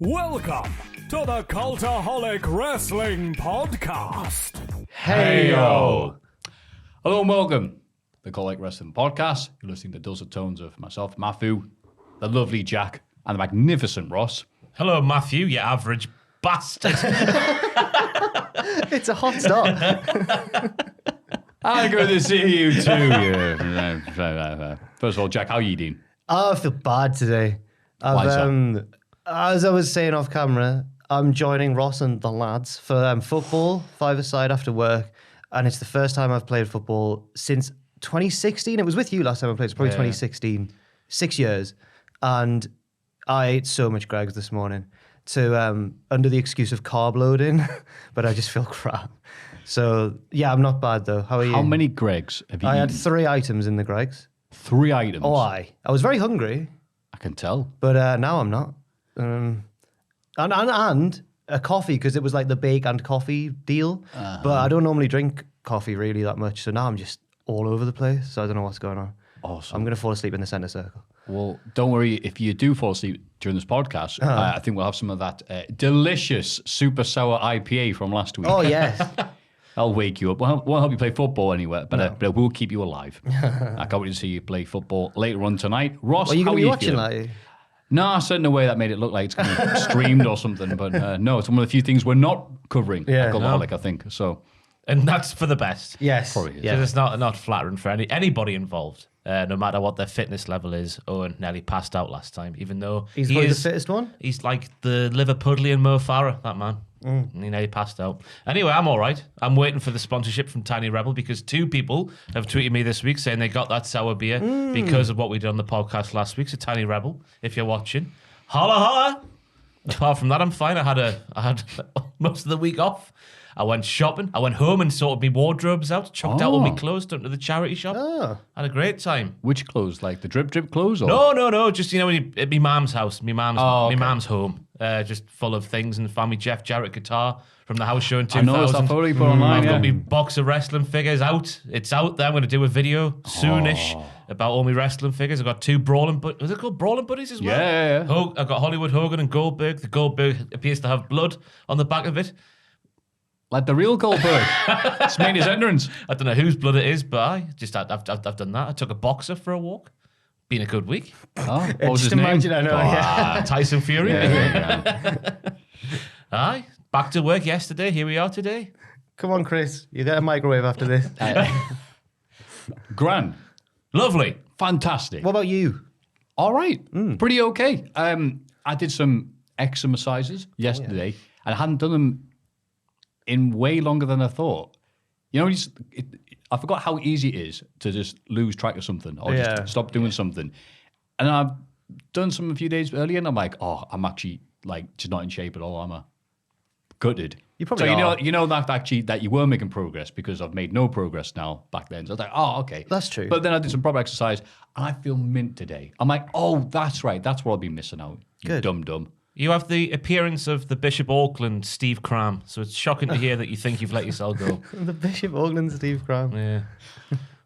Welcome to the Cultaholic Wrestling Podcast. Hey-o! Hello and welcome to the Cultaholic Wrestling Podcast. You're listening to the dulcet tones of myself, Maffew, the lovely Jack, and the magnificent Ross. Hello, Maffew, you average bastard. It's a hot start. Ah, good to see you too. First of all, Jack, how are you doing? Oh, I feel bad today. Why is that? As I was saying off camera, I'm joining Ross and the lads for football, five-a-side after work, and it's the first time I've played football since 2016. It was with you last time I played. It's probably 2016. 6 years. And I ate so much Greggs this morning under the excuse of carb loading, but I just feel crap. So, yeah, I'm not bad, though. How are you? How many Greggs have you I eaten? had 3 items in the Greggs. 3 items? Oh, I was very hungry, I can tell. but now I'm not. And a coffee, because it was like the bake and coffee deal. But I don't normally drink coffee really that much, so now I'm just all over the place. So I don't know what's going on. Awesome. I'm going to fall asleep in the center circle. Well, don't worry. If you do fall asleep during this podcast, I think we'll have some of that delicious super sour IPA from last week. Oh, yes. I'll wake you up. Won't help you play football anywhere, but it will keep you alive. I can't wait to see you play football later on tonight. Ross, Are you how going are to be you watching feeling? that? No, I said in a way that made it look like it's going to be streamed or something, but no, it's one of the few things we're not covering at Cultaholic, I think. So, And that's for the best. Yes. Probably is. Yeah. Because it's not flattering for anybody involved, no matter what their fitness level is. Owen nearly passed out last time, even though He's probably the fittest one. He's like the Liverpudlian Mo Farah, that man. And he nearly passed out. Anyway, I'm all right. I'm waiting for the sponsorship from Tiny Rebel because 2 people have tweeted me this week saying they got that sour beer because of what we did on the podcast last week. So Tiny Rebel, if you're watching, holla holla. Apart from that, I'm fine. I had most of the week off. I went shopping. I went home and sorted my wardrobes out, chucked out all my clothes, done to the charity shop. Oh. Had a great time. which clothes? Like the drip clothes? Or? No. Just, at my mum's house. My mum's home. Just full of things and found me Jeff Jarrett guitar from the house show in 2000. I noticed that photo you put online. I've got yeah. my box of wrestling figures out. It's out there. I'm going to do a video soonish about all my wrestling figures. I've got 2 Brawling Buddies. Was it called Brawling Buddies as well? Yeah. I've got Hollywood Hogan and Goldberg. The Goldberg appears to have blood on the back of it. Like the real Goldberg. It's made his entrance. I don't know whose blood it is, but I've done that. I took a boxer for a walk. Been a good week. Oh, what was Just his name? imagine, I know. Yeah. Tyson Fury. Yeah. Aye. Back to work yesterday. Here we are today. Come on, Chris. You get a microwave after this. Grand. Lovely. Fantastic. What about you? All right. Pretty okay. I did some exercises yesterday, and I hadn't done them in way longer than I thought. You know, I forgot how easy it is to just lose track of something or just stop doing something. And I've done some a few days earlier, and I'm like, I'm actually like just not in shape at all, am I? Gutted. You probably so are. you know that actually that you were making progress because I've made no progress now back then. So I was like, okay. That's true. But then I did some proper exercise, and I feel mint today. I'm like, that's right. That's what I'll be missing out. You Good. Dum-dum. You have the appearance of the Bishop Auckland Steve Cram, so it's shocking to hear that you think you've let yourself go. The Bishop Auckland Steve Cram. Yeah.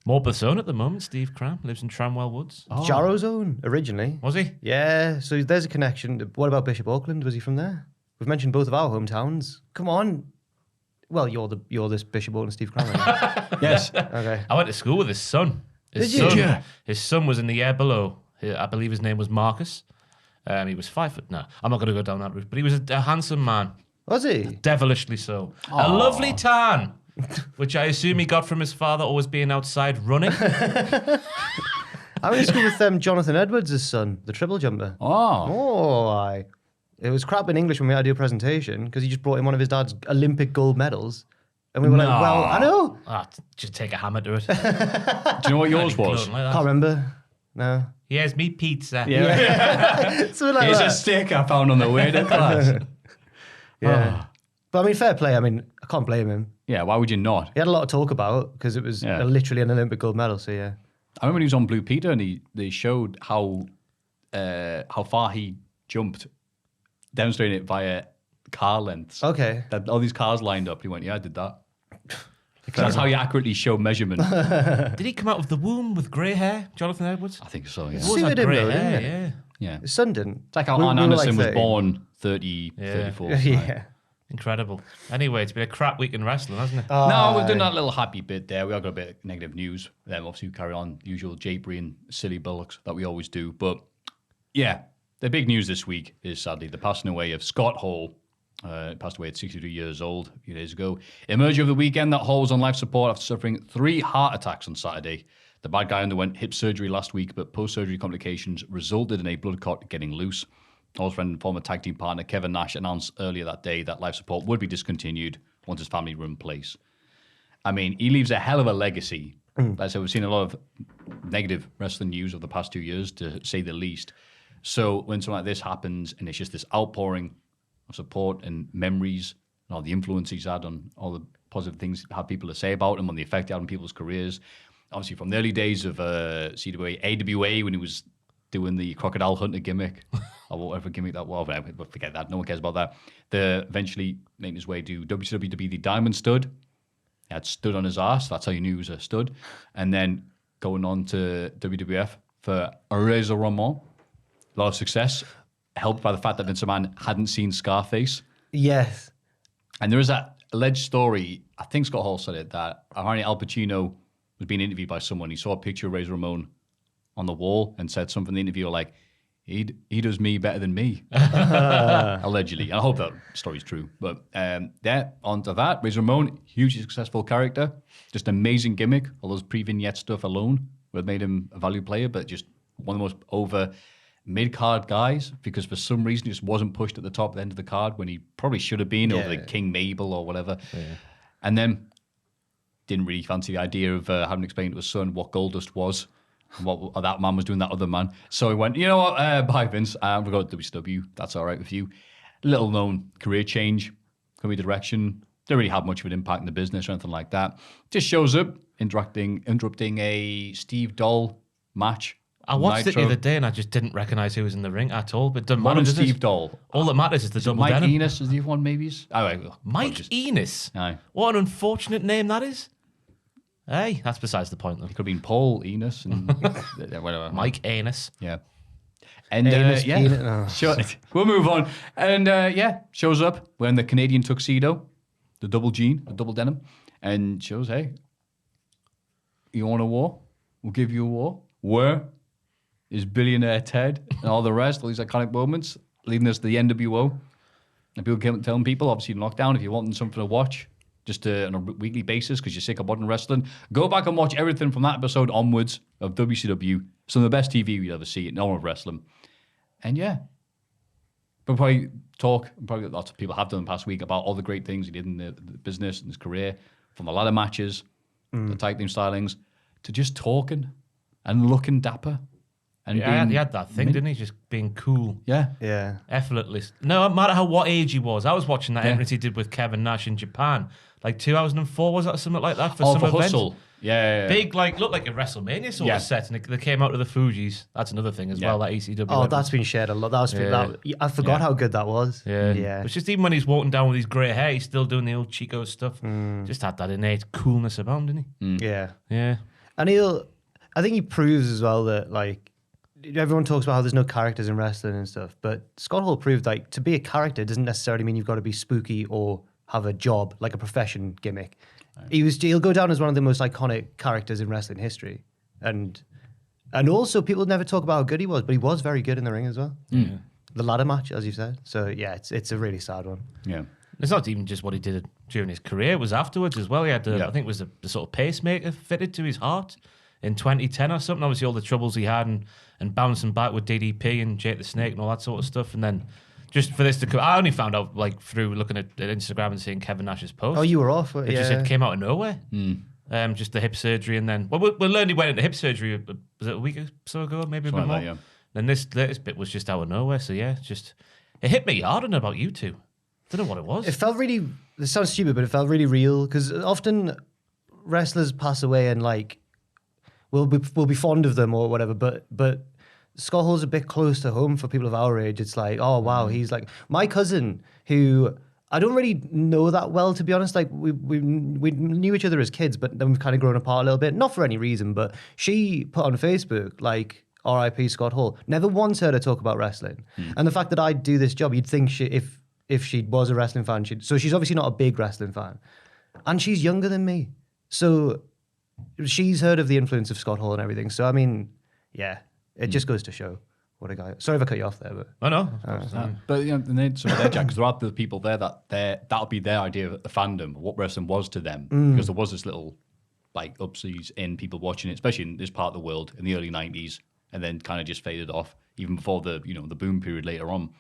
More persona at the moment, Steve Cram. Lives in Tramwell Woods. Jarrow's own, originally. Was he? Yeah, so there's a connection. What about Bishop Auckland? Was he from there? We've mentioned both of our hometowns. Come on. Well, you're this Bishop Auckland Steve Cram. Yes. Okay. I went to school with his son. Did you? His son was in the year below. I believe his name was Marcus. He was 5 foot. No, I'm not going to go down that route. But he was a handsome man. Was he? Devilishly so. A lovely tan, which I assume he got from his father always being outside running. I went to school with Jonathan Edwards' son, the triple jumper. Oh. It was crap in English when we had to do a presentation because he just brought in one of his dad's Olympic gold medals. And we were like, well, I know. Just take a hammer to it. Do you know what yours was? Can't remember. No. Here's me pizza. Yeah. Something like Here's that. a stick I found on the way to class. Yeah. But I mean, fair play. I mean, I can't blame him. Yeah, why would you not? He had a lot to talk about because it was literally an Olympic gold medal. So yeah. I remember when he was on Blue Peter and they showed how far he jumped, demonstrating it via car lengths. Okay. That all these cars lined up. He went, I did that. That's how you accurately show measurement. Did he come out of the womb with grey hair, Jonathan Edwards? I think so, yeah. Suited him though, didn't it? Yeah. Yeah. His son didn't. It's like how We Arn were Anderson like was 13. born 34. Yeah. Incredible. Anyway, it's been a crap week in wrestling, hasn't it? No, we're doing that little happy bit there. We have got a bit of negative news. Obviously, we carry on usual japery and silly bullocks that we always do. But yeah, the big news this week is sadly the passing away of Scott Hall. Passed away at 63 years old a few days ago. Emerging over the weekend that Hall was on life support after suffering 3 heart attacks on Saturday. The bad guy underwent hip surgery last week, but post-surgery complications resulted in a blood clot getting loose. Hall's friend and former tag team partner Kevin Nash announced earlier that day that life support would be discontinued once his family were in place. I mean, he leaves a hell of a legacy. Like I said, we've seen a lot of negative wrestling news over the past 2 years, to say the least. So when something like this happens and it's just this outpouring of support and memories and all the influence he's had on all the positive things had people to say about him, on the effect he had on people's careers. Obviously, from the early days of AWA when he was doing the crocodile hunter gimmick, or whatever gimmick that was. But forget that. No one cares about that. Eventually making his way to WCW to be the Diamond Stud. He had stood on his ass. That's how you knew he was a stud. And then going on to WWF for Razor Ramon. A lot of success, helped by the fact that Vince McMahon hadn't seen Scarface. Yes. And there is that alleged story, I think Scott Hall said it, that apparently Al Pacino was being interviewed by someone. He saw a picture of Razor Ramon on the wall and said something in the interview like, he does me better than me. Allegedly. I hope that story's true. But on to that. Razor Ramon, hugely successful character. Just amazing gimmick. All those pre-vignette stuff alone would have made him a value player, but just one of the most over mid-card guys, because for some reason he just wasn't pushed at the top end of the card when he probably should have been, over the King Mabel or whatever. Yeah. And then didn't really fancy the idea of having explained to his son what Goldust was and what that man was doing that other man. So he went, you know what, bye Vince, I'm going to go to WCW, that's all right with you. Little known career change, career direction, didn't really have much of an impact in the business or anything like that. Just shows up, interrupting a Steve Doll match. I watched it the other day and I just didn't recognise who was in the ring at all. But doesn't matter, Steve Doll. All that matters is the double Mike denim. Enos is the other one, maybe? Mike Enos? Aye. What an unfortunate name that is. Hey, that's besides the point, though. It could have been Paul Enos and whatever. Mike Enos. Yeah. And we'll move on. And shows up wearing the Canadian tuxedo, the double jean, the double denim, and shows, hey, you want a war? We'll give you a war. Where is billionaire Ted and all the rest, all these iconic moments, leading us to the NWO. And people keep telling people, obviously in lockdown, if you're wanting something to watch, just on a weekly basis because you're sick of modern wrestling, go back and watch everything from that episode onwards of WCW. Some of the best TV you'd ever see in all of wrestling. And we'll probably talk, probably lots of people have done in the past week, about all the great things he did in the business and his career, from the ladder matches, the tag team stylings, to just talking and looking dapper. And he had that thing, didn't he? Just being cool. Yeah. Effortless. No matter what age he was. I was watching that entrance he did with Kevin Nash in Japan. Like 2004, was that, or something like that? For some event. Hustle. Yeah. Big, looked like a WrestleMania sort of set. And they came out to the Fugees. That's another thing as well, that ECW. Oh, that's been shared a lot. I forgot how good that was. Yeah. It's just even when he's walking down with his grey hair, he's still doing the old Chico stuff. Just had that innate coolness about him, didn't he? Yeah. And I think he proves as well that, like, everyone talks about how there's no characters in wrestling and stuff, but Scott Hall proved, like, to be a character doesn't necessarily mean you've got to be spooky or have a job, like a profession gimmick. Right. He'll go down as one of the most iconic characters in wrestling history. And also, people never talk about how good he was, but he was very good in the ring as well. The ladder match, as you said. So, yeah, it's a really sad one. Yeah. It's not even just what he did during his career. It was afterwards as well. He had, I think it was the sort of pacemaker fitted to his heart in 2010 or something. Obviously, all the troubles he had and bouncing back with DDP and Jake the Snake and all that sort of stuff. And then just for this to come, I only found out like through looking at Instagram and seeing Kevin Nash's post. Oh, you were off? It just came out of nowhere. Just the hip surgery, and then we learned he went into hip surgery. Was it a week or so ago? Maybe a bit more. That, Then this latest bit was just out of nowhere. So it hit me hard. I don't know about you two. Don't know what it was. It felt really. This sounds stupid, but it felt really real because often wrestlers pass away and like we'll be fond of them or whatever, but Scott Hall's a bit close to home for people of our age. It's like, oh wow, he's like my cousin who I don't really know that well, to be honest. Like we knew each other as kids, but then we've kind of grown apart a little bit, not for any reason, but she put on Facebook like R.I.P. Scott Hall. Never once heard her talk about wrestling. And the fact that I do this job, you'd think if she was a wrestling fan, so she's obviously not a big wrestling fan. And she's younger than me. So she's heard of the influence of Scott Hall and everything. So, I mean, yeah, it just goes to show what a guy. Sorry if I cut you off there, but. I know. But you know, and then some of their because there are the people there that'll be their idea of the fandom, what wrestling was to them. Because there was this little like upseas in people watching it, especially in this part of the world in the early 90s, and then kind of just faded off even before the the boom period later on.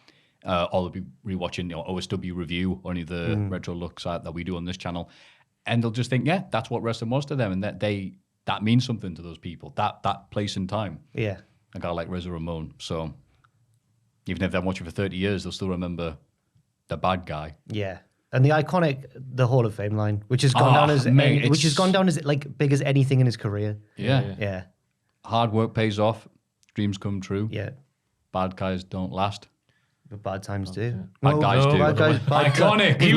Or they'll be rewatching OSW review or any of the retro looks that we do on this channel, and they'll just think, yeah, that's what wrestling was to them, and that means something to those people. That place and time. Yeah. A guy like Razor Ramon. So even if they've watched it for 30 years, they'll still remember the bad guy. Yeah. And the iconic, the Hall of Fame line, which has gone down as like big as anything in his career. Yeah. Hard work pays off. Dreams come true. Yeah. Bad guys don't last. But bad times do. Bad guys do. Iconic. You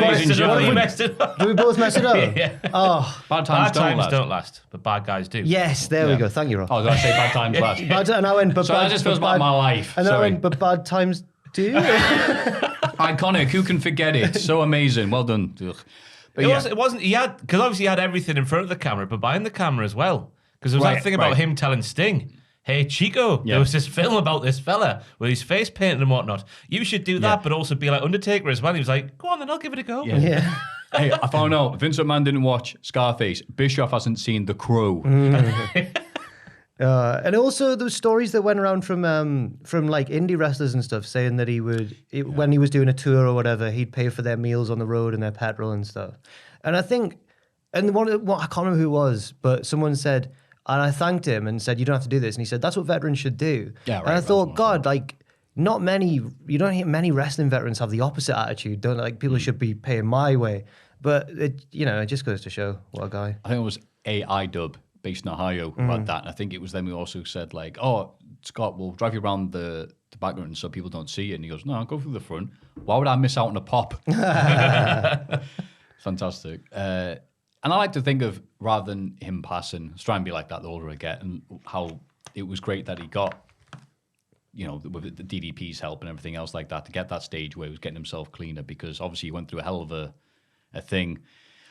messed it up. Do we both mess it up? Yeah. Oh. Bad times don't last, but bad guys do. Yes, there we go. Thank you, Rob. Oh, did I say bad times last? And I went, but so that just feels like my life. And then I went, but bad times do. Iconic. Who can forget it? So amazing. Well done. But it wasn't. He had, because obviously he had everything in front of the camera, but behind the camera as well. Because there was that thing about him telling Sting, hey, Chico, there was this film about this fella with his face painted and whatnot. You should do that, but also be like Undertaker as well. He was like, go on then, I'll give it a go. Yeah. Hey, I found out Vince McMahon didn't watch Scarface. Bischoff hasn't seen The Crow. And also those stories that went around from like indie wrestlers and stuff saying that when he was doing a tour or whatever, he'd pay for their meals on the road and their petrol and stuff. And I think, and I can't remember who it was, but someone said, and I thanked him and said, you don't have to do this. And he said, that's what veterans should do. Yeah, right. And I thought, God, like, you don't hear many wrestling veterans have the opposite attitude. Don't like people should be paying my way. But it just goes to show what a guy. I think it was AEW based in Ohio about that. And I think it was them who also said like, oh, Scott, we'll drive you around the background so people don't see it. And he goes, no, I'll go through the front. Why would I miss out on a pop? Fantastic. And I like to think of, rather than him passing, just try and be like that the older I get, and how it was great that he got, with the DDP's help and everything else like that, to get that stage where he was getting himself cleaner, because obviously he went through a hell of a thing.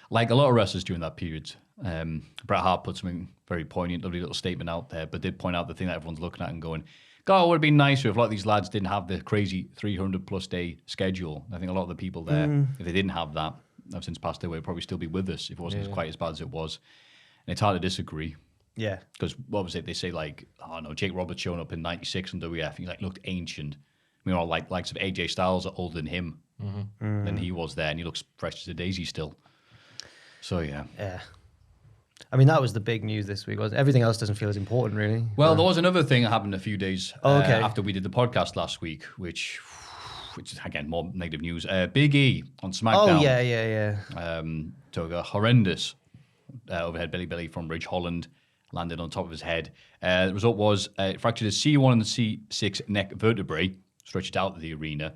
Like a lot of wrestlers during that period. Bret Hart put something very poignant, lovely little statement out there, but did point out the thing that everyone's looking at and going, God, it would have been nicer if a lot of these lads didn't have the crazy 300-plus day schedule. I think a lot of the people there, if they didn't have that, have since passed away, would probably still be with us if it wasn't quite as bad as it was. And it's hard to disagree. Yeah. Because what was it? They say like, oh no, Jake Roberts showing up in '96 in WF, he looked ancient. I mean, all likes of AJ Styles are older than him than he was there, and he looks fresh as a daisy still. So yeah. Yeah. I mean, that was the big news this week. Everything else doesn't feel as important, really. Well, there was another thing that happened a few days after we did the podcast last week, which is, again, more negative news. Big E on SmackDown. Oh, yeah. Took a horrendous overhead belly from Ridge Holland, landed on top of his head. The result was fractured his C1 and the C6 neck vertebrae, stretched out of the arena.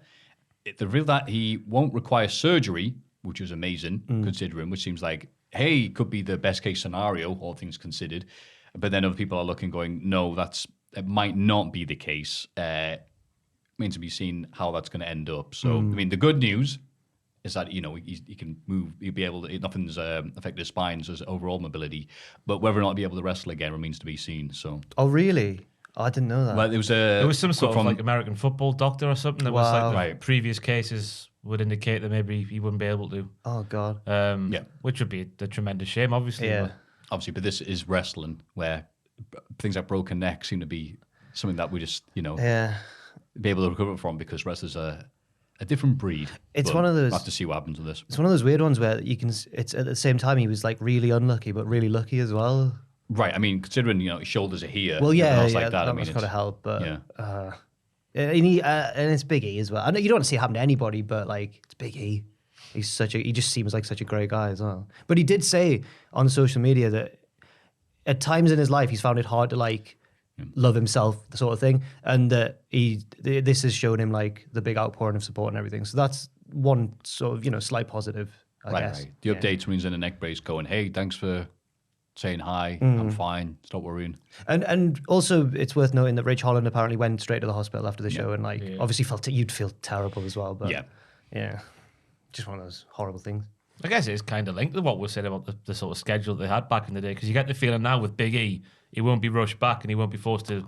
It revealed that he won't require surgery, which was amazing, considering, which seems like, hey, could be the best case scenario, all things considered. But then other people are looking, going, no, it might not be the case. Means to be seen how that's going to end up. So, I mean, the good news is that, he can move, he'll be able to, nothing's affected his spine, so his overall mobility. But whether or not he'll be able to wrestle again remains to be seen. So. Oh, really? Oh, I didn't know that. Well, there was some sort of like American football doctor or something that was like previous cases would indicate that maybe he wouldn't be able to. Oh, God. Which would be a tremendous shame, obviously. Yeah. But this is wrestling, where things like broken neck seem to be something that we just, be able to recover from, because wrestlers are a different breed. It's one of those. We'll have to see what happens with this. It's one of those weird ones where you can. It's at the same time he was like really unlucky, but really lucky as well. Right. I mean, considering his shoulders are here. Well, like that. I mean, must kind of help, but yeah. And it's Big E as well. I know you don't want to see it happen to anybody, but like it's Big E. He just seems like such a great guy as well. But he did say on social media that at times in his life he's found it hard to love himself, the sort of thing, and that this has shown him like the big outpouring of support and everything. So that's one sort of slight positive, I guess. Right. The updates when he's in a neck brace, going, "Hey, thanks for saying hi, I'm fine, stop worrying. And also, it's worth noting that Rich Holland apparently went straight to the hospital after the show and obviously you'd feel terrible as well. But yeah, just one of those horrible things. I guess it's kind of linked to what we said about the sort of schedule they had back in the day, because you get the feeling now with Big E, he won't be rushed back and he won't be forced to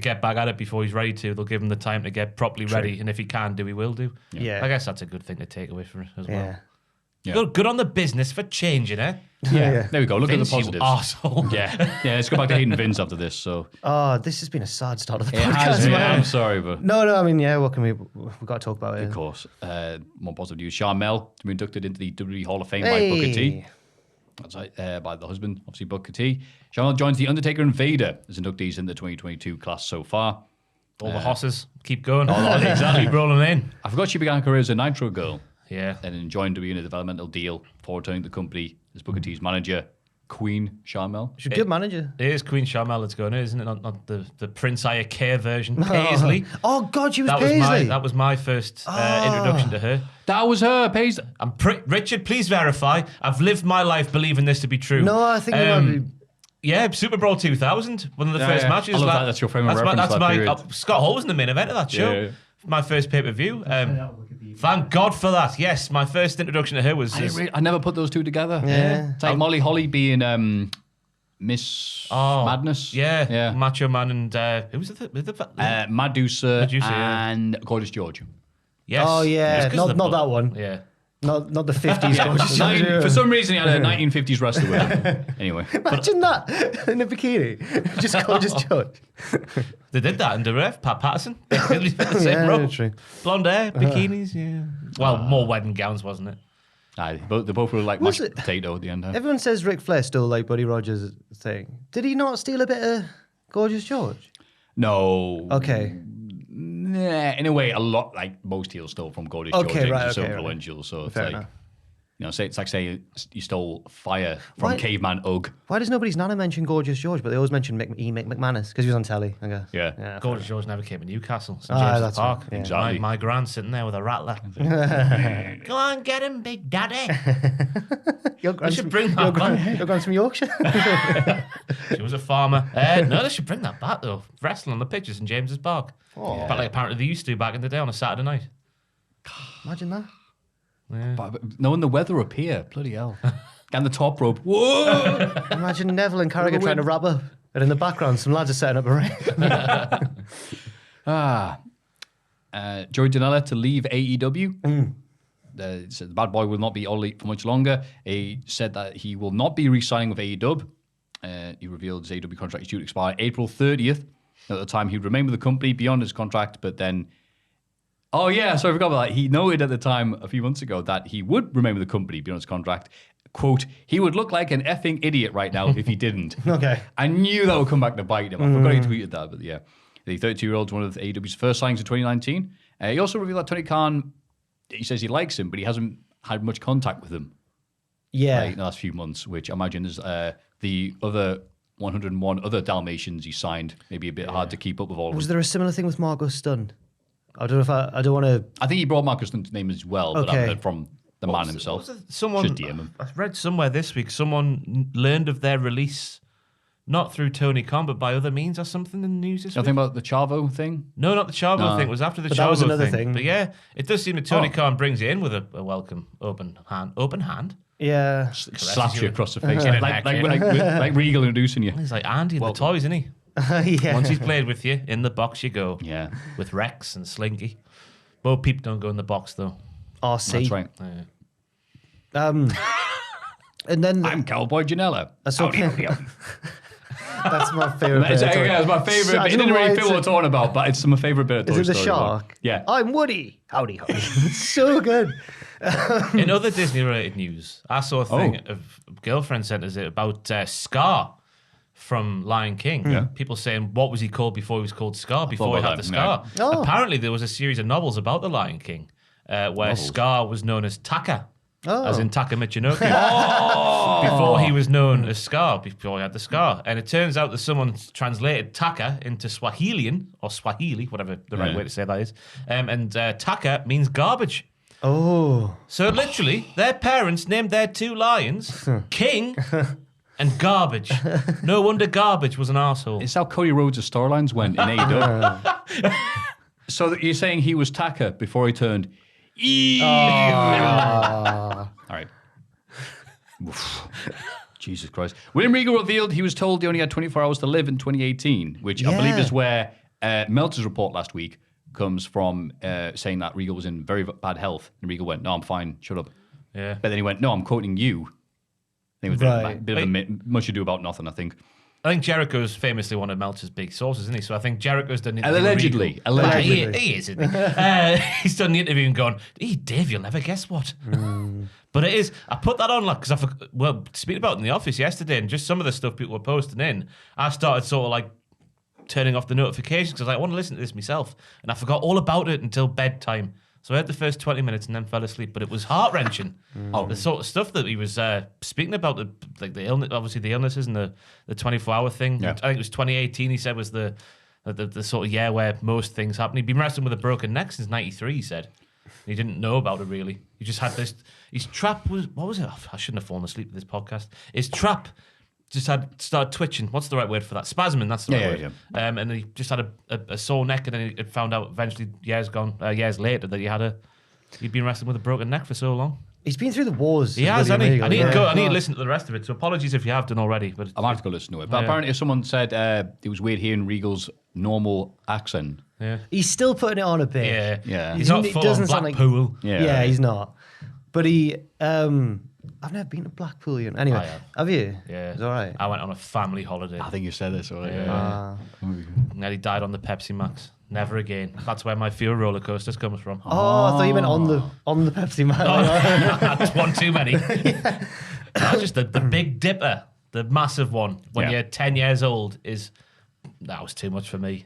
get back at it before he's ready to. They'll give him the time to get properly ready, and if he can do, he will do. Yeah. I guess that's a good thing to take away from it as well. Yeah. Good on the business for changing, eh? Yeah. There we go. Look Vince, at the positives. Arsehole. Yeah. Let's go back to hating Vince after this. So This has been a sad start of the it podcast. has been. man. I'm sorry, but No, I mean, what can we've got to talk about it. of course, more positive news. Sharmell to be inducted into the WWE Hall of Fame by Booker T. That's right, by the husband, obviously Booker T. Sharmell joins the Undertaker and Vader as inductees in the 2022 class so far. All the hosses keep going. Exactly. Keep rolling in. I forgot she began her career as a Nitro girl. Yeah. And then joined to be in a developmental deal for returning to the company as Booker T's manager, Queen Sharmell. She's a good manager. It is Queen Sharmell that's going, isn't it? Not the Prince Iakea version. Paisley. Oh God, she was Paisley. That was my first introduction to her. That was her, Paisley. Richard, please verify. I've lived my life believing this to be true. No, I think it might be. Yeah, Super Bowl 2000, one of the first matches. I love that. That's your frame of reference. That's my Scott Hall was in the main event of that show. Yeah. My first pay-per-view. Thank God for that. Yes, my first introduction to her was... I never put those two together. Yeah. It's like Molly Holly being Miss Madness. Yeah. Macho Man and... who was it? Medusa yeah. and Gorgeous George. Yes. Oh, yeah. Just 'cause of Not the that one. Yeah. Not the 50s. Gorgeous George. For some reason, he had a 1950s wrestler with him. Anyway. Imagine that in a bikini. Just Gorgeous George. They did that in the ref, Pat Patterson. The same row. True. Blonde hair, bikinis, yeah. Well, more wedding gowns, wasn't it? They both were like Was mashed it- potato at the end. Everyone says Ric Flair stole like Buddy Rogers' thing. Did he not steal a bit of Gorgeous George? No. Okay. Nah, in a way, a lot, like most heels stole from Gorgeous George. Okay, right, He's so okay, influential. So it's Fair like, enough. it's like saying you stole fire from Why- Caveman Ugg. Why does nobody's nana mention Gorgeous George, but they always mention Mick McManus because he was on telly, I guess. Yeah. Gorgeous George never came to Newcastle. St. Ah, James's that's Park. right, yeah. Exactly. My gran sitting there with a rattler. Go on, get him, Big Daddy. They should bring that back. You're going from Yorkshire? She was a farmer. No, they should bring that back, though. Wrestling on the pitches in James's Park. Oh. But like apparently they used to back in the day on a Saturday night. Imagine that. But knowing the weather up here, bloody hell. And the top rope. Whoa! Imagine Neville and Carragher trying to wrap up. And in the background, some lads are setting up a ring. Joey Janela to leave AEW. The bad boy will not be All Elite for much longer. He said that he will not be re-signing with AEW. He revealed his AEW contract is due to expire April 30th. At the time, he'd remain with the company beyond his contract, but then... Oh, yeah, so I forgot about that. He noted at the time, a few months ago, that he would remain with the company beyond his contract. Quote, he would look like an effing idiot right now if he didn't. Okay. I knew that would come back to bite him. I forgot he tweeted that, but yeah. The 32-year-old's one of AEW's first signings in 2019. He also revealed that Tony Khan, he says he likes him, but he hasn't had much contact with him Yeah. in the last few months, which I imagine is the other 101 other Dalmatians he signed. Maybe a bit hard to keep up with all of Was them. there a similar thing with Marcus Dunn? I don't know if I don't want to... I think he brought Marcus Stunt's name as well, but I haven't Okay. heard from the man himself. Someone Should DM him. I read somewhere this week. Someone learned of their release, not through Tony Khan, but by other means or something in the news this week. Something about the Chavo thing? No, not the Chavo thing. It was after the But Chavo that was another thing. But yeah, it does seem that Tony Khan brings you in with a welcome, open hand. Yeah. Slaps you across the face. In a like, neck, like Regal introducing you. He's like Andy and the toys, isn't he? Yeah. Once he's played with you, in the box you go. Yeah, With Rex and Slinky. Bo Peep don't go in the box though. RC. that's right. And then... I'm Cowboy Janela. That's my favourite bit. It's my favourite. It didn't really fit what we're talking about, but it's my favourite bit of Toy Is it the Story. shark? Yeah. I'm Woody. Howdy, howdy. It's so good. In other Disney-related news, I saw a thing of girlfriend sent us it about Scar from Lion King. Yeah. People saying, what was he called before he was called Scar, before he about had the that, scar? yeah. Oh. Apparently, there was a series of novels about the Lion King where Scar was known as Taka, as in Taka Michinoku. Before he was known as Scar, before he had the scar. And it turns out that someone translated Taka into Swahilian, or Swahili, whatever the right way to say that is. And Taka means garbage. Oh. So literally, their parents named their two lions King and garbage. No wonder Garbage was an arsehole. It's how Cody Rhodes' storylines went in AEW. So you're saying he was Taka before he turned evil? All right. Oof. Jesus Christ. William Regal revealed he was told he only had 24 hours to live in 2018, which I believe is where Meltzer's report last week comes from, saying that Regal was in very bad health. And Regal went, no, I'm fine, shut up. Yeah. But then he went, no, I'm quoting you. I think it was a bit of much ado about nothing, I think. I think Jericho's famously one of Meltzer's big sources, isn't he? So I think Jericho's done the interview. Allegedly. He is, isn't he? He's done the interview and gone, hey, Dave, you'll never guess what. But it is, I put that on like, because speaking about it in the office yesterday and just some of the stuff people were posting in, I started sort of like turning off the notifications because I want to listen to this myself. And I forgot all about it until bedtime. So I had the first 20 minutes and then fell asleep, but it was heart-wrenching. The sort of stuff that he was speaking about, the illness, obviously the illnesses and the 24-hour thing. Yeah. I think it was 2018, he said, was the sort of year where most things happen. He'd been wrestling with a broken neck since 93, he said. He didn't know about it, really. He just had this... His trap was... What was it? Oh, I shouldn't have fallen asleep with this podcast. His trap just started twitching. What's the right word for that? Spasming, that's the right word. Yeah. And he just had a sore neck, and then he found out eventually, years later, that he'd been wrestling with a broken neck for so long. He's been through the wars. He has, hasn't he? I need to listen to the rest of it, so apologies if you have done already. But I might have to go listen to it. But apparently someone said it was weird hearing Regal's normal accent. Yeah. He's still putting it on a bit. Yeah. He's not full on Blackpool. Yeah, he's not. But he... I've never been to Blackpool yet. Anyway, have you? Yeah. It's all right. I went on a family holiday. I think you said this already. Nearly died on the Pepsi Max. Never again. That's where my fear of roller coasters comes from. I thought you meant on the Pepsi Max. That's one too many. That's just the Big Dipper, the massive one. When you're 10 years old, that was too much for me.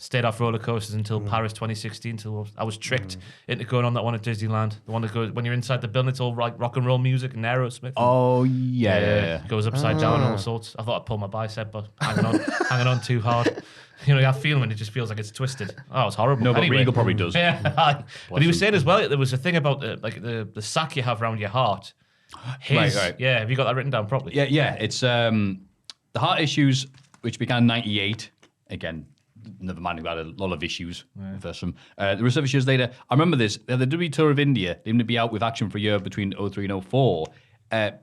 Stayed off roller coasters until Paris 2016. Till I was tricked into going on that one at Disneyland. The one that goes when you're inside the building, it's all like rock and roll music and Aerosmith. Oh yeah. Goes upside down and all sorts. I thought I'd pull my bicep, but hanging on too hard. You know that feeling when it just feels like it's twisted. Oh, it's horrible. No, but anyway, Regal probably does. Yeah, but he was saying as well. There was a thing about the sac you have around your heart. Right. Yeah, have you got that written down properly? Yeah. It's the heart issues, which began in '98. Again, another man who had a lot of issues. For some, there were some issues later. I remember this. The WWE Tour of India, they didn't be out with action for a year between 03 and 04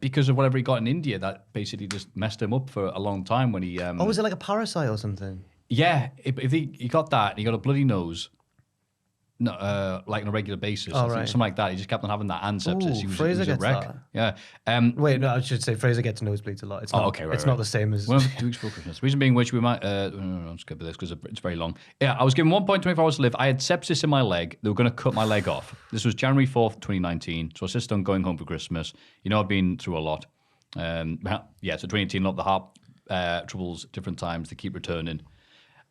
because of whatever he got in India. That basically just messed him up for a long time when he... was it like a parasite or something? Yeah, if he got that, and he got a bloody nose, like on a regular basis, something like that. He just kept on having that and sepsis. He was a wreck. That. Yeah. Wait, no, I should say Fraser gets nosebleeds a lot. It's not, okay, right. It's not the same as... 2 weeks before Christmas. Reason being which we might... I'll skip this because it's very long. Yeah, I was given 1.24 hours to live. I had sepsis in my leg. They were going to cut my leg off. This was January 4th, 2019. So I insisted on going home for Christmas. You know, I've been through a lot. So 2018, a lot of the heart troubles, different times. They keep returning.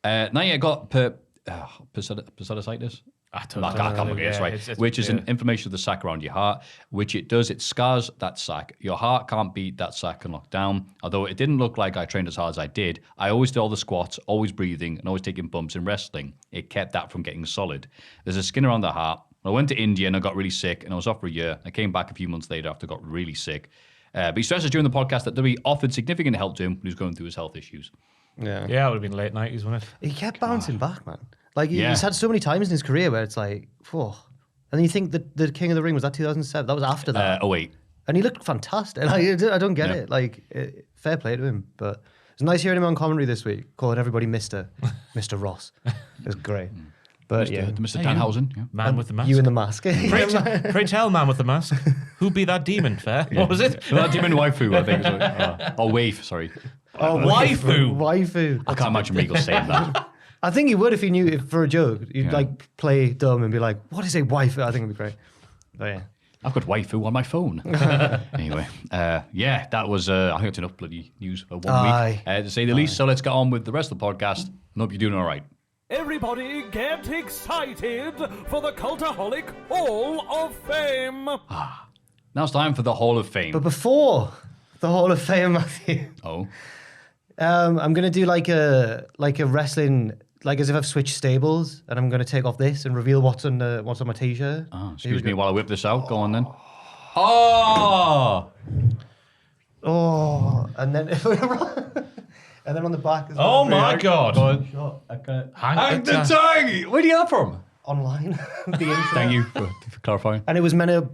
Now I got persoditis. I can't remember it, right? Which is an inflammation of the sac around your heart, which it does, it scars that sac. Your heart can't beat that sac and lock down. Although it didn't look like I trained as hard as I did, I always did all the squats, always breathing, and always taking bumps in wrestling. It kept that from getting solid. There's a skin around the heart. I went to India and I got really sick, and I was off for a year. I came back a few months later after I got really sick. But he stresses during the podcast that WWE offered significant help to him when he was going through his health issues. Yeah, it would have been late 90s, wouldn't it? He kept bouncing back, man. Like, he's had so many times in his career where it's like, whoa. And then you think the King of the Ring, was that 2007? That was after that. 08. And he looked fantastic. Like, I don't get it. Like, fair play to him. But it's nice hearing him on commentary this week, calling everybody Mr. Ross. It was great. But Mr. Danhausen. Yeah. Man with the mask. You in the mask. Pray tell, man with the mask. Who be that demon, fair? What was it? That demon waifu, I think. Or waif, sorry. Oh, waifu. I can't imagine Regal saying that. I think he would if he knew it for a joke. He'd like play dumb and be like, what is a waifu? I think it'd be great. But yeah. I've got waifu on my phone. Anyway, that was, I think it's enough bloody news for 1 week, to say the least. So let's get on with the rest of the podcast. I hope you're doing all right. Everybody get excited for the Cultaholic Hall of Fame. Now it's time for the Hall of Fame. But before the Hall of Fame, Matthew. Oh. I'm going to do like a wrestling, like as if I've switched stables, and I'm going to take off this and reveal what's on my t-shirt. Oh, excuse me while I whip this out. Go on then. Oh! Oh, and then and then on the back. Is Oh my God! Hang the tang. Where do you get that from? Online, the internet. Thank you for clarifying. And it was meant to.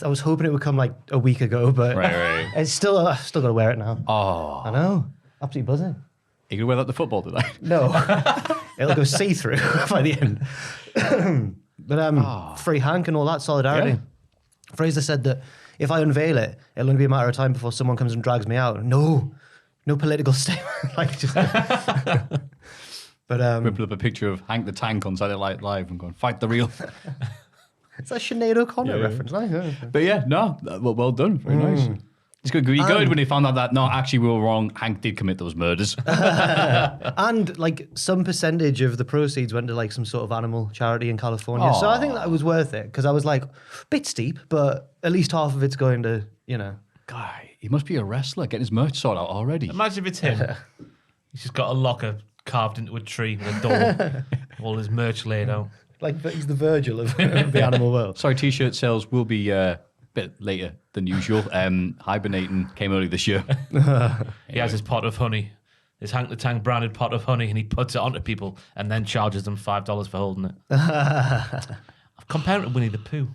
I was hoping it would come like a week ago, but Right. it's still. I still got to wear it now. Oh, I know, absolutely buzzing. you gonna wear that to football tonight? No, it'll go see through by the end. But free Hank and all that solidarity. Yeah. Fraser said that if I unveil it, it'll only be a matter of time before someone comes and drags me out. No political statement. Like just. But Ripple up a picture of Hank the Tank on Saturday Night Live and going, fight the real. it's a Sinead O'Connor Yeah. reference. Nice, yeah. But yeah, no, well done. Very nice. It's good. You good when they found out that, no, actually we were wrong. Hank did commit those murders. And like some percentage of the proceeds went to like some sort of animal charity in California. So I think that was worth it because I was like, bit steep, but at least half of it's going to, Guy, he must be a wrestler getting his merch sorted out already. Imagine if it's him. He's just got a locker carved into a tree with a door, all his merch laid out. Like he's the Virgil of the animal world. Sorry, t-shirt sales will be a bit later than usual. Hibernating came early this year. He has his pot of honey, his Hank the Tank branded pot of honey, and he puts it onto people and then charges them $5 for holding it. I've compared it to Winnie the Pooh.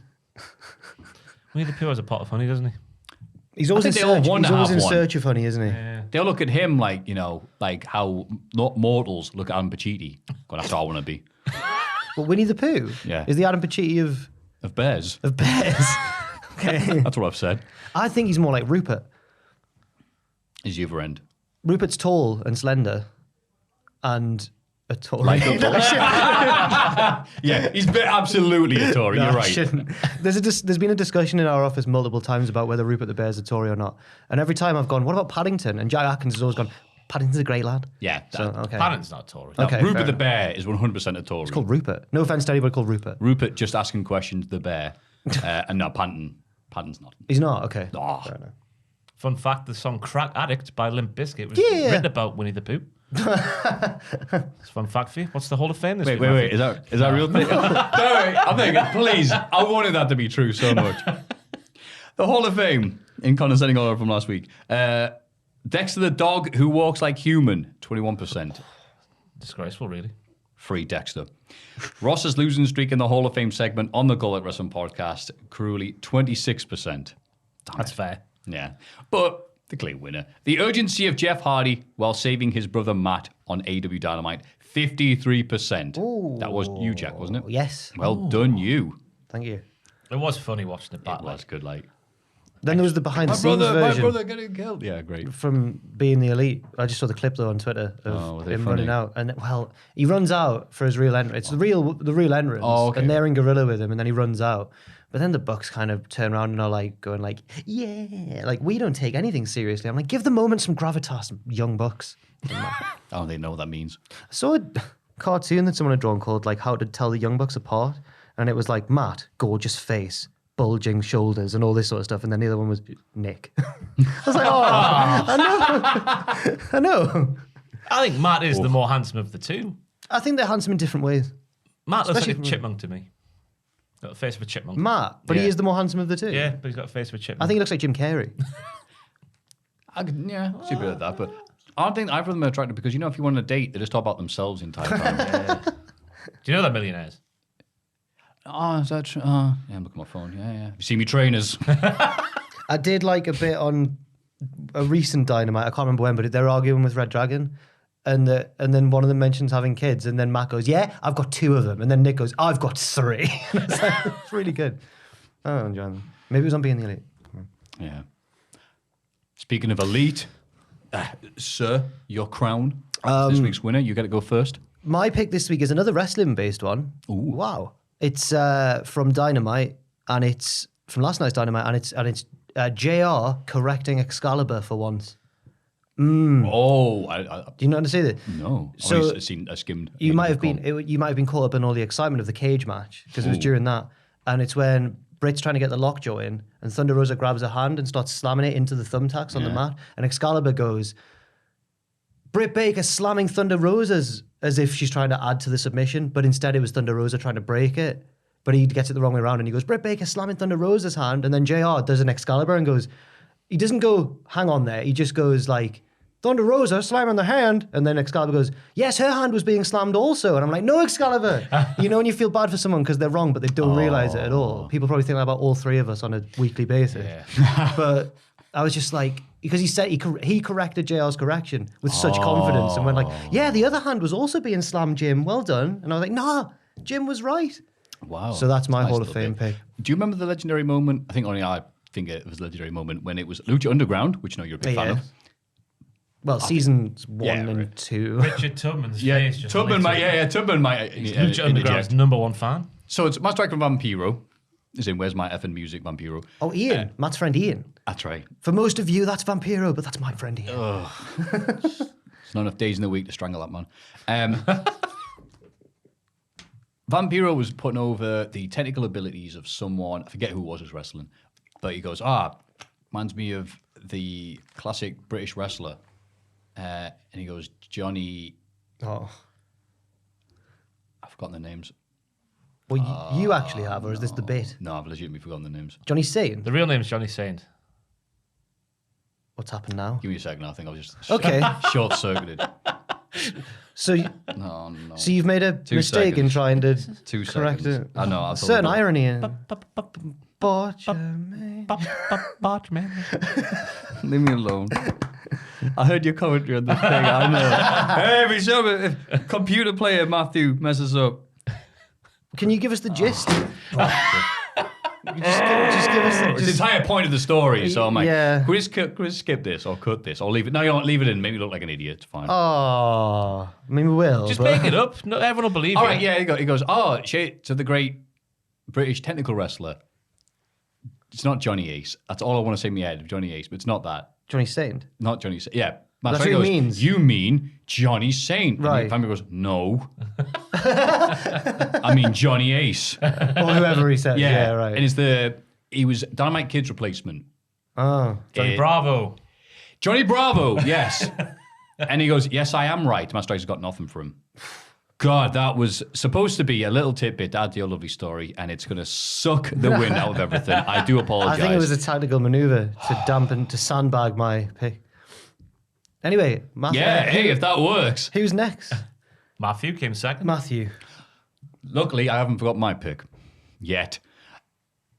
Winnie the Pooh has a pot of honey, doesn't he? He's always in think they all search. want He's to always have in one. search of honey, isn't he? They'll look at him like, like how not mortals look at Adam Pacitti. God, that's how I want to be. But Winnie the Pooh Yeah. is the Adam Pacitti of Bears. bears. Okay. That's what I've said. I think he's more like Rupert. Is the other end. Rupert's tall and slender and a Tory. Like yeah, he's absolutely a Tory. No, You're I right. shouldn't. There's been a discussion in our office multiple times about whether Rupert the Bear's a Tory or not. And every time I've gone, what about Paddington? And Jack Atkins has always gone, Paddington's a great lad. Yeah. So, okay. Paddington's not Tory. Okay. Rupert fair the Bear is 100% a Tory. It's called Rupert. No offense to anybody called Rupert. Rupert just asking questions, the bear. And no, Paddington's not. He's not? Okay. Oh. Fair enough. Fun fact, the song Crack Addict by Limp Bizkit was Yeah. written about Winnie the Pooh. It's a fun fact for you. What's the Hall of Fame this week? Wait. Maffew? Is that a real thing? Sorry, I'm thinking, please. I wanted that to be true so much. The Hall of Fame in condescending order from last week. Dexter the dog who walks like human, 21%. Disgraceful, really. Free Dexter. Ross's losing streak in the Hall of Fame segment on the Cultaholic Wrestling Podcast, cruelly 26%. Damn That's it. fair. Yeah. But the clear winner. The urgency of Jeff Hardy while saving his brother Matt on AEW Dynamite, 53%. That was you, Jack, wasn't it? Yes. Well done, you. Thank you. It was funny watching it back. That was good, like. Then there was the behind the scenes My version brother getting killed. Yeah, great. from being the elite. I just saw the clip though on Twitter of were they him funny? running out, and well, he runs out for his real entrance. It's the real entrance, Oh, okay. and they're in gorilla with him, and then he runs out. But then the Bucks kind of turn around and are like going like, yeah, like we don't take anything seriously. I'm like, give the moment some gravitas, young Bucks. Oh, they know what that means. I saw a cartoon that someone had drawn called like How to Tell the Young Bucks Apart, and it was like Matt, gorgeous face, bulging shoulders, and all this sort of stuff, and then the other one was Nick. I was like, oh, I know. I think Matt is the more handsome of the two. I think they're handsome in different ways. Matt looks Especially like a from- chipmunk to me. Got the face of a chipmunk. Matt, but he Yeah. is the more handsome of the two. Yeah, but he's got the face of a chipmunk. I think he looks like Jim Carrey. I see a bit of that, but I don't think either of them are attractive because, if you want a date, they just talk about themselves the entire time. Do you know they're millionaires? Oh, is that true? Yeah, I'm looking at my phone. Yeah. You see me trainers. I did like a bit on a recent Dynamite. I can't remember when, but they're arguing with Red Dragon. And then one of them mentions having kids. And then Matt goes, yeah, I've got 2 of them. And then Nick goes, I've got 3. It's like, it's really good. Oh, I'm enjoying them. Maybe it was on Being the Elite. Yeah. Speaking of elite, sir, your crown. This week's winner. You get to go first. My pick this week is another wrestling-based one. Ooh. Wow. It's from Dynamite, and it's from last night's Dynamite, and it's JR correcting Excalibur for once. Oh, I Do you not see that? no. So- I've only seen a skimmed. You might have been caught up in all the excitement of the cage match because it was during that, and it's when Britt's trying to get the lockjaw in, and Thunder Rosa grabs her hand and starts slamming it into the thumbtacks on the mat, and Excalibur goes, Britt Baker slamming Thunder Rosa's as if she's trying to add to the submission, but instead it was Thunder Rosa trying to break it, but he gets it the wrong way around, and he goes, Britt Baker slamming Thunder Rosa's hand, and then JR does an Excalibur and goes, he doesn't go, hang on there. He just goes like, Thunder Rosa slamming the hand. And then Excalibur goes, yes, her hand was being slammed also. And I'm like, no, Excalibur. You know, when you feel bad for someone because they're wrong, but they don't realize it at all. People probably think that about all three of us on a weekly basis. Yeah. But I was just like, because he said he corrected JR's correction with such confidence and went like, yeah, the other hand was also being slammed, Jim. Well done. And I was like, nah, Jim was right. Wow. So that's my Nice Hall of little Fame bit. pick. Do you remember the legendary moment? I think only I think it was a legendary moment when it was Lucha Underground, which I know you're a big fan of. Well, seasons 1 and 2. Richard Tubman's face just Tubman, lit up. Tubman might. Lucha Underground's #1 fan. So it's Master Striker and Vampiro. Is in Where's My Effing Music, Vampiro. Oh, Ian. Matt's friend Ian. That's right. For most of you, that's Vampiro, but that's my friend Ian. There's not enough days in the week to strangle that man. Vampiro was putting over the technical abilities of someone, I forget who it was wrestling, but he goes, reminds me of the classic British wrestler. And he goes, Johnny... Oh. I've forgotten the names. Well, you actually have, or is this the bit? No, I've legitimately forgotten the names. Johnny Saint? The real name's Johnny Saint. What's happened now? Give me a second, I think I was just Okay. short-circuited. So, No. so you've made a mistake in seconds. trying to 2 correct seconds. it. I know. I Certain thought irony in Botcha, Man. Leave me alone. I heard your commentary on the thing. I know. Every show, if computer player Maffew messes up. Can you give us the gist? Just give us It's the entire point of the story. So I'm like, Yeah. can we skip this or cut this or leave it? No, you don't leave it in. Make me look like an idiot. It's fine. Oh, I mean, we will. Just but- make it up. No, everyone will believe All you. right, yeah. He goes, oh, shit, to the great British technical wrestler. It's not Johnny Ace. That's all I want to say in my head of Johnny Ace, but it's not that. Johnny Saint. Not Johnny Saint. Yeah. That's Matt what he goes, means. You mean Johnny Saint. Right. And family goes, no. I mean Johnny Ace. Or whoever he said. Yeah, right. And he was Dynamite Kid's replacement. Oh. Johnny Bravo. Johnny Bravo, yes. And he goes, yes, I am right. Master Striker's got nothing for him. God, that was supposed to be a little tidbit to add to your lovely story, and it's going to suck the wind out of everything. I do apologize. I think it was a tactical maneuver to sandbag my pick. Anyway, Matthew. Yeah, hey, if that works. Who's next? Maffew came second. Matthew. Luckily, I haven't forgotten my pick yet.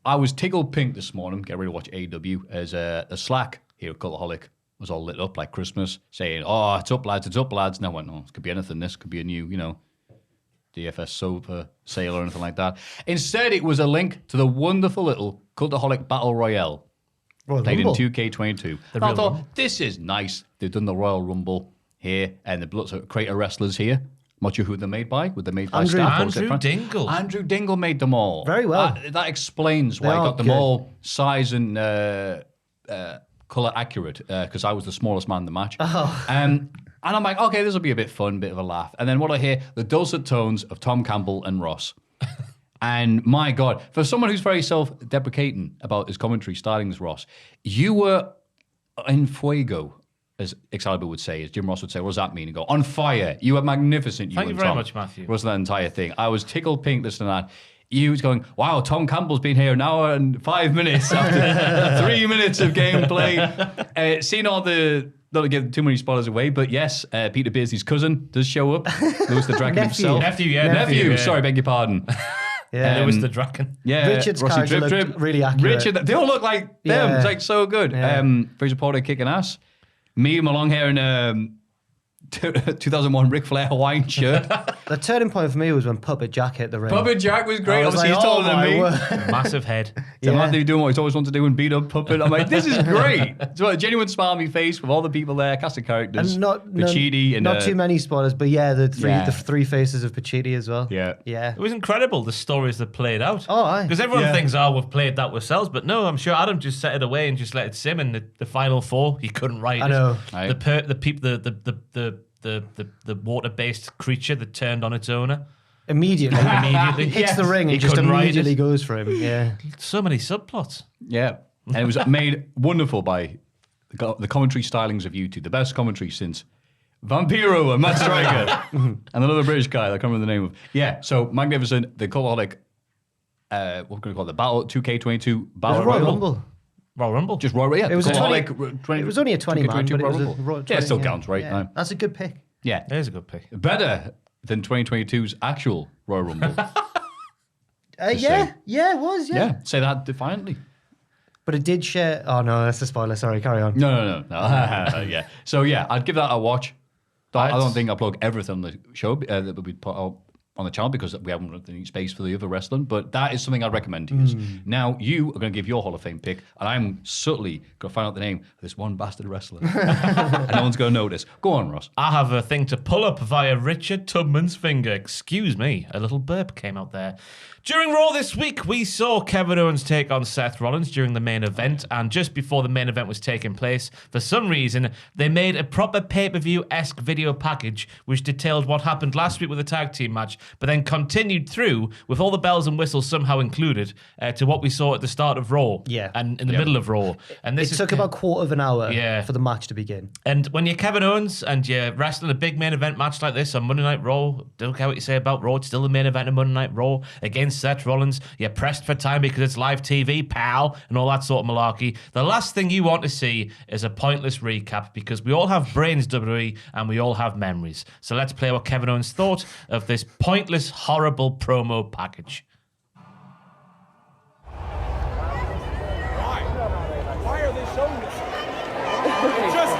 I was tickled pink this morning, get ready to watch AEW, as the Slack here at Cultaholic was all lit up like Christmas, saying, oh, it's up, lads, it's up, lads. And I went, no, it could be anything. This could be a new, DFS soap sale or anything like that. Instead, it was a link to the wonderful little Cultaholic Battle Royale played in 2K22. I thought, this is nice. They've done the Royal Rumble here, and the lots of creator wrestlers here. I'm not sure who they're made by. Were they made by staff? Andrew Dingle. Andrew Dingle made them all. Very well. That explains why I got them all size and colour accurate, because I was the smallest man in the match. Oh. And I'm like, okay, this will be a bit fun, bit of a laugh. And then what I hear, the dulcet tones of Tom Campbell and Ross. And my God, for someone who's very self-deprecating about his commentary stylings, Ross, you were en fuego, as Excalibur would say, as Jim Ross would say. What does that mean? And go, on fire. You were magnificent. Thank you and very Tom. much, Maffew. Wasn't that entire thing? I was tickled pink, this and that. You was going, wow, Tom Campbell's been here an hour and 5 minutes after 3 minutes of gameplay. Seeing all the, not to give too many spoilers away, but yes, Peter Beardsley's cousin does show up. Lewis the Dragon himself. Nephew, yeah. Nephew, sorry, beg your pardon. Yeah. Lewis the Dragon. Yeah, Richard's Rossi character looked really accurate. Richard, they all look like them. Yeah. It's like so good. Yeah. Fraser Porter kicking ass. Me, my long hair and 2001 Ric Flair Hawaiian shirt. The turning point for me was when Puppet Jack hit the ring. Puppet Jack was great. I was Obviously, like, he's taller than my me. word. Massive head. So Yeah. Matthew doing what he's always wanted to do and beat up Puppet. I'm like, this is great. So a genuine smile on my face with all the people there, cast of characters. And not Pacitti and not too many spoilers, but yeah, the three faces of Pacitti as well. Yeah. Yeah. It was incredible, the stories that played out. Oh, aye. Because everyone Yeah. thinks, we've played that ourselves. But no, I'm sure Adam just set it away and just let it sim. And the final four, he couldn't write I it. know. Aye. The water-based creature that turned on its owner. Immediately. Immediately. Hits the ring He and just couldn't write immediately it. goes for him. Yeah. So many subplots. Yeah. And it was made wonderful by the commentary stylings of YouTube. The best commentary since Vampiro and Matt Striker and another British guy that I can't remember the name of. Yeah, so magnificent. The Cultaholic, what we're going to call it, the Battle 2K22 Battle Royal Royal. Rumble. Royal Rumble. Just Royal, yeah. It was, it was only a 20 man, but it was a Rumble. Royal Yeah, it still 20, counts, right? Yeah. That's a good pick. Yeah. There's a good pick. Better than 2022's actual Royal Rumble. Yeah, it was, yeah. Yeah, say that defiantly. But it did share. Oh no, that's a spoiler. Sorry, carry on. No. Yeah. So yeah, I'd give that a watch. I don't think I plug everything on the show that we put out on the channel because we haven't got any space for the other wrestling. But that is something I'd recommend to you. Now you are going to give your Hall of Fame pick, and I'm subtly going to find out the name of this one bastard wrestler, and no one's going to notice. Go on, Ross. I have a thing to pull up via Richard Tubman's finger. Excuse me, a little burp came out there. During Raw this week, we saw Kevin Owens take on Seth Rollins during the main event, and just before the main event was taking place, for some reason, they made a proper pay-per-view-esque video package which detailed what happened last week with the tag team match, but then continued through, with all the bells and whistles somehow included, to what we saw at the start of Raw, and in the middle of Raw. And this took about a quarter of an hour Yeah. for the match to begin. And when you're Kevin Owens and you're wrestling a big main event match like this on Monday Night Raw, don't care what you say about Raw, it's still the main event of Monday Night Raw against Seth Rollins. You're pressed for time because it's live TV, pal, and all that sort of malarkey. The last thing you want to see is a pointless recap because we all have brains, WWE, and we all have memories. So let's play what Kevin Owens thought of this pointless, horrible promo package. Why are they showing this? It just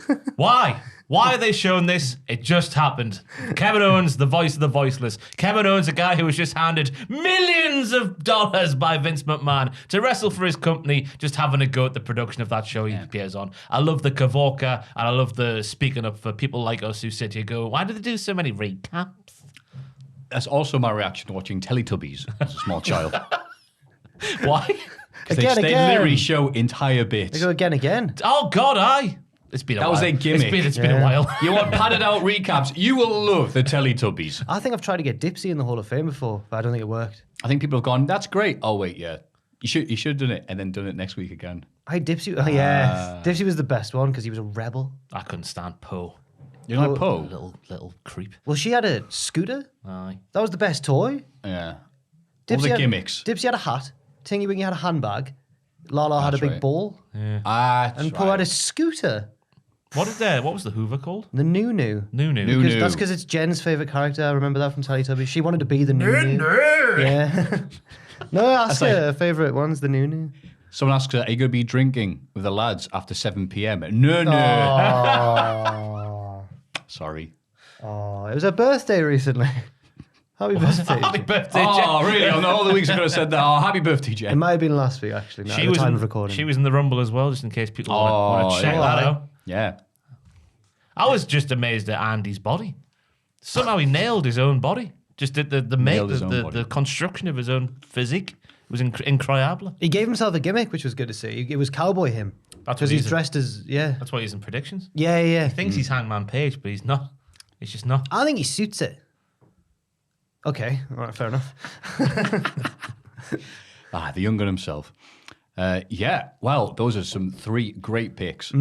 happened. Why? Why are they showing this? It just happened. Kevin Owens, the voice of the voiceless. Kevin Owens, a guy who was just handed millions of dollars by Vince McMahon to wrestle for his company, just having a go at the production of that show he appears on. I love the Kavorka, and I love the speaking up for people like us who sit here go, why do they do so many recaps? That's also my reaction to watching Teletubbies as a small child. Why? Because they literally show entire bits. They go again. Oh, God, aye. It's been a while. That was their gimmick. It's been a while. You want padded out recaps? You will love the Teletubbies. I think I've tried to get Dipsy in the Hall of Fame before, but I don't think it worked. I think people have gone, that's great. Oh, wait, yeah. You should have done it and then done it next week again. Dipsy. Oh, yeah. Dipsy was the best one because he was a rebel. I couldn't stand Poe. You like Poe? Little creep. Well, she had a scooter. Aye. That was the best toy. Yeah. All the gimmicks. Dipsy had a hat. Tingy Wingy had a handbag. Lala had a big ball. Yeah. And Poe had a scooter. What was the Hoover called? The Nunu. Nunu. That's because it's Jen's favourite character. I remember that from Teletubbies. She wanted to be the Nunu. Yeah. No, ask her favourite one's the Nunu. Someone asks her, are you going to be drinking with the lads after 7 p.m? No. Sorry. Oh, it was her birthday recently. Happy birthday. Happy birthday, Jen. Oh, really? On all the weeks I could have said that. Oh, happy birthday, It Jen. might have been last week, actually, at the time of recording. She was in the Rumble as well, just in case people want to check that out. Yeah. I was just amazed at Andy's body. Somehow he nailed his own body. Just did the construction of his own physique was incroyable. He gave himself a gimmick, which was good to see. It was cowboy him. That's because what he's dressed as, That's why he's in predictions. Yeah. He thinks he's Hangman Page, but he's not. He's just not. I think he suits it. Okay, all right, fair enough. The young gun himself. Yeah, well, those are some 3 great picks.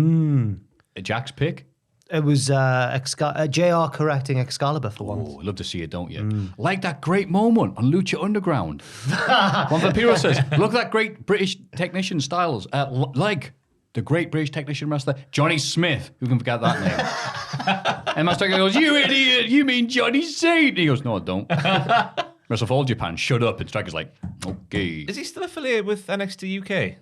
Jack's pick? It was JR correcting Excalibur for once. Oh, I love to see it, don't you? Like that great moment on Lucha Underground. One Vampiro says, look at that great British technician Styles. Like the great British technician wrestler, Johnny Smith. Who can forget that name? And Master goes, you idiot, you mean Johnny Saint? He goes, no, I don't. Wrestle for All Japan, shut up. And Striker's like, okay. Is he still affiliated with NXT UK?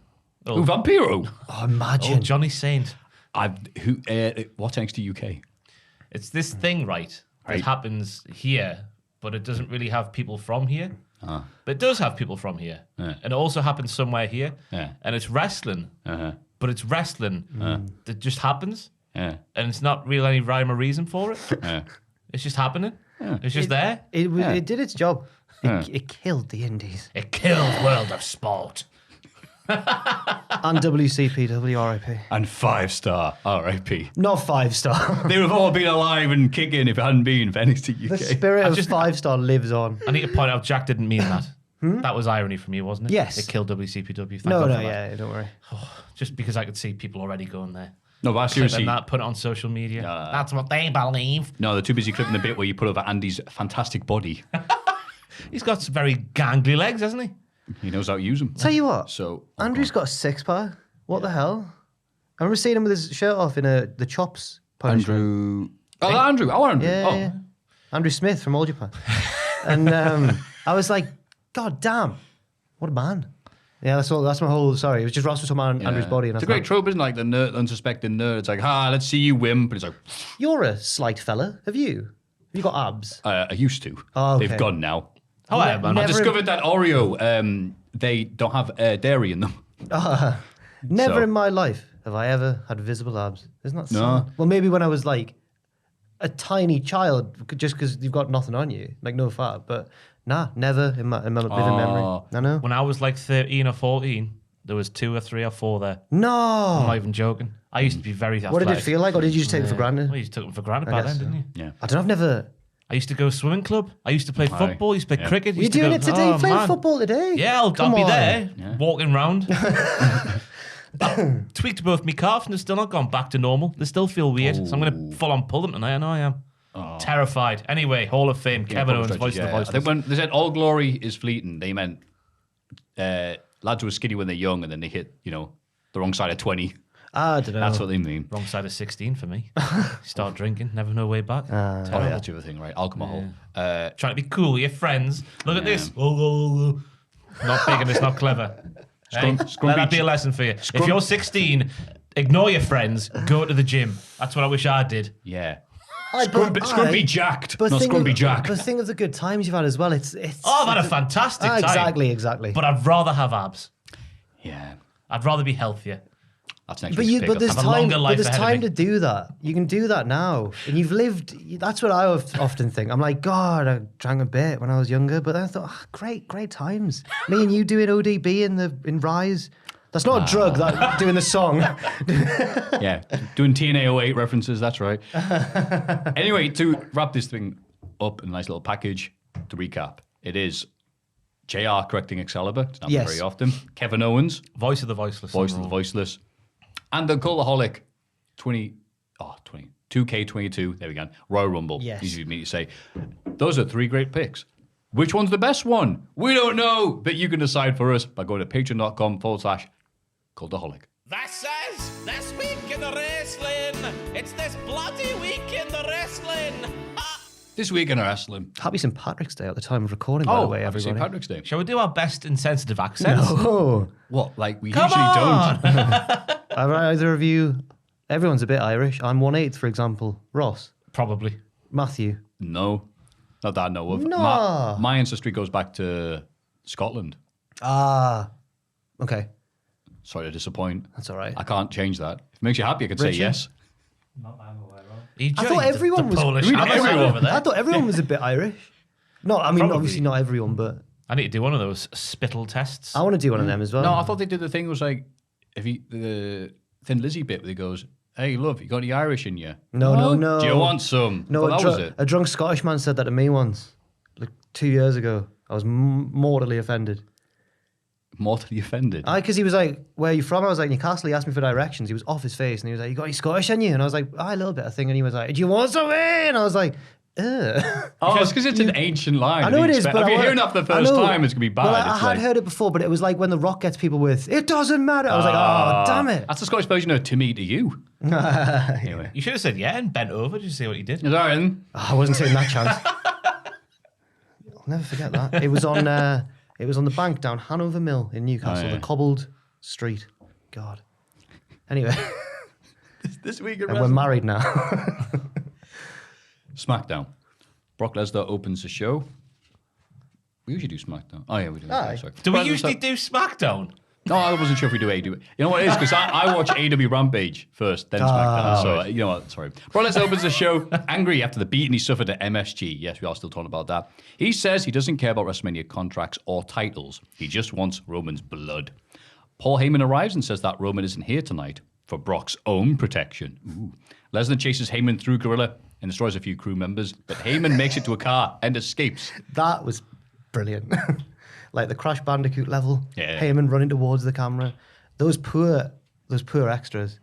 Who, Vampiro? Oh, imagine. Johnny Saint. What's NXT UK? It's this thing, right? That happens here, but it doesn't really have people from here. But it does have people from here. And it also happens somewhere here. And it's wrestling. But it's wrestling that just happens. And it's not really any rhyme or reason for it. It's just happening. It's just there. It did its job. It killed the indies. It killed World of Sport. And WCPW, RIP. And 5-star RIP. Not 5-star. They would have all been alive and kicking if it hadn't been for NXT UK. The spirit of 5-star lives on. I need to point out, Jack didn't mean that. That was irony from you, wasn't it? Yes. It killed WCPW. Thank No, God for that. yeah, don't worry. Just because I could see people already going there. No, but seriously. That, put it on social media. That's what they believe. No, they're too busy clipping the bit where you put over Andy's fantastic body. He's got some very gangly legs, hasn't he? He knows how to use them. Tell you what, So Andrew's got a six-pack. What the hell? I remember seeing him with his shirt off in the Chops punishment. Andrew. Oh, Andrew. Oh, Andrew. Yeah, oh. yeah. Andrew Smith from All Japan. And I was like, God damn, what a man. Yeah, that's my whole, sorry. It was just Ross was talking about Andrew's body. And It's a great trope, isn't it? Like the nerd, unsuspecting nerd. It's like, let's see you win. But it's like, You're a slight fella. Have you? Have you got abs? I used to. Oh, okay. They've gone now. Oh, yeah, man. I discovered that Oreo, they don't have dairy in them. Never So- in my life have I ever had visible abs. Isn't that sad? No. Well, maybe when I was like a tiny child, just because you've got nothing on you, like no fat. But nah, never in my living memory. I know. When I was like 13 or 14, there was 2 or 3 or 4 there. No. I'm not even joking. I used to be very athletic. What did it feel like, or did you just take it for granted? Well, you took them for granted back then, guess didn't you? Yeah. I don't know. I've never. I used to go swimming club. I used to play football. I used to play cricket. You're doing it today? You playing football today? Yeah, I'll Come be on. there, walking round. I tweaked both my calves and they're still not gone back to normal. They still feel weird. So I'm going to full on pull them tonight. I know I am. Terrified. Anyway, Hall of Fame, Kevin Owens, voice of the voiceless. I think when they said all glory is fleeting, they meant lads who are skinny when they're young and then they hit, the wrong side of 20. I don't know. That's what they mean. Wrong side of 16 for me. Start drinking, never know way back. Oh, yeah, that's the other thing, right? Alcohol. Trying to be cool with your friends. Look at this. Not big and it's not clever. Hey, let that be a lesson for you. If you're 16, ignore your friends, go to the gym. That's what I wish I did. Yeah. Scrumpy jacked, not scrumpy jack. But think of the good times you've had as well. It's Oh, I've had a fantastic time. Exactly. But I'd rather have abs. Yeah. I'd rather be healthier. That's next But week's pick-up. there's Have a longer time. life But there's ahead of time me. to do that. You can do that now, and you've lived. That's what I often think. I'm like, God, I drank a bit when I was younger, but then I thought, great times. Me and you doing ODB in Rise. That's not a drug. That doing the song. Yeah, doing TNA 08 references, that's right. Anyway, to wrap this thing up in a nice little package, to recap, it is JR correcting Excalibur. It's not Yes. very often. Kevin Owens, Voice of the voiceless. voice of the voiceless. And the Cultaholic 2K22, there we go, Royal Rumble. Yes. Easy for me to say. Those are 3 great picks. Which one's the best one? We don't know, but you can decide for us by going to patreon.com/Cultaholic. This is This Week in the Wrestling. It's this bloody week in the wrestling. This week in wrestling. Happy St. Patrick's Day at the time of recording, by the way, happy St. everybody. Patrick's Day. Shall we do our best insensitive accents? Oh, What? Like we Come usually on! don't. are either of you? Everyone's a bit Irish. I'm 1/8, for example. Ross, Probably. Matthew. No, not that I know of. No. My ancestry goes back to Scotland. Ah, okay, Sorry to disappoint. that's all right. I can't change that. If it makes you happy, I could say Richard? yes. He I thought joined everyone the was. Polish I accent everyone- over there. I thought everyone was a bit Irish. No, I mean Probably. obviously not everyone, but I need to do one of those spittle tests. I want to do one of them as well. No, I thought they did the thing was like, if he, the Thin Lizzy bit where he goes, hey, love, you got any Irish in you? No. Do you want some? No, Well, that was it. a drunk Scottish man said that to me once, like 2 years ago. I was mortally offended. Mortally offended. Because he was like, "Where are you from?" I was like, "Newcastle." He asked me for directions. He was off his face, and he was like, "You got any Scottish in you?" And I was like, "A little bit, I think." And he was like, "Do you want some?" And I was like, "Ugh." Oh, it's because it's an ancient line. I know it is, but if I you're wanna- hearing that for the I first know. time, it's going to be bad. Well, I It's had like, heard it before, but it was like when The Rock gets people with, "It doesn't matter." I was like, "Oh, damn it!" That's the Scottish version of to me to you. Anyway. You should have said yeah and bent over. Did you see what you did? Is that right? I wasn't taking that chance. I'll never forget that. It was on the bank down Hanover Mill in Newcastle, yeah. the cobbled street. God. Anyway, This week in and we're wrestling. married now. SmackDown. Brock Lesnar opens the show. We usually do SmackDown. Oh, yeah, we do. Aye. Sorry. Do we Brock usually Lesnar- do SmackDown? No, I wasn't sure if we do AEW. You know what it is? Because I watch AEW Rampage first, then SmackDown. So, you know what? Sorry. Brock Lesnar opens the show angry after the beating he suffered at MSG. Yes, we are still talking about that. He says he doesn't care about WrestleMania contracts or titles. He just wants Roman's blood. Paul Heyman arrives and says that Roman isn't here tonight for Brock's own protection. Ooh. Lesnar chases Heyman through Gorilla and destroys a few crew members, but Heyman makes it to a car and escapes. That was brilliant. Like the Crash Bandicoot level. Yeah. Heyman running towards the camera. Those poor extras.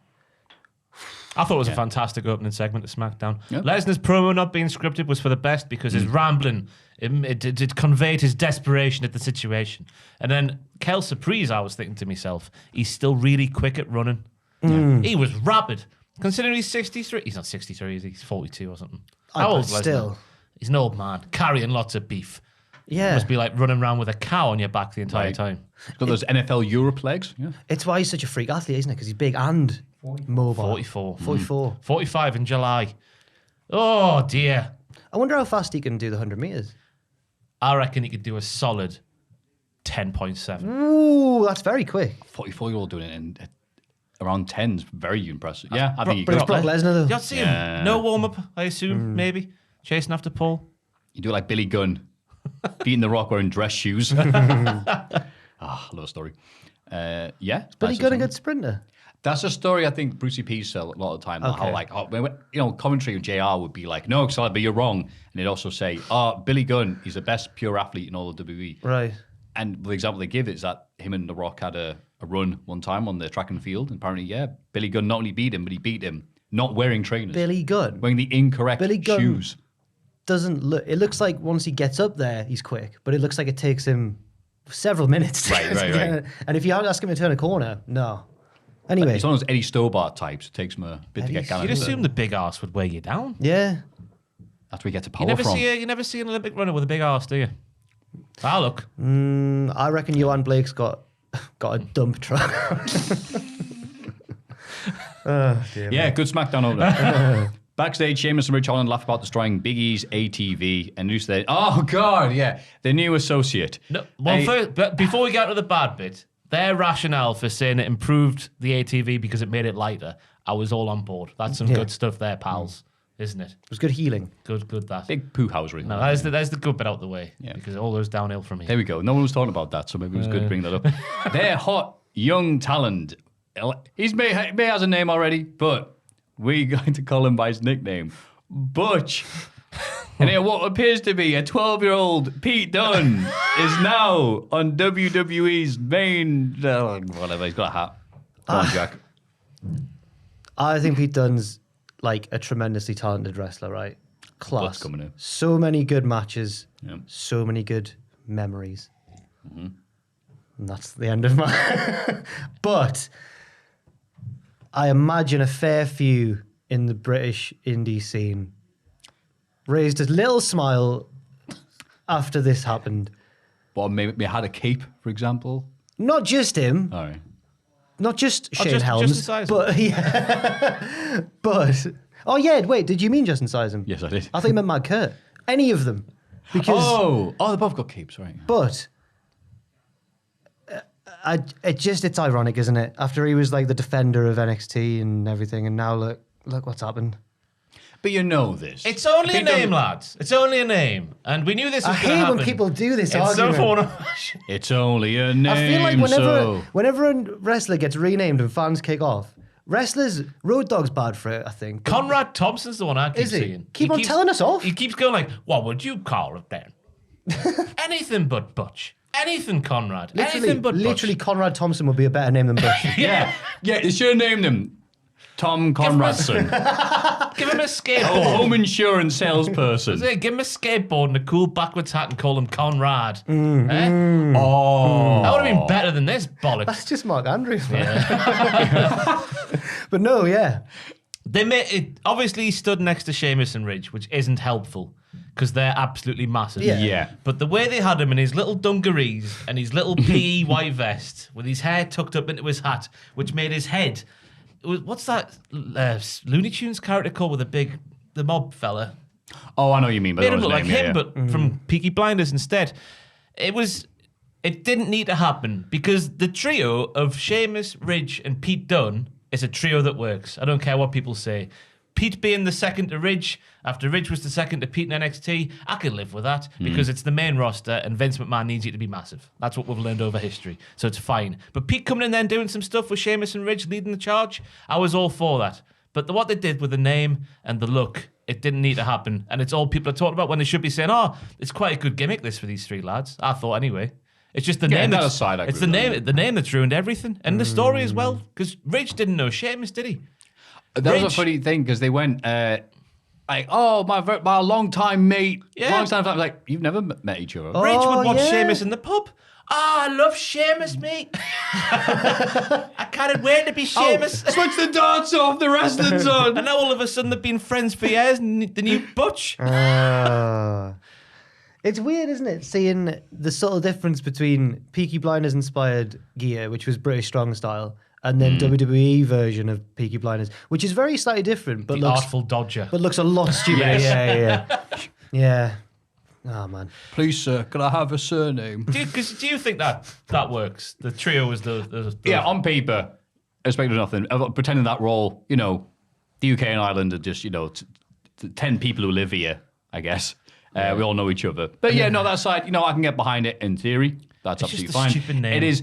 I thought it was a fantastic opening segment of SmackDown. Yep. Lesnar's promo not being scripted was for the best because his rambling, it conveyed his desperation at the situation. And then Kel Surprise, I was thinking to myself, he's still really quick at running. He was rapid. Considering he's 63. He's not 63, he's 42 or something. How old is Lesnar? Still. He's an old man, carrying lots of beef. Yeah. Must be like running around with a cow on your back the entire time. Got those NFL Europe legs. Yeah. It's why he's such a freak athlete, isn't it? Because he's big and mobile. 44. 44. 45 in July. Oh, dear. I wonder how fast he can do the 100 meters. I reckon he could do a solid 10.7. Ooh, that's very quick. 44-year-old doing it in around 10's very impressive. Yeah, I think you But it's could. Brock Lesnar, though. You see him? No warm-up, I assume, maybe. Chasing after Paul. You do it like Billy Gunn, beating The Rock wearing dress shoes. I love a story. Yeah. Billy Gunn a good sprinter? That's a story I think Brucey P sell a lot of the time. Okay. How commentary with JR would be like, no, but you're wrong. And they'd also say, Billy Gunn, he's the best pure athlete in all of WWE. Right. And the example they give is that him and The Rock had a run one time on the track and field. And apparently, Billy Gunn not only beat him, but he beat him not wearing trainers. Billy Gunn Wearing the incorrect Billy Gunn shoes. doesn't look... It looks like once he gets up there, he's quick. But it looks like it takes him several minutes. to Right. get- And if you ask him to turn a corner, no. Anyway. He's one of those Eddie Stobart types. It takes him a bit to get going. You'd assume the big arse would weigh you down. Yeah. That's where we get to You power never from. see an Olympic runner with a big arse, do you? Look. I reckon Johan Blake's got a dump truck. Oh, dear. Yeah, good SmackDown opener. Backstage, Sheamus and Rich Holland laugh about destroying Big E's ATV and introduce their new associate. No, well, first, but before we get to the bad bit, their rationale for saying it improved the ATV because it made it lighter, I was all on board. That's some good stuff there, pals, isn't it? It was good healing. Good that. Big poo house ring. No, there's the good bit out the way because it all goes downhill from here. There we go. No one was talking about that, so maybe it was good to bring that up. Their hot young talent. He may has a name already, but we're going to call him by his nickname, Butch. And what appears to be a 12-year-old Pete Dunne is now on WWE's main... whatever, he's got a hat. Come on, Jack. I think Pete Dunne's like a tremendously talented wrestler, right? Class. What's coming in? So many good matches. Yeah. So many good memories. And that's the end of my... But I imagine a fair few in the British indie scene raised a little smile after this happened. Well, maybe had a cape, for example. Not just him. All right. Not just Shane Justin Helms. Sizen. But oh yeah, wait, did you mean Justin Sizen? Yes, I did. I thought you meant Mad Kurt. Any of them. Because they both got capes, right? but it's ironic, isn't it? After he was like the defender of NXT and everything, and now look what's happened. But you know this. It's only a Pete Dunne- name, lads. It's only a name. And we knew this was I going to hate happen. when people do this It's so argument. fun. It's only a name, I feel like so... whenever a wrestler gets renamed and fans kick off, wrestlers, Road Dogg's bad for it, I think. Conrad Thompson's the one I keep Is he? seeing. Keep on keeps- telling us off. He keeps going like, what would you call it then? Anything but Butch. Anything Conrad. Anything but literally, Butch. Conrad Thompson would be a better name than Butch. Yeah, they should have named him Tom Conradson. Give him a skateboard. Home insurance salesperson. Say, give him a skateboard and a cool backwards hat and call him Conrad. Eh? Oh. That would have been better than this bollocks. That's just Mark Andrews, man. But no, yeah. They made it. Obviously, he stood next to Sheamus and Ridge, which isn't helpful because they're absolutely massive. Yeah. But the way they had him in his little dungarees and his little PE white vest with his hair tucked up into his hat, which made his head. What's that Looney Tunes character called with the mob fella? Oh, I know what you mean. But Made him look like him, but from Peaky Blinders instead. It didn't need to happen because the trio of Sheamus, Ridge, and Pete Dunne is a trio that works. I don't care what people say. Pete being the second to Ridge, after Ridge was the second to Pete in NXT, I can live with that because it's the main roster and Vince McMahon needs you to be massive. That's what we've learned over history, so it's fine. But Pete coming in there and doing some stuff with Sheamus and Ridge leading the charge, I was all for that. But what they did with the name and the look, it didn't need to happen. And it's all people are talking about when they should be saying, oh, it's quite a good gimmick this for these three lads. I thought anyway. It's just the name. that aside, I it's agree the with name. The name that's ruined everything, and the story as well. Because Ridge didn't know Sheamus, did he? That was a Ridge. funny thing because they went like, oh, my long-time mate. Yeah. Long-time friend. Like, you've never met each other. Ridge would watch yeah. Sheamus in the pub. I love Sheamus, mate. I can't wait to be Sheamus. Switch the darts off, the wrestling's on. And now all of a sudden they've been friends for years and the new Butch. It's weird, isn't it? Seeing the subtle difference between Peaky Blinders inspired gear, which was British Strong Style, and then WWE version of Peaky Blinders, which is very slightly different, but The looks Artful Dodger. but looks a lot stupider. Yes. Yeah. Oh man. Please, sir, can I have a surname? Do you think that works? The trio is the Yeah, on paper, expecting nothing. Pretending that we're all, the UK and Ireland are just, 10 people who live here, I guess. We all know each other. But yeah, no, that side, I can get behind it in theory. That's It's absolutely just a fine. stupid name. It is.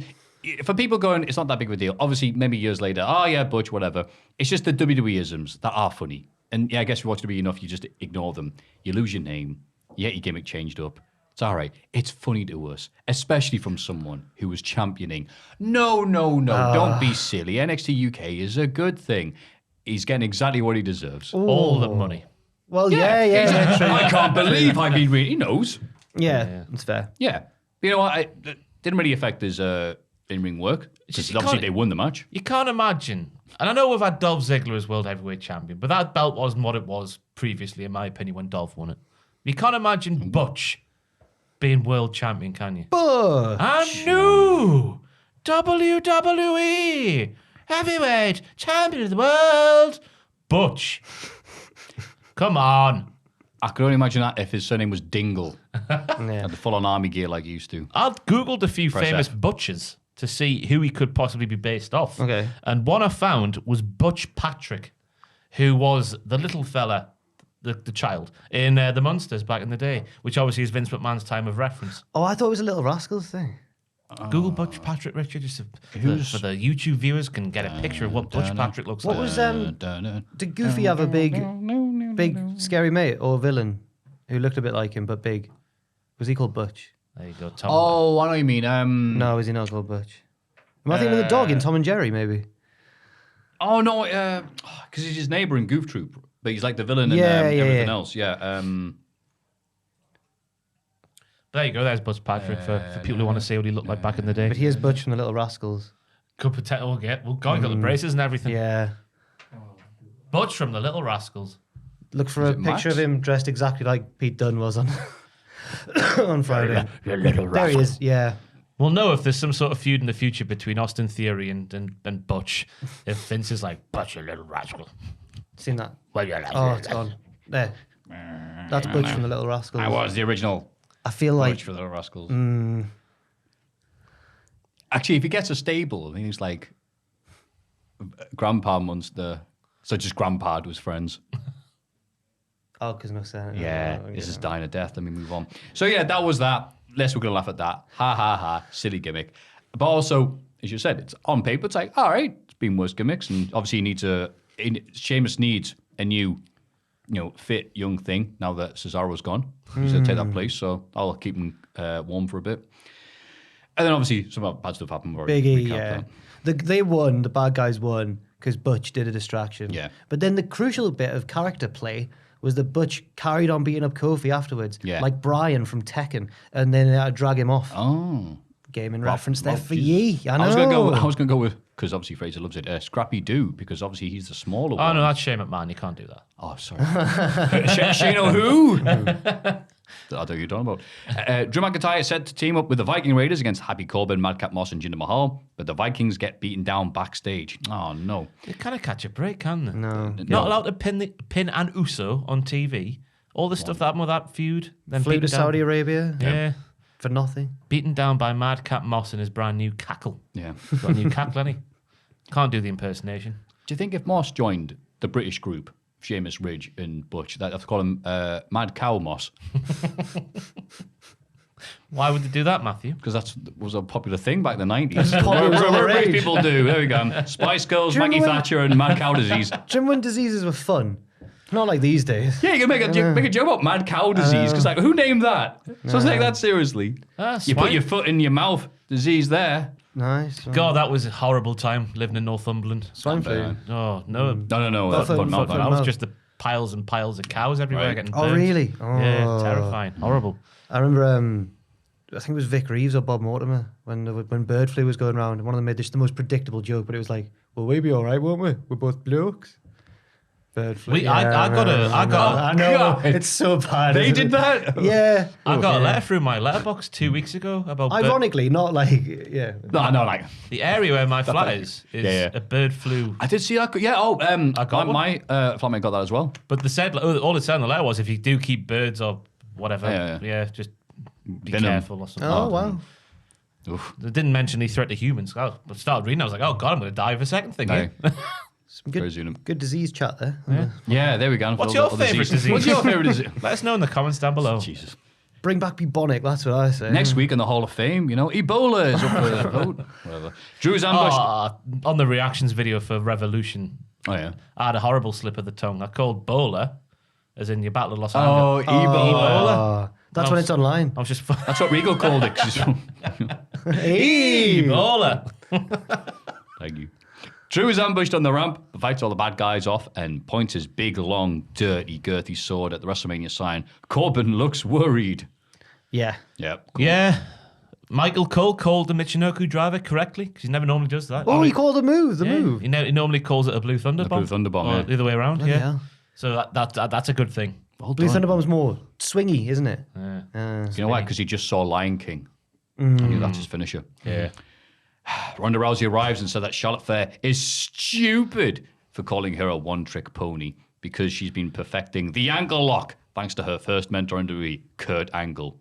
For people going, it's not that big of a deal. Obviously, maybe years later, oh yeah, Butch, whatever. It's just the WWE-isms that are funny. And yeah, I guess if you watch WWE enough, you just ignore them. You lose your name. You get your gimmick changed up. It's all right. It's funny to us, especially from someone who was championing. No, don't be silly. NXT UK is a good thing. He's getting exactly what he deserves. all the money. Well, yeah. I can't believe I've been he knows. Yeah, that's fair. Yeah. But you know what? It didn't really affect his in-ring work. just Because you obviously can't- they won the match. You can't imagine. And I know we've had Dolph Ziggler as World Heavyweight Champion, but that belt wasn't what it was previously, in my opinion, when Dolph won it. You can't imagine Butch being World Champion, can you? But And new WWE Heavyweight Champion of the World, Butch. Come on. I could only imagine that if his surname was Dingle. yeah. Had the full-on army gear like he used to. I've Googled a few Press famous F. Butchers to see who he could possibly be based off. Okay. And one I found was Butch Patrick, who was the little fella, the child, in The Munsters back in the day, which obviously is Vince McMahon's time of reference. Oh, I thought it was a Little Rascals thing. Google Butch Patrick, Richard, just for the YouTube viewers can get a picture of what Butch Patrick looks What like. was did Goofy have a big scary mate or villain who looked a bit like him but big? Was he called Butch? There you go, Tom. Oh, I know what you mean. No, is he not called Butch? Am I thinking of the dog in Tom and Jerry? Maybe. Oh, no, because he's his neighbour in Goof Troop. But he's like the villain and Yeah, everything yeah. else. Yeah. There you go, there's Butch Patrick for people who want to see what he looked like back in the day. But he is Butch from the Little Rascals. Could protect, God, he got the braces and everything. Yeah. Butch from the Little Rascals. Look for a it picture Max? of him dressed exactly like Pete Dunne was on on Friday. There he is. Yeah. We'll know if there's some sort of feud in the future between Austin Theory and Butch. If Vince is like, Butch, you little rascal. Seen that? Well, you're like, Oh, it's gone. There. That's Butch from the Little Rascals. I was the original I feel like Butch for the Rascals. Actually, if he gets a stable, I think it's like Grandpa Munster. So just Grandpa was friends. oh, because no sense. Yeah, this is dying a death. Let me move on. So yeah, that was that. Less we're going to laugh at that. Ha ha ha. Silly gimmick. But also, as you said, it's on paper. It's like, all right, it's been worse gimmicks. And obviously Sheamus needs a new, fit young thing now that Cesaro's gone. He's going to take that place. So I'll keep him warm for a bit. And then obviously some bad stuff happened. We've already Biggie, recapped yeah. that. They won, the bad guys won, because Butch did a distraction. Yeah. But then the crucial bit of character play was that Butch carried on beating up Kofi afterwards, Yeah. like Brian from Tekken, and then they had to drag him off. Oh. Gaming reference there for Jesus. ye. I know. I was going to go with, because obviously Fraser loves it, Scrappy Doo, because obviously he's the smaller Oh, one. no, that's Shane McMahon. You can't do that. Oh, sorry. Shane O'Who? I don't know what you're talking about. Drew McIntyre set to team up with the Viking Raiders against Happy Corbin, Madcap Moss, and Jinder Mahal, but the Vikings get beaten down backstage. Oh, no. They kind of catch a break, can they? No. Not allowed to pin an Uso on TV. All the stuff that happened with that feud. Then Flew to beaten down- Saudi Arabia Yeah. for nothing. Beaten down by Madcap Moss and his brand new cackle. Yeah. Got a new cackle, hasn't he? Can't do the impersonation. Do you think if Moss joined the British group, Sheamus, Ridge, and Butch, that I'd have to call him Mad Cow Moss? Why would they do that, Maffew? Because that was a popular thing back in the 90s. Popular was all What the British rage. people do. There we go. Spice Girls, Do you Maggie remember when- Thatcher, and Mad Cow Disease. Do you remember when diseases were fun? Not like these days. Yeah, you can make a joke about mad cow disease because, like, who named that? So let's take that seriously. Ah, You put swine. your foot in your mouth disease there. Nice. God, that was a horrible time living in Northumberland. Swine flu. Oh, no. No. But That's for- not That bad. was just the piles and piles of cows everywhere Right. getting Oh, burnt. really? Yeah, Oh. terrifying. Horrible. I remember, I think it was Vic Reeves or Bob Mortimer when bird flu was going around. One of them made this the most predictable joke, but it was like, "Well, we'll be all right, won't we? We're both blokes." Bird flu. I got I know. God. It's so bad. They isn't did it? that? Yeah. I got a letter through my letterbox 2 weeks ago about Ironically, not like yeah. No, like the area where my flat is Yeah. a bird flu. I did see that. Yeah. Oh, I got my flatmate got that as well. But they said all it said in the letter was if you do keep birds or whatever, Yeah. just be Venom. careful or something. Oh wow. Oof. They didn't mention any threat to humans. I started reading. I was like, oh god, I'm going to die of a second thing. No. Some Very soon. good disease chat there. Yeah, there we go. What's All your the favourite disease? What's your favourite disease? Let us know in the comments down below. Jesus. Bring back bubonic. That's what I say. Next week in the Hall of Fame, Ebola is up for the vote. Whatever. Drew's ambushed. On the reactions video for Revolution, Oh, yeah. I had a horrible slip of the tongue. I called Bola, as in your Battle of Los Angeles. Oh, Ebola. Oh, that's when it's online. I was just That's what Regal called it. 'Cause he's from... Ebola. Thank you. Drew is ambushed on the ramp, fights all the bad guys off, and points his big, long, dirty, girthy sword at the WrestleMania sign. Corbin looks worried. Yeah. Yeah. Yeah. Michael Cole called the Michinoku driver correctly because he never normally does that. Oh, he called the move. The Yeah, move. He normally calls it a Blue Thunder Bomb. Blue Thunder Bomb, Or yeah. the other way around, Bloody yeah. hell. So that's a good thing. Well Blue done. Thunderbomb's more swingy, isn't it? Yeah. You know why? Because he just saw Lion King. I knew that's his finisher. Yeah. Ronda Rousey arrives and said that Charlotte Flair is stupid for calling her a one-trick pony because she's been perfecting the ankle lock thanks to her first mentor in WWE, Kurt Angle.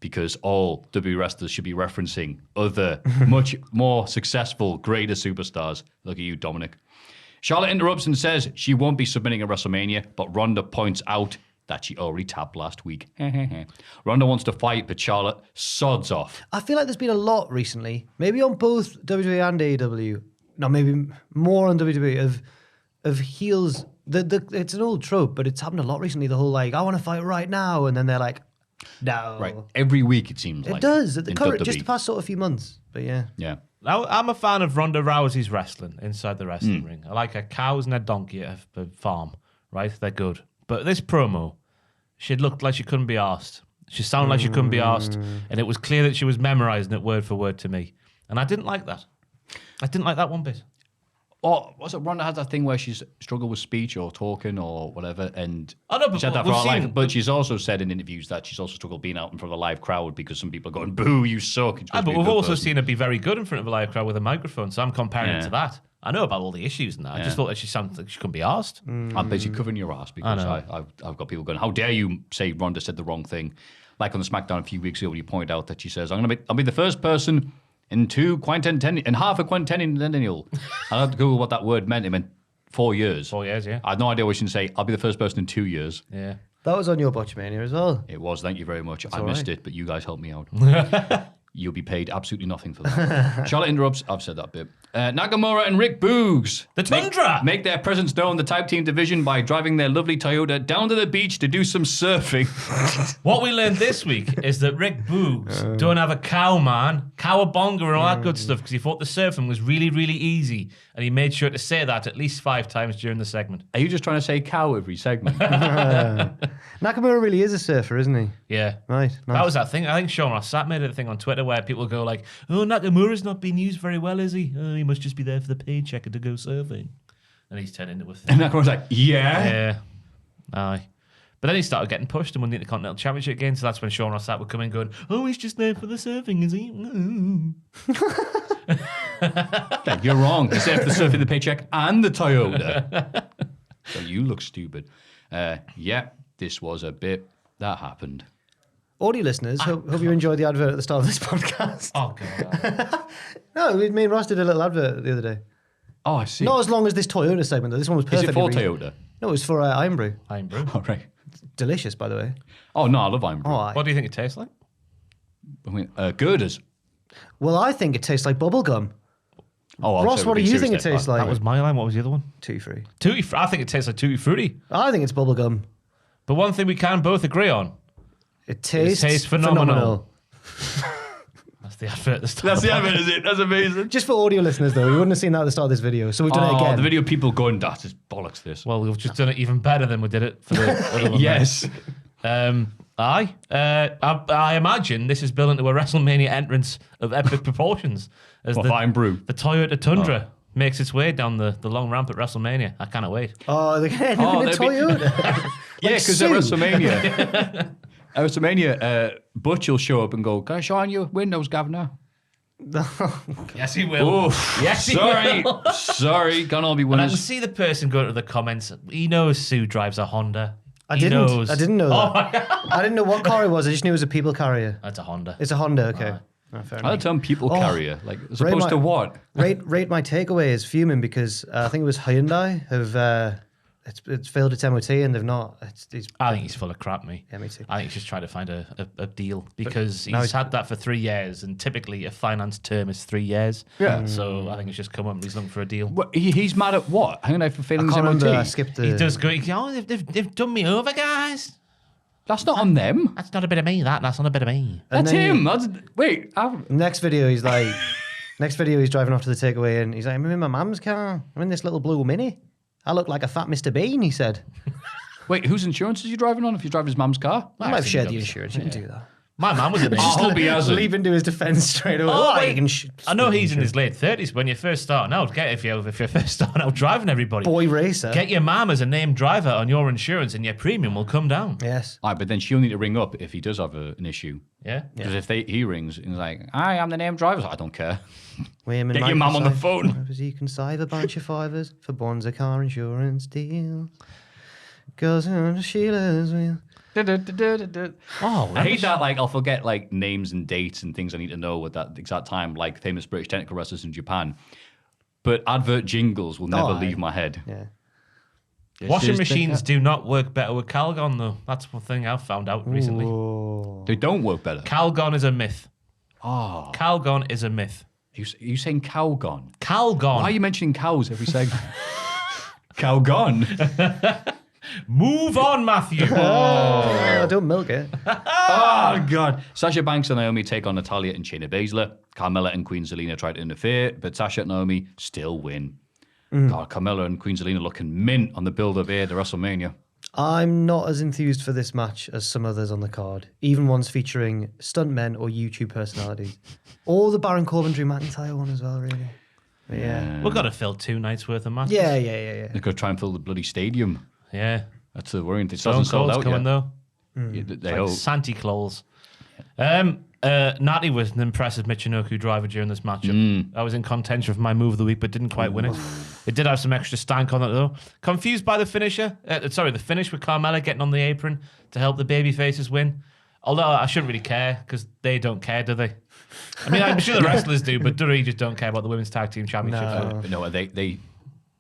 Because all WWE wrestlers should be referencing other, much more successful, greater superstars. Look at you, Dominic. Charlotte interrupts and says she won't be submitting at WrestleMania, but Ronda points out that she already tapped last week. Ronda wants to fight, but Charlotte sods off. I feel like there's been a lot recently, maybe on both WWE and AEW. No, maybe more on WWE of heels. It's an old trope, but it's happened a lot recently. The whole like, I want to fight right now, and then they're like, no. Right. Every week, it seems It like. does. At the in current, WWE. just the past sort of few months. But yeah. Yeah. Now, I'm a fan of Ronda Rousey's wrestling inside the wrestling ring. I like her cows and her donkey at a farm, right? They're good. But this promo, she looked like she couldn't be arsed. She sounded like she couldn't be arsed. And it was clear that she was memorizing it word for word to me. And I didn't like that. I didn't like that one bit. Or was it Ronda had that thing where she's struggled with speech or talking or whatever, and I know, but she said that we've for her seen- life. But she's also said in interviews that she's also struggled being out in front of a live crowd because some people are going, "Boo, you suck." And she's supposed to But be a we've good also person. seen her be very good in front of a live crowd with a microphone. So I'm comparing it Yeah. to that. I know about all the issues and that. I just thought that she sounded like she couldn't be arsed. I'm basically covering your ass because I've got people going, "How dare you say Ronda said the wrong thing?" Like on the SmackDown a few weeks ago, when you pointed out that she says, I'll be the first person in half a quintennial. I had to Google what that word meant. It meant 4 years. 4 years, yeah. I had no idea what she should say. I'll be the first person in 2 years. Yeah. That was on your Botchamania as well. It was. Thank you very much. I all missed right. it, but you guys helped me out. You'll be paid absolutely nothing for that. Charlotte interrupts. I've said that bit. Nakamura and Rick Boogs. The Tundra! Make their presence known in the tag team division by driving their lovely Toyota down to the beach to do some surfing. What we learned this week is that Rick Boogs don't have a cow, man. Cowabonga and all that good stuff because he thought the surfing was really, really easy. And he made sure to say that at least 5 times during the segment. Are you just trying to say cow every segment? Nakamura really is a surfer, isn't he? Yeah. Right. Nice. That was that thing. I think Sean Rossat made a thing on Twitter where people go like, oh, Nakamura's not being used very well, is he? Oh, he must just be there for the paycheck and to go surfing. And he's turned into a thing. And Nakamura's like, yeah. Yeah. Aye. But then he started getting pushed and won the Intercontinental Championship again. So that's when Sean Rossat would come in going, oh, he's just there for the surfing, is he? Like, you're wrong. He's there for the surfing, the paycheck, and the Toyota. So you look stupid. Yeah, this was a bit that happened. Audio listeners, hope you enjoyed the advert at the start of this podcast. Oh, God. No, me and Ross did a little advert the other day. Oh, I see. Not as long as this Toyota segment, though. This one was Is perfect. it for Toyota? No, it was for Iron Brew. I'm Brew. All right. Delicious, by the way. Oh, no, I love Iron Brew. Oh, aye. What do you think it tastes like? I mean, girders. Well, I think it tastes like bubble gum. Oh, I'm Ross, sorry, what do being you think serious it there. tastes like? That was my line. What was the other one? Tutti Frutti. I think it tastes like Tutti Frutti. I think it's bubble gum. But one thing we can both agree on. It tastes tastes phenomenal. That's the advert at the start. That's the advert, is it? That's amazing. Just for audio listeners, though, you wouldn't have seen that at the start of this video. So we've done it again. The video people going, that is bollocks, this. Well, we've just done it even better than we did it for the other one. Yes. I imagine this is built into a WrestleMania entrance of epic proportions. As Fine brew. The Toyota Tundra makes its way down the long ramp at WrestleMania. I cannot wait. Oh, they're getting in a Toyota. Yeah, because at WrestleMania, Butch will show up and go, can I shine your windows, Governor? Yes, he will. Oof. Yes, he Sorry. will. Sorry. Can't all be And I can winners. see the person going to the comments. He knows Sue drives a Honda. I He didn't. knows. I didn't know Oh, that. I didn't know what car it was. I just knew it was a people carrier. that's a Honda. It's a Honda. Okay. Oh, fair I enough. had term people carrier, like as Ray, opposed my- to what? Rate my takeaway is fuming because I think it was Hyundai have it's failed its MOT and they've not. It's I think he's full of crap, me. Yeah, me too. I think he's just trying to find a deal because now he's he's- had that for 3 years, and typically a finance term is 3 years. Yeah. So I think it's just come up and he's looking for a deal. What, he's mad at what? Hang on, for I failing his can't MOT. remember. I skipped the. He does go, oh, they've done me over, guys. That's not on them. That's not a bit of me, that's not a bit of me. And That's then him. Next video, he's like. Next video, he's driving off to the takeaway and he's like, I'm in my mum's car. I'm in this little blue Mini. I look like a fat Mr. Bean, he said. Wait, whose insurance is he driving on if he's driving his mum's car? I might have shared the insurance. You can do that. My man was in his... I hope he hasn't. Leap into his defense straight away. Oh, Oh, wait. you can I know he's in his late 30s. When you're first starting out, if you're first starting out driving everybody, boy racer. get your mum as a named driver on your insurance and your premium will come down. Yes. Aye, but then she'll need to ring up if he does have an issue. Yeah? Because if he rings and he's like, "Hi, I'm the named driver," I don't care. Women Get might your mum on the decide phone. drivers, you can save a bunch of fivers for Bonza car insurance deals. Goes on Sheila's wheel. Oh, I hate that. Like, I'll forget like names and dates and things I need to know at that exact time. Like famous British technical wrestlers in Japan, but advert jingles will never aye. leave my head. Yeah. Washing machines do not work better with Calgon, though. That's one thing I've found out recently. They don't work better. Calgon is a myth. Oh, Calgon is a myth. are you saying cow gone? Calgon. Why are you mentioning cows every segment? Cow gone. Move on, Maffew. Oh, don't milk it. Oh, God. Sasha Banks and Naomi take on Natalya and Shayna Baszler. Carmella and Queen Zelina try to interfere, but Sasha and Naomi still win. God, Carmella and Queen Zelina looking mint on the build-up here to WrestleMania. I'm not as enthused for this match as some others on the card, even ones featuring stuntmen or YouTube personalities. Or the Baron Corbin Drew McIntyre one as well, really. But yeah. We've got to fill 2 nights worth of matches. Yeah. They're going to try and fill the bloody stadium. Yeah. That's the worrying thing. It Stone hasn't sold Cold's out coming, yet. though. Yeah, they Like hope. Santa Claus. Natty was an impressive Michinoku driver during this matchup. I was in contention for my move of the week, but didn't quite win it. It did have some extra stank on it, though. Confused by the finisher. The finish with Carmella getting on the apron to help the baby faces win. Although I shouldn't really care, because they don't care, do they? I mean, I'm sure the wrestlers do, but WWE just don't care about the Women's Tag Team Championships. No, they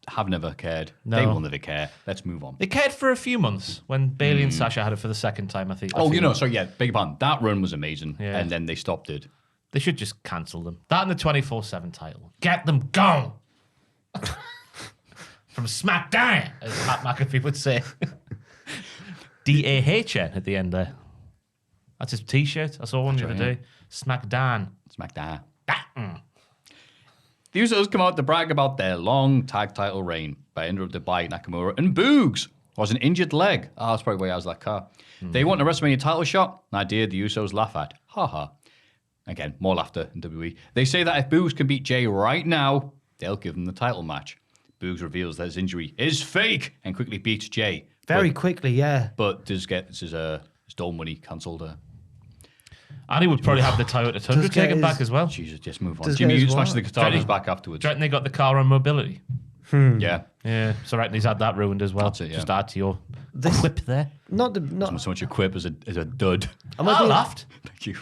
have never cared. No. They will never care. Let's move on. They cared for a few months when Bayley and Sasha had it for the second time, I think. Oh, sorry, yeah, beg your pardon. That run was amazing. Yeah. And then they stopped it. They should just cancel them. That and the 24/7 title. Get them gone. From SmackDown, as Pat McAfee would say. DAHN at the end there. That's his t-shirt. I saw one the other right, day. SmackDown. SmackDown. The Usos come out to brag about their long tag title reign, but interrupted by Nakamura and Boogs. Was an injured leg. Oh, that's probably why I was that car. They want a WrestleMania title shot, an idea the Usos laugh at. Ha ha. Again, more laughter in WWE. They say that if Boogs can beat Jay right now, they'll give them the title match. Boogs reveals that his injury is fake and quickly beats Jay. Very quickly, yeah. But does get his dole money cancelled. And he would probably have the Toyota Tundra Does get taken his- back as well. Jesus, just move on. Does Jimmy, get you his smash what? the guitar he's back afterwards. Do you reckon they got the car on mobility? Yeah. Yeah, so right, he's had that ruined as well. That's it, yeah. Just add to your quip there. Not Not so much a quip as a dud. I laughed. Thank you.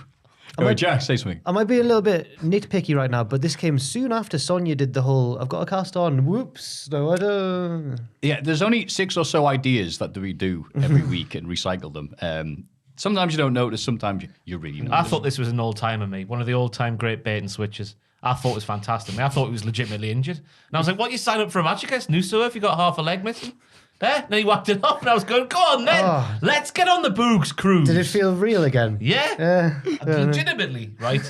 Go, Jack, say something. I might be a little bit nitpicky right now, but this came soon after Sonya did the whole "I've got a cast on." Whoops, no, I don't. Yeah, there's only 6 or so ideas that we do every week and recycle them. Sometimes you don't notice, sometimes you really notice. I thought this was an old-timer, mate. One of the old-time great bait and switches. I thought it was fantastic, mate. I thought he was legitimately injured. And I was like, what, you sign up for a match against Nuso if you got half a leg missing? And then he whacked it off and I was going, go on then. Oh. Let's get on the Boogs cruise. Did it feel real again? Yeah. Yeah. Legitimately, right?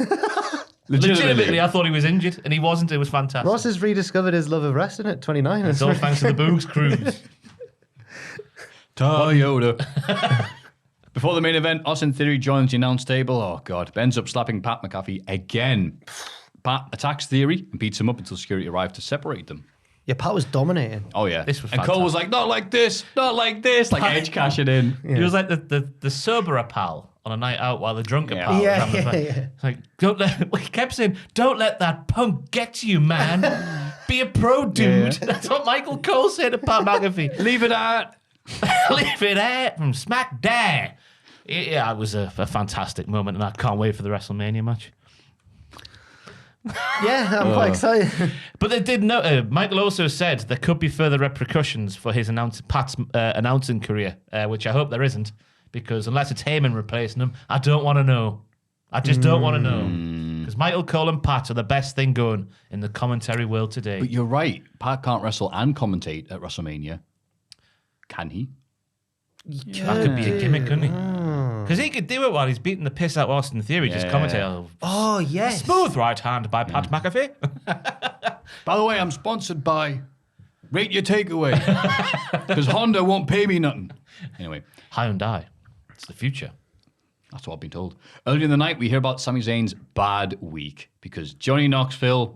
Legitimately, I thought he was injured, and he wasn't. It was fantastic. Ross has rediscovered his love of wrestling at 29. It's all thanks to the Boogs cruise. Toyota. Before the main event, Austin Theory joins the announce table. Oh, God. Ends up slapping Pat McAfee again. Pat attacks Theory and beats him up until security arrived to separate them. Yeah, Pat was dominating. Oh, yeah. This was and Cole was like, not like this, like Edge cashing in. He was like the soberer pal on a night out while the drunker pal Yeah, was having a fight. yeah. It's like, he kept saying, don't let that punk get to you, man. Be a pro, dude. That's what Michael Cole said to Pat McAfee. Leave it at. Leave it at from SmackDown. Yeah, it was a fantastic moment, and I can't wait for the WrestleMania match. Yeah, I'm quite excited. But they did know. Michael also said there could be further repercussions for his Pat's announcing career, which I hope there isn't, because unless it's Heyman replacing him, I don't want to know. I just don't want to know, because Michael Cole and Pat are the best thing going in the commentary world today. But you're right. Pat can't wrestle and commentate at WrestleMania. Can he? That could be a gimmick, couldn't he? Because he could do it while he's beating the piss out of Austin Theory, just commentate. Oh, yes. Smooth right hand by Pat McAfee. By the way, I'm sponsored by Rate Your Takeaway. Because Honda won't pay me nothing. Anyway. Hyundai. It's the future. That's what I've been told. Earlier in the night, we hear about Sami Zayn's bad week because Johnny Knoxville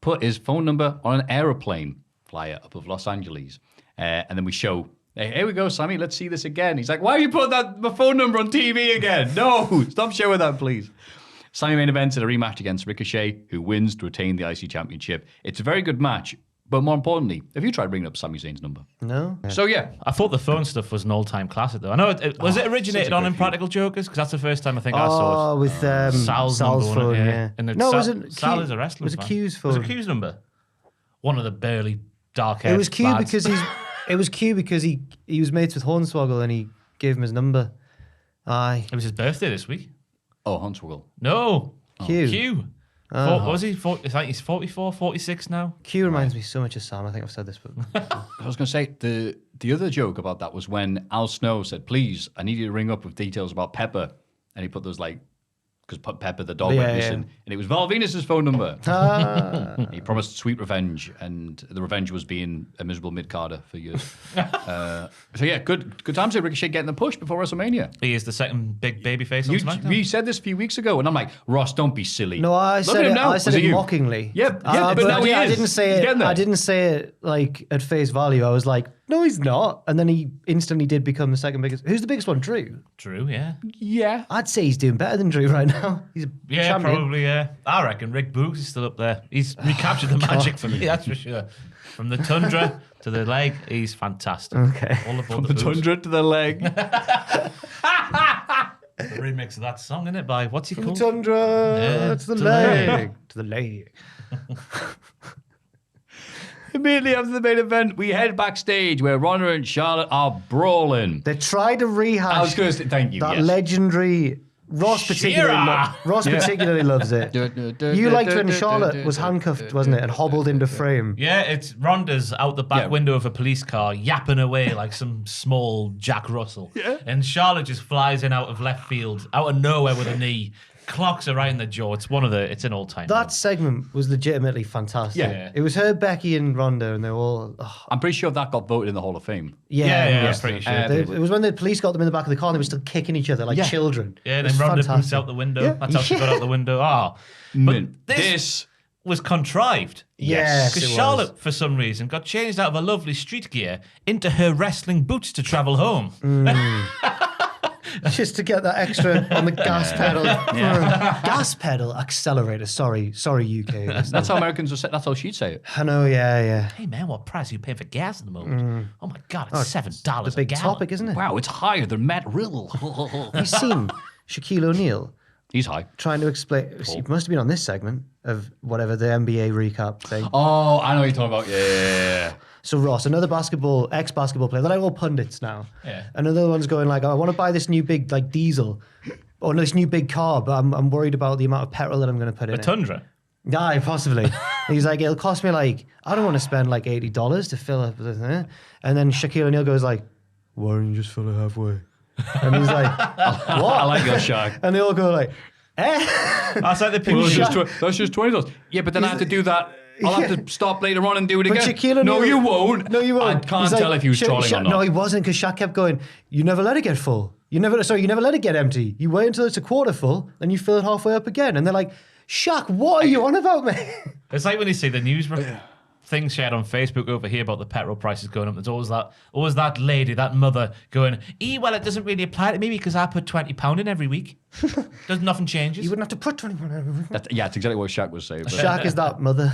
put his phone number on an aeroplane flyer up of Los Angeles. And then we show, hey, here we go, Sammy, let's see this again. He's like, why are you putting my phone number on TV again? No, stop showing that, please. Sami main events in a rematch against Ricochet, who wins to retain the IC Championship. It's a very good match, but more importantly, have you tried bringing up Sami Zayn's number? No. So, yeah. I thought the phone stuff was an all-time classic, though. I know it originated on Impractical Jokers? Because that's the first time I think I saw it. Oh, with Sal's phone, number, yeah. And No, was it Sal Q? is a wrestling Was it fan. Q's phone? Was it Q's number? One of the burly, dark-haired It was Q lads. because it was Q because he was mates with Hornswoggle and he gave him his number. Aye. It was his birthday this week. Oh, Huntswoggle. No. Q. Q. What was he? I think he's 44, 46 now. Q reminds me so much of Sam. I think I've said this, but I was going to say, the other joke about that was when Al Snow said, please, I need you to ring up with details about Pepper. And he put those because Pepper the dog went missing. And it was Val Venus's phone number. He promised sweet revenge, and the revenge was being a miserable mid-carder for years. So yeah, good times at Ricochet getting the push before WrestleMania. He is the second big babyface on SmackDown. We said this a few weeks ago, and I'm like, Ross, don't be silly. no, I Look said at him it. now. I said Was it you? mockingly. Yeah, but now he I is. didn't say He's it. getting there. I didn't say it like at face value. I was like, no, he's not. And then he instantly did become the second biggest. Who's the biggest one? Drew. Drew, yeah. Yeah. I'd say he's doing better than Drew right now. He's a Yeah, champion. probably, yeah. I reckon Rick Boogs is still up there. He's recaptured the magic for me, that's for sure. From the tundra to the leg, he's fantastic. Okay. All aboard The the Boogs. tundra to the leg. The remix of that song, innit, by what's he From the called? tundra Yeah, to the to the leg. leg. To the leg. Immediately after the main event, we head backstage where Ronda and Charlotte are brawling. They tried to rehash I was going to say, thank you. that Yes. legendary. Ross particularly, particularly loves it. You liked when Charlotte was handcuffed, wasn't it, and hobbled into frame. Yeah, it's Ronda's out the back Yeah. window of a police car, yapping away like some small Jack Russell. Yeah. And Charlotte just flies in out of left field, out of nowhere with a knee, clocks her right in the jaw. It's an all-time. That segment was legitimately fantastic. Yeah. It was her, Becky, and Ronda, and they were all. Oh, I'm pretty sure that got voted in the Hall of Fame. Yeah, I'm pretty sure. It was when the police got them in the back of the car and they were still kicking each other like children. Yeah, It then was Ronda fantastic. boots out the window. Yeah. That's how she got out the window. Oh. But Mint. this was contrived. Yes, Because it was. Charlotte, for some reason, got changed out of her lovely street gear into her wrestling boots to travel home. Just to get that extra on the gas pedal. Gas pedal, accelerator. Sorry, UK. That's how Americans are set. That's how she'd say it. I know, yeah. Hey man, what price are you paying for gas at the moment? Oh my god, it's $7 The big a gallon. topic, isn't it? Wow, it's higher than Matt Riddle. You've seen Shaquille O'Neal He's high. trying to explain. He must have been on this segment of whatever the NBA recap thing. Oh, I know what you're talking about. Yeah. So Ross, another ex-basketball player, they're like all pundits now. Yeah. Another one's going like, oh, I want to buy this new big like diesel or this new big car, but I'm worried about the amount of petrol that I'm going to put in A it. Tundra. Yeah, possibly. He's like, it'll cost me like, I don't want to spend like $80 to fill up this. And then Shaquille O'Neal goes like, why don't you just fill it halfway? And he's like, what? I like your shark. And they all go like, That's like the people. That's just $20. Yeah, but then I have to do that. I'll have to stop later on and do it But again. Shaquille No, O'Neal- you won't. No, you won't. I can't He's like, tell if he was trolling or not. No, he wasn't, because Shaq kept going, you never let it get full. You never let it get empty. You wait until it's a quarter full, then you fill it halfway up again. And they're like, Shaq, what are you on about, mate? It's like when you see the news things shared on Facebook over here about the petrol prices going up. There's always that lady, that mother going, well, it doesn't really apply to me because I put £20 in every week. Nothing changes. You wouldn't have to put 21 every week. That's exactly what Shaq was saying. But Shaq is that mother.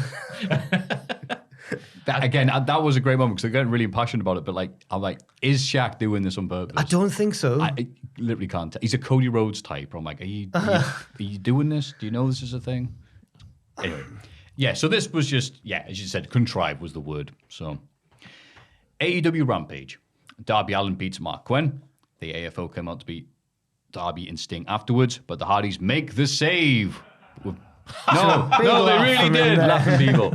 that was a great moment because they're getting really impassioned about it. But I'm like, is Shaq doing this on purpose? I don't think so. I literally can't tell. He's a Cody Rhodes type. I'm like, are you doing this? Do you know this is a thing? Anyway. Yeah, so this was just, as you said, contrived was the word. So, AEW Rampage. Darby Allin beats Mark Quinn. The AFO came out to beat Darby and Sting afterwards, but the Hardys make the save. No, they really did. Laughing people.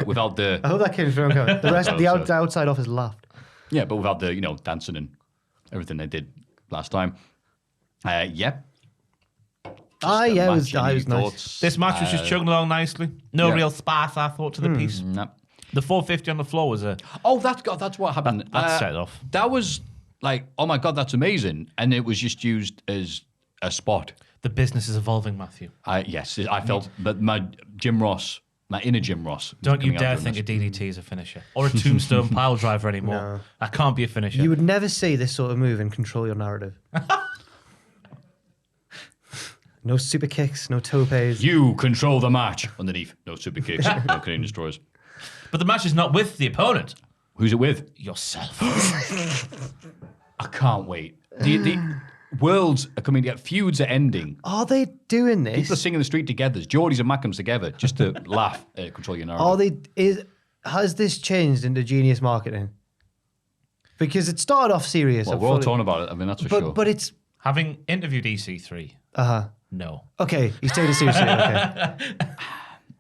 Without the... I hope that came through. The rest, the outside office laughed. Yeah, but without the, dancing and everything they did last time. It was nice. This match was just chugging along nicely. No real sparse, I thought, to the piece. No. The 450 on the floor was a... Oh, that's what happened. That set it off. That was like, oh my God, that's amazing. And it was just used as a spot. The business is evolving, Maffew. Yes, I felt that my inner Jim Ross. Don't you dare think a DDT is a finisher. Or a tombstone pile driver anymore. No. That can't be a finisher. You would never see this sort of move and control your narrative. No super kicks, no topes. You control the match. Underneath, no super kicks, no Canadian destroyers. But the match is not with the opponent. Who's it with? Yourself. I can't wait. The worlds are coming together. Feuds are ending. Are they doing this? People are singing the street together. Geordies and Mackhams together just to laugh at control your narrative. Has this changed into genius marketing? Because it started off serious. Well, we're all talking about it. I mean, that's for sure. But it's... Having interviewed EC3, no. Okay, he's taking it seriously. Okay.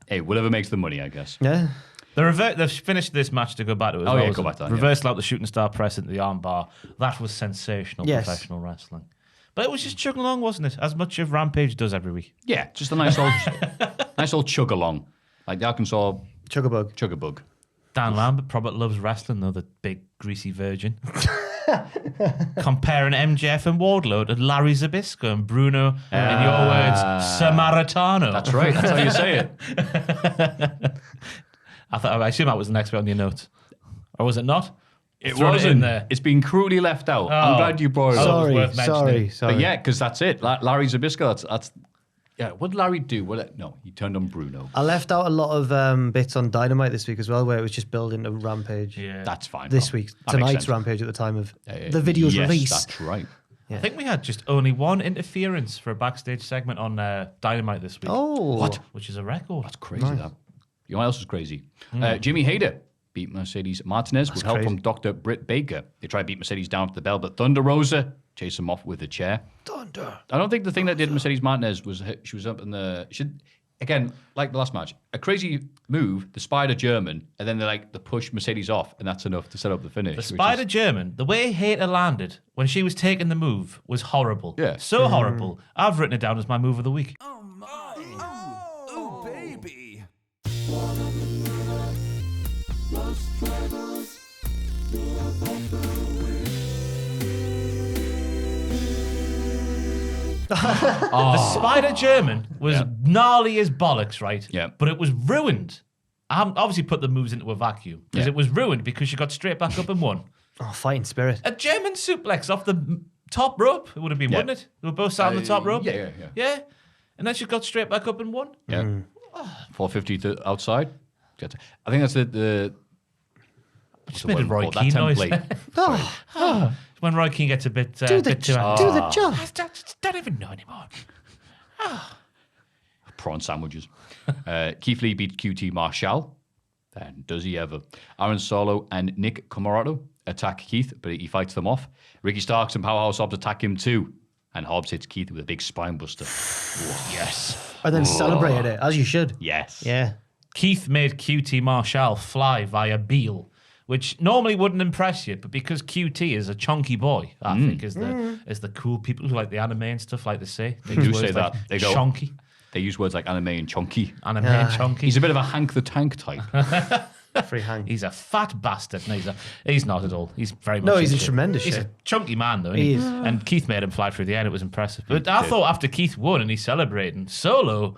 Hey, whatever makes the money, I guess. Yeah. They've finished this match to go back to it as well. Go back to that. Reversal out the shooting star press into the armbar. That was sensational professional wrestling. But it was just chugging along, wasn't it? As much as Rampage does every week. Yeah, just a nice old chug along. Like the Arkansas Chugabug. Dan Lambert probably loves wrestling, though, the big greasy virgin. Comparing MJF and Wardlow to Larry Zbyszko and Bruno, in your words, Samaritano. That's right. That's how you say it. I assume that was the next bit on your notes. Or was it not? It Thrown wasn't. in there. It's been crudely left out. I'm glad you brought it up. Sorry. But yeah, because that's it. Larry Zbyszko, that's yeah. What did Larry do? No, he turned on Bruno. I left out a lot of bits on Dynamite this week as well, where it was just building to Rampage. Yeah. That's fine. This week, tonight's Rampage at the time of the video's release. That's right. I think we had just only one interference for a backstage segment on Dynamite this week. Oh. What? Which is a record. That's crazy, that. You know what else is crazy? Jimmy Hayter beat Mercedes Martinez with help from Dr. Britt Baker. They tried to beat Mercedes down to the bell, but Thunder Rosa chased him off with a chair. Thunder. I don't think the thing that did Mercedes Martinez was she was up in the... Again, like the last match, a crazy move, the Spider German, and then they push Mercedes off, and that's enough to set up the finish. The Spider German, the way Hayter landed when she was taking the move was horrible. Yeah. So horrible. I've written it down as my move of the week. Oh, baby. The Spider German was gnarly as bollocks, right? Yeah. But it was ruined. I haven't obviously put the moves into a vacuum because it was ruined because she got straight back up and won. Oh, fighting spirit. A German suplex off the top rope, it would have been, wouldn't it? They were both sat on the top rope. Yeah. And then she got straight back up and won. Yeah. 450 to outside. I think that's the Just made a Roy Keane noise. When Roy Keane gets a bit Do the job. I don't even know anymore. Prawn sandwiches. Keith Lee beat QT Marshall. Then does he ever? Aaron Solo and Nick Comoroto attack Keith, but he fights them off. Ricky Starks and Powerhouse Hobbs attack him too. And Hobbs hits Keith with a big spine buster. Yes. And then celebrated it, as you should. Yes. Yeah. Keith made QT Marshall fly via Beal, which normally wouldn't impress you, but because QT is a chunky boy, I think is the cool people who like the anime and stuff like to say. They do use say words that. like They go- chunky, They use words like anime and chunky. anime and chunky. He's a bit of a Hank the Tank type. Free hang. He's a fat bastard. No, he's not at all. He's very much. No, he's in into it. tremendous He's shape. a chunky man, though. He Isn't is. And Keith made him fly through the air. It was impressive. But I thought after Keith won and he's celebrating, Solo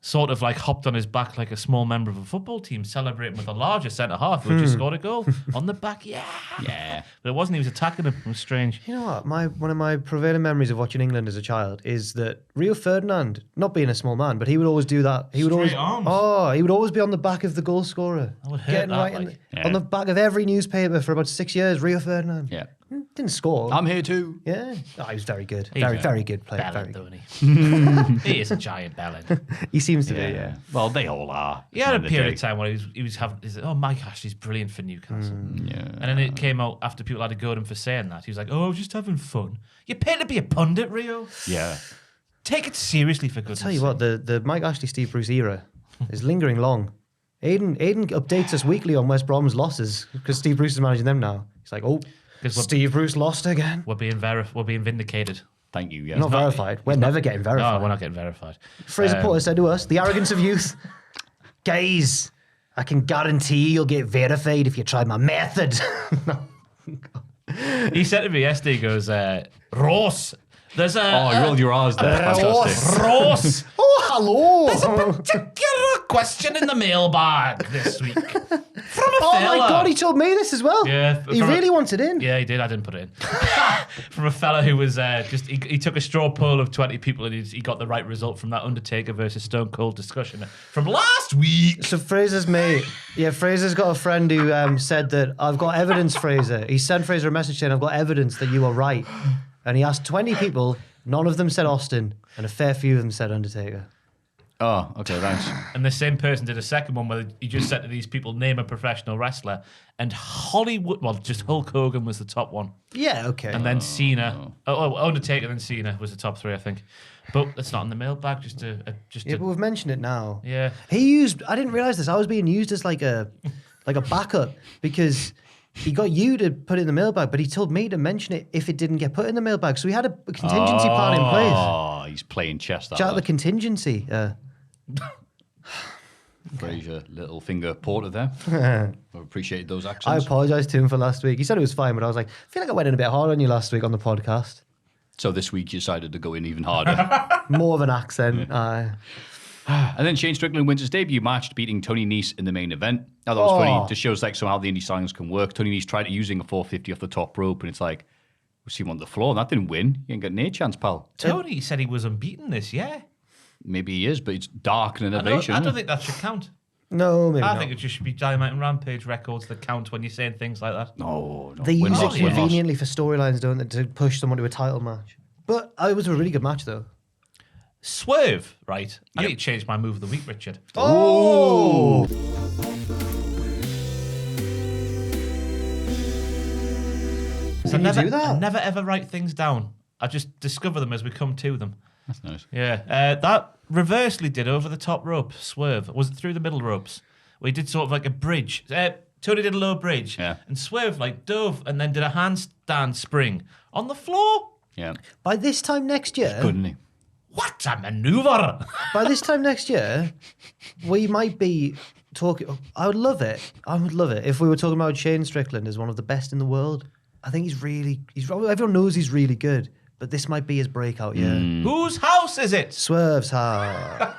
sort of like hopped on his back like a small member of a football team, celebrating with a larger centre half who just scored a goal on the back. Yeah. But it wasn't. He was attacking him. It was strange. You know what? One of my prevailing memories of watching England as a child is that Rio Ferdinand, not being a small man, but he would always do that. He would always, arms. he would always be on the back of the goal scorer. That would hurt Getting that, right like. on the back of every newspaper for about 6 years. Rio Ferdinand. Yeah. Didn't score. I'm here too. Yeah. Oh, he was very good. He's Very, a very good player. Bellend, Very good. though, isn't he? He is a giant bellend. He seems to be, yeah. Well, they all are. He had a At the end period day. of time where he was having, oh, Mike Ashley's brilliant for Newcastle. Yeah. And then it came out after people had to go at him for saying that. He was like, oh, I was just having fun. You're paid to be a pundit, Rio. Yeah. Take it seriously, for goodness Tell you sake. what, the Mike Ashley, Steve Bruce era is lingering long. Aiden updates us weekly on West Brom's losses because Steve Bruce is managing them now. He's like, oh, 'Cause we're- Steve Bruce lost again. We're being vindicated. Thank you. Yes. Not verified. We're never getting verified. No, we're not getting verified. Fraser Porter said to us, the arrogance of youth. Guys, I can guarantee you'll get verified if you try my method. He said to me yesterday, he goes, Ross, there's a... Oh, you rolled your R's there. Fantastic. Ross, Oh, hello. there's a particular question in the mailbag this week. From a Oh fella. my God, he told me this as well. Yeah, He from a- really wanted in. Yeah, he did. I didn't put it in. From a fella who was he took a straw poll of 20 people and he got the right result from that Undertaker versus Stone Cold discussion from last week. So Fraser's mate, Fraser's got a friend who said that I've got evidence, Fraser. He sent Fraser a message saying, I've got evidence that you are right. And he asked 20 people, none of them said Austin, and a fair few of them said Undertaker. Oh, okay, thanks. And the same person did a second one where he just said to these people, name a professional wrestler. And just Hulk Hogan was the top one. Yeah, okay. And then Cena. Undertaker, then Cena was the top three, I think. But it's not in the mailbag, Yeah, but we've mentioned it now. Yeah. I didn't realize this. I was being used as like a backup because he got you to put it in the mailbag, but he told me to mention it if it didn't get put in the mailbag. So we had a contingency plan in place. Oh, he's playing chess. That Shout out the lad. contingency. Fraser, little finger porter there. I appreciated those I accents. apologise to him for last week. He said it was fine, but I was like, I feel like I went in a bit hard on you last week on the podcast. So this week you decided to go in even harder. More of an accent. And then Shane Strickland wins his debut match, beating Tony Nese in the main event. Now that was funny. Just shows like somehow the indie styles can work. Tony Nese tried using a 450 off the top rope, and it's like, we see him on the floor, and that didn't win. You ain't got no chance, pal. Tony said he was unbeaten this year. Maybe he is, but it's dark and innovation. I don't think that should count. No, maybe I not. think it just should be Dynamite and Rampage records that count when you're saying things like that. No. They we're use not, it we're not. conveniently for storylines, don't they, to push someone to a title match. But it was a really good match, though. Swerve, right? I Yep. need to change my move of the week, Richard. Oh! So Can you do that? I never ever write things down. I just discover them as we come to them. That's nice. Yeah, that reversely did over the top rope. Swerve. Was it through the middle ropes? We did sort of like a bridge. Tony did a low bridge. Yeah. And Swerve like dove and then did a handstand spring on the floor. Yeah. By this time next year, Couldn't he? What a maneuver! by this time next year, we might be talking. I would love it. I would love it if we were talking about Shane Strickland as one of the best in the world. I think everyone knows he's really good, but this might be his breakout year. Whose house is it? Swerve's hard.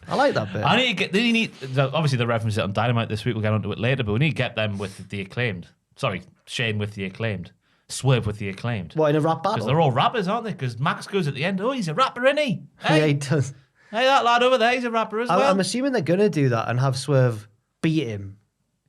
I like that bit. I need to get. Obviously, they reference it on Dynamite this week. We'll get onto it later, but we need to get them with the Acclaimed. Sorry, Shane with the Acclaimed. Swerve with the Acclaimed. What, in a rap Because battle? they're all rappers, aren't they? Because Max goes at the end, oh, he's a rapper, isn't he? Hey, Yeah, he does. hey, that lad over there, he's a rapper as well. I'm assuming they're going to do that and have Swerve beat him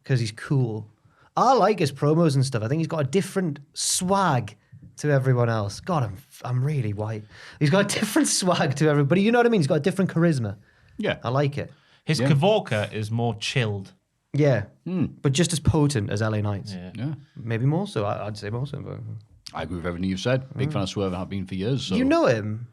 because he's cool. I like his promos and stuff. I think he's got a different swag to everyone else. God, I'm really white. He's got a different swag to everybody. You know what I mean? He's got a different charisma. Yeah. I like it. His Kavorka is more chilled. Yeah, but just as potent as LA Knights. Yeah. Maybe more so. I'd say more so. But... I agree with everything you've said. Big fan of Swerve and have been for years. So. You know him?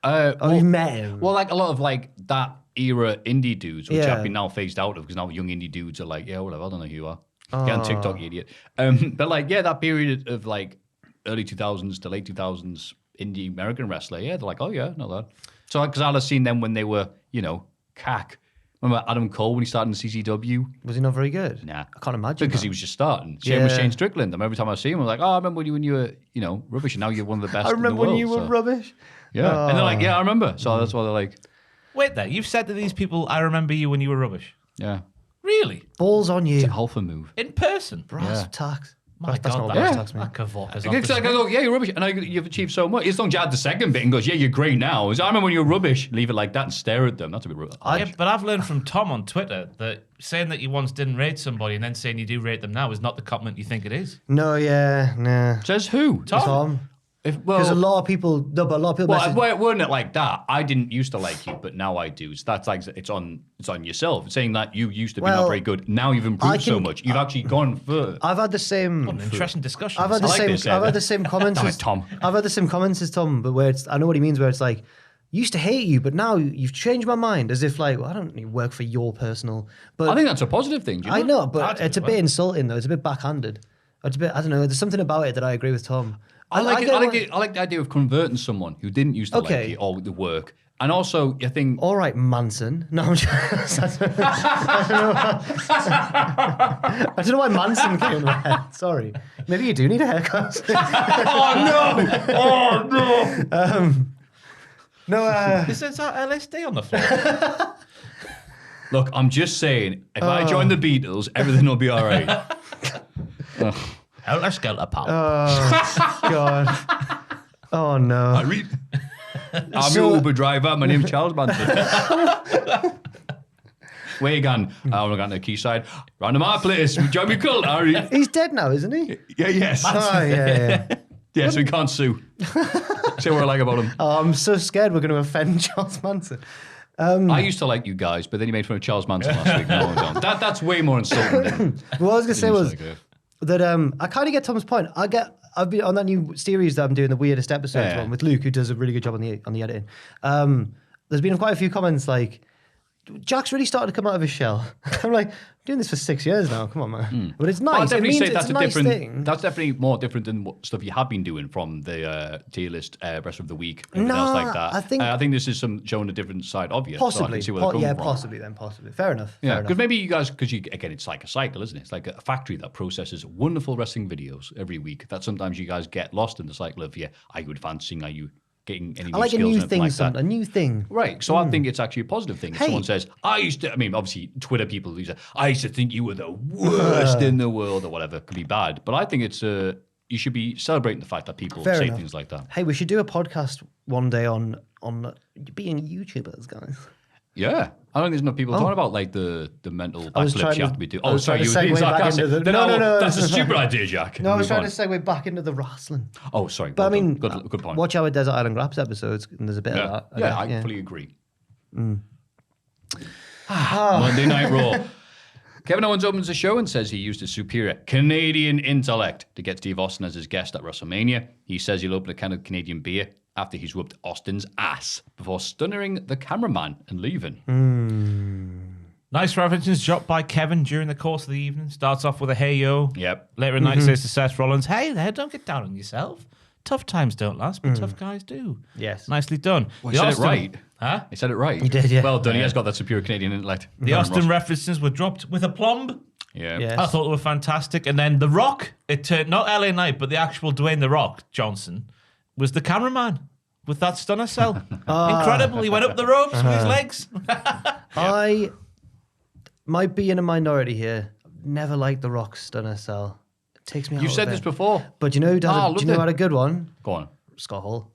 Well, You've met him? Well, like a lot of like that era indie dudes, which Yeah. have been now phased out of because now young indie dudes are like, yeah, whatever, I don't know who you are. Get on TikTok, you idiot. But like, yeah, that period of like early 2000s to late 2000s indie American wrestler, yeah, they're like, oh yeah, not that. So because I'd have seen them when they were, CAC. Remember Adam Cole when he started in CCW? Was he not very good? Nah. I can't imagine. Because he was just starting. Same with Shane Strickland. And every time I see him, I'm like, oh, I remember when you were, rubbish, and now you're one of the best I remember in the world. when you were rubbish. Yeah. And they're like, yeah, I remember. So that's why they're like... Wait there, you've said to these people, I remember you when you were rubbish. Yeah. Really? Balls on you. It's an alpha move. In person? Brass tacks. My That's God, not that- brass tacks, that man. Kavoka's Because I go, yeah, you're rubbish. And you've achieved so much. It's not add the second bit and goes, yeah, you're great now. I remember when you were rubbish. Leave it like that and stare at them. That's a bit rubbish. Yeah, but I've learned from Tom on Twitter that saying that you once didn't rate somebody and then saying you do rate them now is not the compliment you think it is. No, yeah, nah. Says who? Tom. Well, Because a lot of people, but a lot of people message, weren't it like that? I didn't used to like you, but now I do. So that's like it's on yourself. Saying that you used to be not very good. Now you've improved so much. You've actually gone further. I've had the same. What an interesting discussion. I've had the I like same. this, I've Ed. had the same comments Damn as it, Tom. I've had the same comments as Tom, but where it's I know what he means. Where it's like, used to hate you, but now you've changed my mind. As if like, well, I don't need to work for your personal. But I think that's a positive thing. Do you I know, but That's it's a good, bit insulting though. It's a bit backhanded. It's a bit. I don't know. There's something about it that I agree with Tom. I like get it. I like the idea of converting someone who didn't used to Okay. like you or the work, and also I think All right, Manson. No, I'm just, I don't know why Manson came in my head. Sorry. Maybe you do need a haircut. No, This is our LSD on the floor. look, I'm just saying, if I join the Beatles, everything will be all right. Helter Skelter, pal. God. Oh, no. I'm your Uber driver. My name's Charles Manson. Where you going? I'm going to the Quayside. Round to my place. Join me, cult. He's dead now, isn't he? Yeah, yes. Oh, yeah. Yes, we can't sue. Say what I like about him. Oh, I'm so scared we're going to offend Charles Manson. I used to like you guys, but then you made fun of Charles Manson last week. No, I don't. That's way more insulting. Than What I was going to say was like that I kind of get Tom's point. I've been on that new series that I'm doing, the weirdest episodes Yeah. one with Luke, who does a really good job on the editing. There's been quite a few comments like, Jack's really started to come out of his shell. I'm like, I'm doing this for 6 years now. Come on, man. But it's I'll nice. It definitely means say it's that's a a nice different. thing. That's definitely more different than what stuff you have been doing from the tier list rest of the week. And everything else like that. I think this is showing a different side of you. So I Possibly. can see where they're coming from. Possibly. Fair enough. Yeah, fair because enough. maybe you guys, again, it's like a cycle, isn't it? It's like a factory that processes wonderful wrestling videos every week. That sometimes you guys get lost in the cycle of, are you advancing? Are you getting any new I like a skills? new and thing, like that? a new thing. Right, so I think it's actually a positive thing. If Hey. someone says, obviously, Twitter people who say, I used to think you were the worst in the world or whatever, could be bad. But I think it's you should be celebrating the fact that people Fair say enough. things like that. Hey, we should do a podcast one day on being YouTubers, guys. Yeah. I don't think there's enough people talking about like the mental I was backflips trying you to- have to be doing. I was sorry, trying you to were being segue back sarcastic. into the- Then No. That's a stupid idea, Jack. No, I was Move trying to on. segue back into the wrestling. Oh, sorry. But I well mean, done. good point. watch our Desert Island Raps episodes, and there's a bit Yeah, of that. I fully agree. Monday Night Raw. Kevin Owens opens the show and says he used his superior Canadian intellect to get Steve Austin as his guest at WrestleMania. He says he'll open a can of Canadian beer after he's whooped Austin's ass before stunning the cameraman and leaving. Nice references dropped by Kevin during the course of the evening. Starts off with a hey yo. Yep. Later in the night says to Seth Rollins, hey there, don't get down on yourself. Tough times don't last, but tough guys do. Yes. Nicely done. Well, he said it right. Huh? He said it right. He did, yeah. Well done. He has got that superior Canadian intellect. The Austin references were dropped with aplomb. Yeah. Yes. I thought they were fantastic. And then The Rock, it turned not LA Knight, but the actual Dwayne The Rock Johnson was the cameraman with that stunner cell. Incredible. He went up the ropes with his legs. I might be in a minority here. Never liked the Rock stunner cell. It takes me out You've of said it. this before. But you know who loved had it. a good one? Go on. Scott Hall.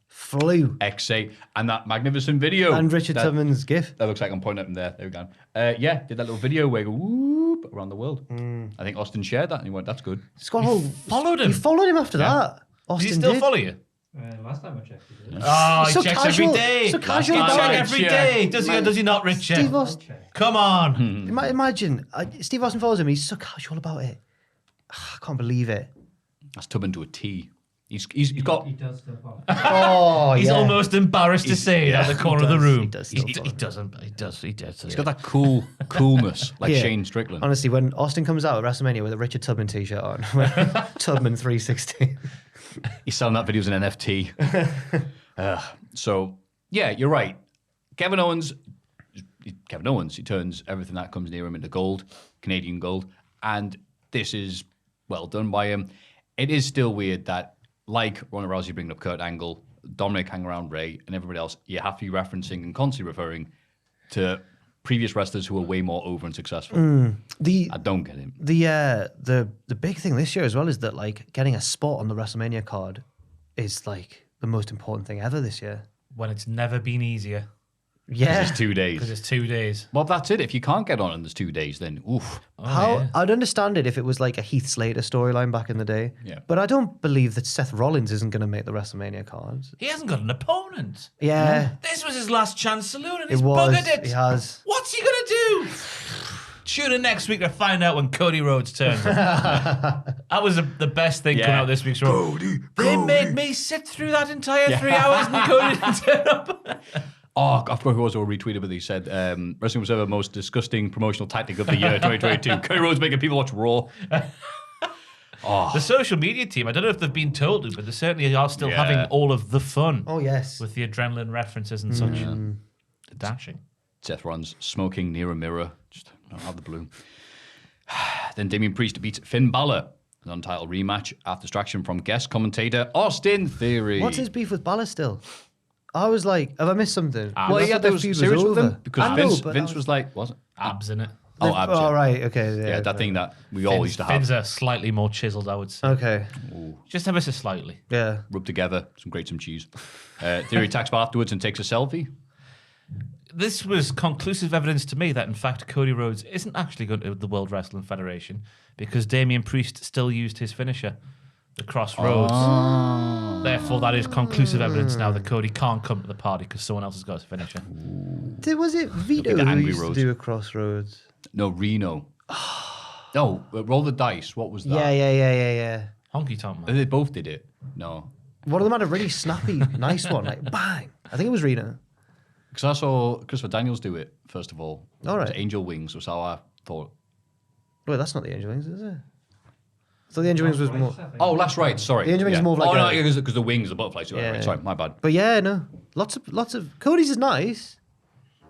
Flew. XA. And that magnificent video. And Richard that, Tubman's gif. That looks like I'm pointing at him there. There we go. Yeah, did that little video where he go whoop around the world. I think Austin shared that and he went, that's good. Scott Hall followed him. He followed him after that. Did Austin he still did. follow you? Last time I checked, he did. Oh, he So checks casual- every day. so casual He about checks it. every day. Does he or does he not, Richard? Steve Austin. Come on. Imagine, Steve Austin follows him. He's so casual about it. I can't believe it. That's Tubman to a T. He's got. He does still follow. Oh, He's yeah. almost embarrassed to say it at the corner of the room. He does still He follow. doesn't. He does. He does. He's got that coolness like Yeah. Shane Strickland. Honestly, when Austin comes out at WrestleMania with a Richard Tubman t-shirt on, Tubman 316. He's selling that video as an NFT. So yeah, you're right. Kevin Owens, he turns everything that comes near him into gold, Canadian gold, and this is well done by him. It is still weird that, like Ronda Rousey bringing up Kurt Angle, Dominic hanging around Ray, and everybody else, you have to be referencing and constantly referring to previous wrestlers who are way more over and successful. I don't get him. The big thing this year as well is that like getting a spot on the WrestleMania card is like the most important thing ever this year. When it's never been easier Yeah. It's 2 days. because it's 2 days. Well, that's it. If you can't get on in those 2 days, then oof. I'd understand it if it was like a Heath Slater storyline back in the day. Yeah. But I don't believe that Seth Rollins isn't going to make the WrestleMania cards. He hasn't got an opponent. Yeah. This was his last chance saloon, and It he's was. buggered it. He has. What's he gonna do? Tune in next week to find out when Cody Rhodes turns up. That was the best thing coming out this week's Raw. They made me sit through that entire 3 hours and Cody didn't turn up. Oh, I forgot who was all retweeted, but he said, Wrestling Observer most disgusting promotional tactic of the year 2022. Cody Rhodes making people watch Raw. The social media team, I don't know if they've been told to, but they certainly are still Yeah. having all of the fun Oh, yes. with the adrenaline references and such. The dashing. Seth Rollins smoking near a mirror, just out of the blue. Then Damian Priest beats Finn Balor. An untitled rematch after distraction from guest commentator Austin Theory. What's his beef with Balor still? I was like, have I missed something? Well, I he had thought their those feud was series with over. them because I know, Vince, but Vince was like, was it? Abs in it. Oh, abs, Oh, yeah. right. Okay. Yeah, that thing that we all used to have. Fins are slightly more chiseled, I would say. Okay. Just ever so slightly. Yeah. Rubbed together, some cheese. Theory attacks Balor afterwards and takes a selfie. This was conclusive evidence to me that, in fact, Cody Rhodes isn't actually going to the World Wrestling Federation because Damian Priest still used his finisher, the Crossroads. Therefore, that is conclusive evidence now that Cody can't come to the party because someone else has got his finisher. Was it Vito the who Angry used Rhodes. to do a Crossroads? No, Reno. No, roll the dice. What was that? Yeah. Honky tonk, man. They both did it. No. One of them had a really snappy, nice one, like bang. I think it was Reno. Because I saw Christopher Daniels do it, first of all. All right. It was Angel Wings was how I thought. Wait, that's not the Angel Wings, is it? So the Angel Wings was more. Oh, that's right. Sorry. The Angel Wings is more of like oh, no, a- because the wings are butterflies. Yeah. Right, sorry, my bad. But yeah, no, lots of. Cody's is nice,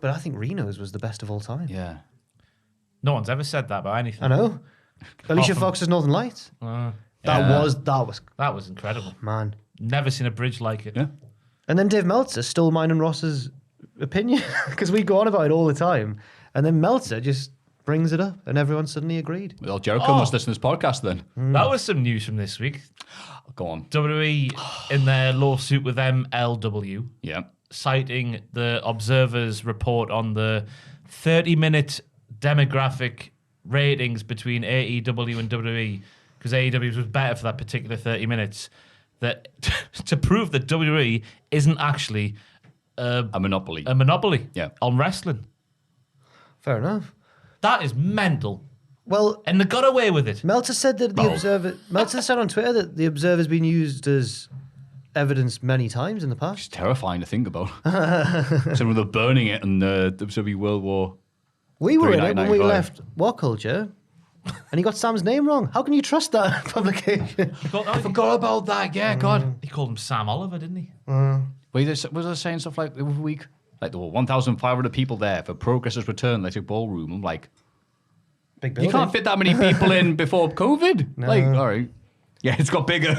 but I think Reno's was the best of all time. Yeah. No one's ever said that about anything. I know. Alicia from- Fox's Northern Lights. Uh, That was that was incredible. man. Never seen a bridge like it. Yeah. And then Dave Meltzer stole mine and Ross's opinion because we go on about it all the time, and then Meltzer just brings it up, and everyone suddenly agreed. Well, Jericho must listen to this podcast then. That was some news from this week. Go on. WWE in their lawsuit with MLW, Yeah. citing the Observer's report on the 30-minute demographic ratings between AEW and WWE, because AEW was better for that particular 30 minutes, that to prove that WWE isn't actually A monopoly. a monopoly Yeah. on wrestling. Fair enough. That is mental. Well, And they got away with it. Meltzer said that the Observer. Meltzer said on Twitter that the Observer's been used as evidence many times in the past. It's terrifying to think about. Someone they're burning it in the WWE World War. We were in it when we 39.95. left What Culture, and he got Sam's name wrong. How can you trust that publication? I forgot about that. Yeah, God. He called him Sam Oliver, didn't he? Wait, was I saying stuff like the other week? Like there were 1,500 people there for Progress's return, like a ballroom. I'm like, Big you can't fit that many people in before COVID. Like, all right. Yeah, it's got bigger.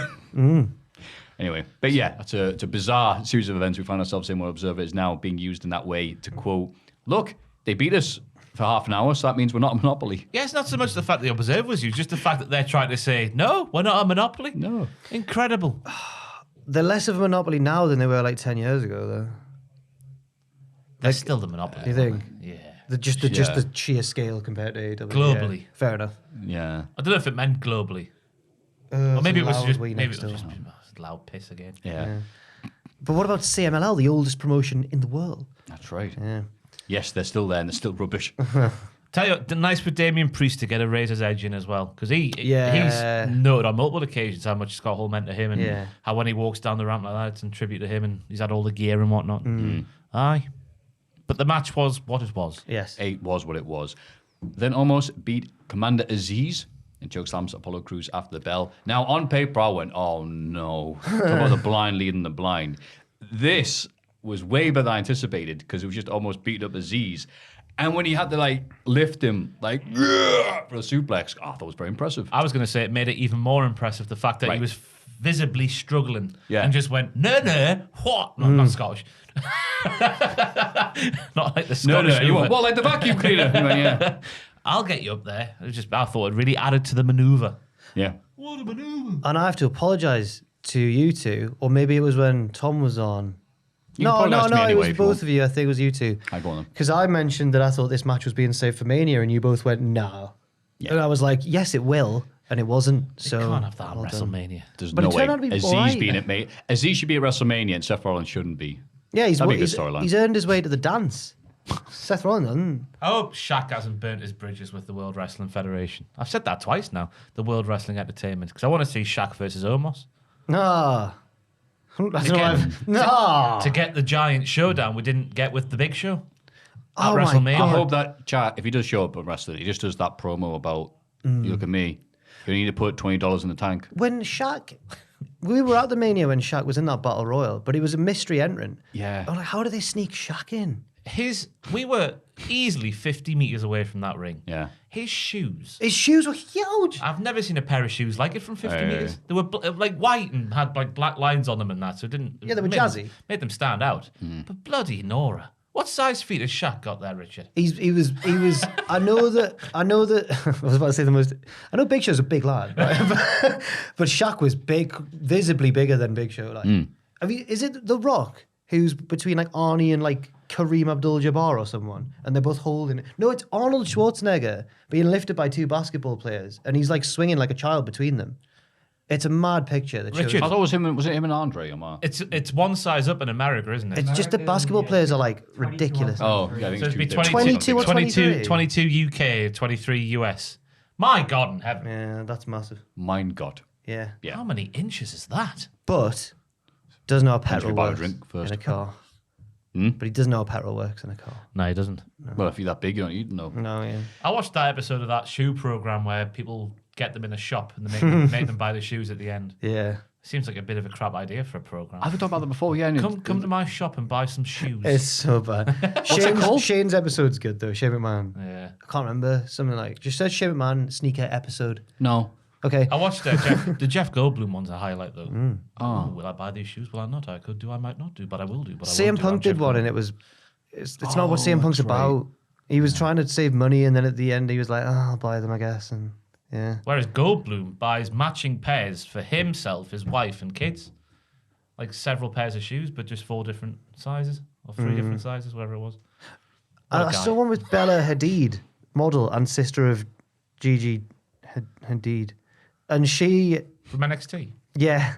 Anyway, but yeah, it's a bizarre series of events we find ourselves in where Observer is now being used in that way to quote, look, they beat us for half an hour, so that means we're not a monopoly. Yeah, it's not so much the fact that the Observer was used, just the fact that they're trying to say, no, we're not a monopoly. No. Incredible. They're less of a monopoly now than they were like 10 years ago, though. They're still the monopoly. You think? Yeah. Just the sheer scale compared to AEW. Globally. Yeah, fair enough. Yeah. I don't know if it meant globally. Or maybe it was loud just wee maybe next it was door. just loud piss again. Yeah. But what about CMLL, the oldest promotion in the world? That's right. Yeah. Yes, they're still there and they're still rubbish. Tell you what, nice for Damien Priest to get a Razor's Edge in as well, because he's Yeah. noted on multiple occasions how much Scott Hall meant to him, and Yeah. how when he walks down the ramp like that, it's in tribute to him, and he's had all the gear and whatnot. Aye. But the match was what it was. Yes. It was what it was. Then almost beat Commander Aziz and chokeslams Apollo Crews after the bell. Now, on paper, I went, oh no. Talk about the blind leading the blind. This was way better than I anticipated because it was just almost beating up Aziz. And when he had to lift him for a suplex, I thought it was very impressive. I was going to say it made it even more impressive, the fact that he was visibly struggling and just went, no, what? No, not Scottish. Not like the Scottish. You went, well, like the vacuum cleaner. You went, yeah. I'll get you up there. I thought it really added to the maneuver. Yeah. What a maneuver. And I have to apologise to you two, or maybe it was when Tom was on. You can apologise to me it anyway was if you both want. of you. I think it was you two. I go on then. Because I mentioned that I thought this match was being saved for Mania, and you both went, no. Yeah. And I was like, yes, it will. And it wasn't. So You can't have that on well done. WrestleMania. There's But no it way. turned out to be Aziz alright. being at Aziz should be at WrestleMania and Seth Rollins shouldn't be. Yeah, That'd be a good storyline. he's earned his way to the dance. Seth Rollins. I hope Shaq hasn't burnt his bridges with the World Wrestling Federation. I've said that twice now, the World Wrestling Entertainment, because I want to see Shaq versus Omos. Ah. That's Again, no. To get the giant showdown we didn't get with the Big Show at Oh my WrestleMania. I hope that chat, if he does show up at wrestling, he just does that promo about, you look at me, you need to put $20 in the tank. When Shaq, we were at the Mania when Shaq was in that Battle Royal, but he was a mystery entrant. Yeah. I'm like, how do they sneak Shaq in? We were easily 50 meters away from that ring. Yeah. His shoes. His shoes were huge. I've never seen a pair of shoes like it from 50 Hey. meters. They were like white and had like black lines on them and that, so it didn't. Yeah, they were made jazzy. Made them stand out. But bloody Nora. What size feet has Shaq got there, Richard? He was. I know that. I was about to say the most. I know Big Show's a big lad, right? but Shaq was big, visibly bigger than Big Show. Like, is it The Rock who's between like Arnie and like Kareem Abdul-Jabbar or someone, and they're both holding it? No, it's Arnold Schwarzenegger being lifted by two basketball players, and he's like swinging like a child between them. It's a mad picture. That Richard. I shows. thought it was him. Was it him and Andre? Or what? It's one size up in America, isn't it? It's just the basketball players are like ridiculous. Oh, yeah, I think So it's it'd be 22 or 23. 22 UK, 23 US. My God in heaven. Yeah, that's massive. Mein Gott. Yeah. Yeah. How many inches is that? But doesn't know how Depends if petrol you buy a works drink first. in a car. But he doesn't know how petrol works in a car. No, he doesn't. Well, if you're that big, you don't know. No, yeah. I watched that episode of that shoe program where people get them in a shop and they make them buy the shoes at the end. Yeah. Seems like a bit of a crap idea for a program. I've talked about that before, yeah. and Come to my shop and buy some shoes. It's so bad. Shane's episode's good though. Shane McMahon. Yeah. I can't remember. Something like just search Shane McMahon sneaker episode. No. Okay. I watched the Jeff Goldblum one's a highlight though. Oh, will I buy these shoes? Will I not? I could do. I might not do, but I will do. But I CM won't do. Punk I'm did Jeff one, Goldblum. and it's not what CM Punk's about. He was trying to save money, and then at the end he was like, "Oh, I'll buy them, I guess." And yeah. Whereas Goldblum buys matching pairs for himself, his wife, and kids. Like several pairs of shoes, but just 4 different sizes or 3 different sizes, whatever it was. What a I guy. saw one with Bella Hadid, model and sister of Gigi Hadid, and she. From NXT. Yeah,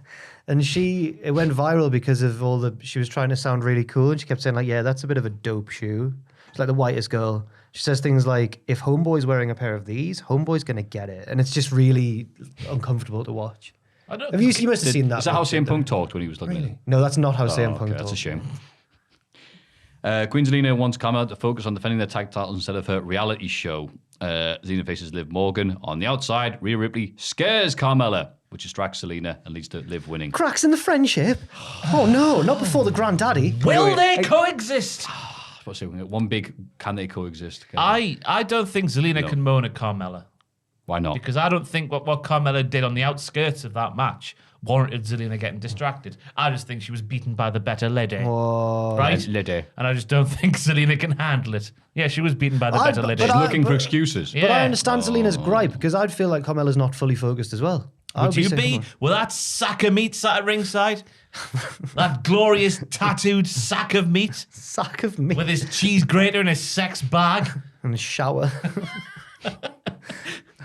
and it went viral because of she was trying to sound really cool, and she kept saying like, "Yeah, that's a bit of a dope shoe." She's like the whitest girl. She says things like, "If Homeboy's wearing a pair of these, Homeboy's gonna get it," and it's just really uncomfortable to watch. I don't. You must have seen that. Is that how picture, CM though. Punk talked when he was looking at it? No, that's not how Oh, CM Punk okay, that's a talks. shame. Queen Zelina wants Carmella to focus on defending the tag titles instead of her reality show. Zelina faces Liv Morgan. On the outside, Rhea Ripley scares Carmella, which distracts Zelina and leads to Liv winning. Cracks in the friendship. Oh no, not before the granddaddy. Will they coexist? What's it? One big, can they coexist? I don't think Zelina can moan at Carmella. Why not? Because I don't think what Carmella did on the outskirts of that match warranted Zelina getting distracted. I just think she was beaten by the better lady. Right? Lady. And I just don't think Zelina can handle it. Yeah, she was beaten by the better lady. She's looking for excuses. But I Yeah. understand Zelina's gripe because I'd feel like Carmella's not fully focused as well. Would you be with that sack of meat sat at ringside? That glorious tattooed sack of meat sack of meat with his cheese grater and his sex bag? and a shower?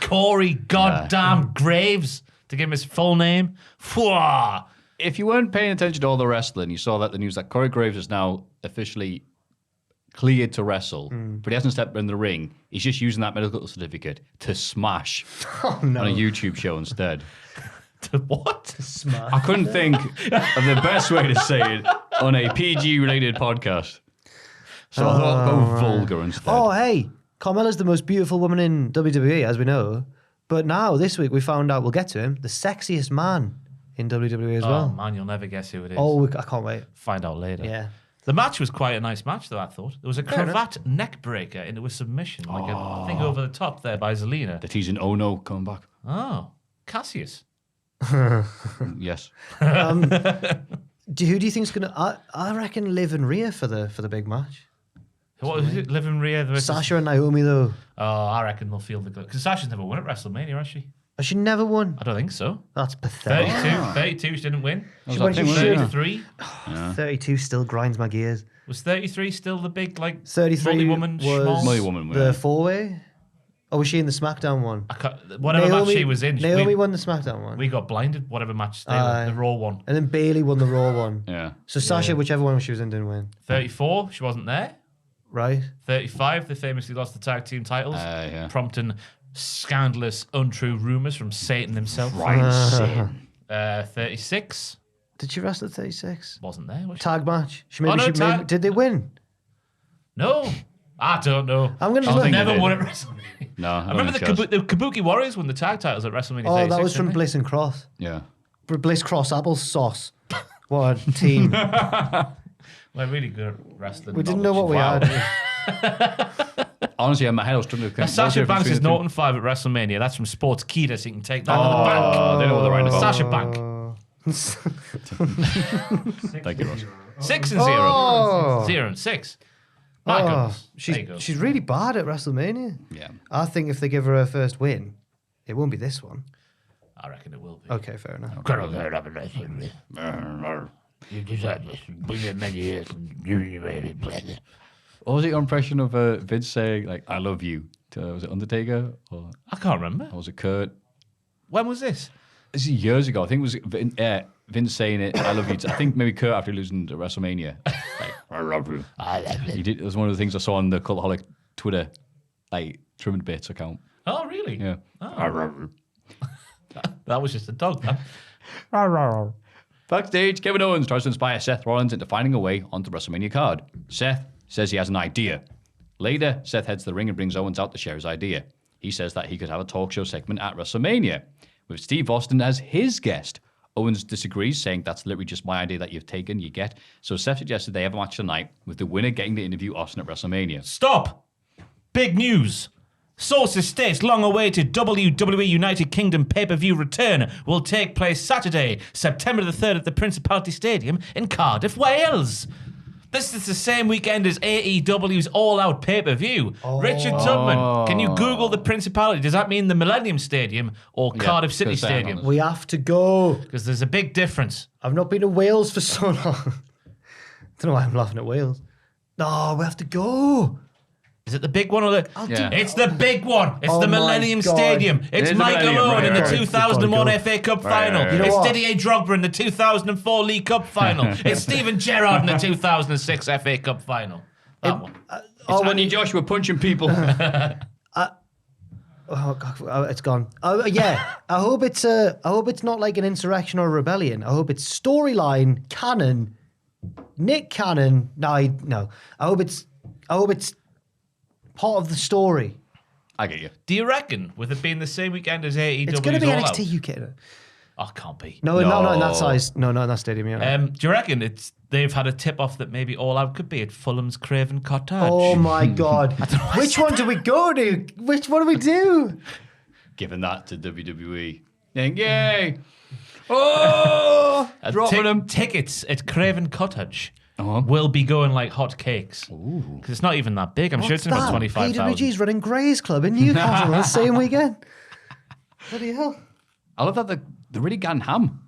Corey goddamn Graves, to give him his full name. Fwah. If you weren't paying attention to all the wrestling, you saw that the news that Corey Graves is now officially cleared to wrestle, but he hasn't stepped in the ring. He's just using that medical certificate to smash on a YouTube show instead. To what? Smart. I couldn't think of the best way to say it on a PG-related podcast. So I thought I'd go vulgar instead. Oh, hey, Carmella's the most beautiful woman in WWE, as we know. But now, this week, we found out, we'll get to him, the sexiest man in WWE as Oh, well. man, you'll never guess who it is. Oh, I can't wait. Find out later. Yeah. The match was quite a nice match, though, I thought. There was a cravat neck breaker into a submission, like a thing over the top there by Zelina. The teasing, oh no, coming back. Oh, Cassius. Yes. Who do you think's going to... I reckon Liv and Rhea for the big match. What was it? Liv and Rhea versus... Sasha and Naomi, though. Oh, I reckon they'll feel the good. Because Sasha's never won at WrestleMania, has she? Has she never won? I don't think so. That's pathetic. 32 she didn't win. That was went that to thing, wasn't it? 33. 32 still grinds my gears. Was 33 still the big, like, 33 multi-woman was schmaltz? Multi-woman, the yeah. four-way? Or was she in the SmackDown one? Whatever match she was in. Naomi won the SmackDown one. We got blinded, whatever match they were, the Raw one. And then Bailey won the Raw one. Yeah. So Sasha, whichever one she was in, didn't win. 34, she wasn't there. Right? 35, they famously lost the tag team titles, Yeah. prompting scandalous, untrue rumours from Satan himself. 36, Did she wrestle at 36? wasn't there, was she? Tag match. Did they win? No, I don't know. I'm gonna She's look. never they did. won at WrestleMania. No, I I remember the Kabuki Warriors won the tag titles at WrestleMania. Oh, 36, that was from didn't they? Bliss and Cross. Yeah. Bliss Cross applesauce. What a team. We're really good at wrestling. We didn't know what we Wow. had. Honestly, in my head, I was trying to think. what's the Sasha difference Banks is between the 0 and 5 at WrestleMania. That's from Sportskeeda, so you can take that to the two? bank. Oh, they know what they're writing about. Sasha Bank. Thank you, Ross. 6 and 0. Oh. 0 and 6. My goodness. There you go. She's really bad at WrestleMania. Yeah. I think if they give her first win, it won't be this one. I reckon it will be. Okay, fair enough. What was your impression of Vince saying, like, I love you? Was it Undertaker? Or I can't remember. was it Kurt? When was this? This is years ago. I think it was Vince saying it, I love you. I think maybe Kurt after losing to WrestleMania. Like, I love you. He did. It was one of the things I saw on the Cultaholic Twitter, like, Trimmed Bits account. Oh, really? Yeah. That was just a dog, man. Backstage, Kevin Owens tries to inspire Seth Rollins into finding a way onto the WrestleMania card. Seth says he has an idea. Later, Seth heads to the ring and brings Owens out to share his idea. He says that he could have a talk show segment at WrestleMania, with Steve Austin as his guest. Owens disagrees, saying that's literally just my idea that you've taken, you get. So Seth suggested they have a match tonight, with the winner getting to interview Austin at WrestleMania. Stop! Big news. Sources state long-awaited WWE United Kingdom pay-per-view return will take place Saturday, September the 3rd at the Principality Stadium in Cardiff, Wales. This is the same weekend as AEW's All-Out pay-per-view. Richard Tubman, can you Google the Principality? Does that mean the Millennium Stadium or Cardiff City because they're on Stadium? it. We have to go. Because there's a big difference. I've not been to Wales for so long. I don't know why I'm laughing at Wales. No, we have to go. Is it the big one or the... Yeah. It's the big one. It's Oh the my Millennium God. Stadium. It's It is the Michael Millennium, Owen right, in the right. 2001 Gotta go. FA Cup Right, final. right, right. You know It's what? Didier Drogba in the 2004 League Cup final. It's Steven Gerrard in the 2006 FA Cup final. That one. It's Andy Joshua punching people. Oh God, it's gone. Oh yeah, I hope it's not like an insurrection or a rebellion. I hope it's storyline canon. Nick Cannon. No. I hope it's part of the story. I get you. Do you reckon, with it being the same weekend as AEW's It's going to be All Out? NXT UK. Oh, can't be. No, not in that size. No, not in that stadium. Yeah. Do you reckon they've had a tip-off that maybe All Out could be at Fulham's Craven Cottage? Oh my God! Which one do we go to? Which one do we do? Giving that to WWE. Yay! Oh! Dropping them. Tickets at Craven Cottage Uh-huh. will be going like hot cakes. Because it's not even that big. I'm sure it's in about 25,000. PWG's running Grey's Club in Newcastle on the same weekend. Bloody hell! I love that they're really getting ham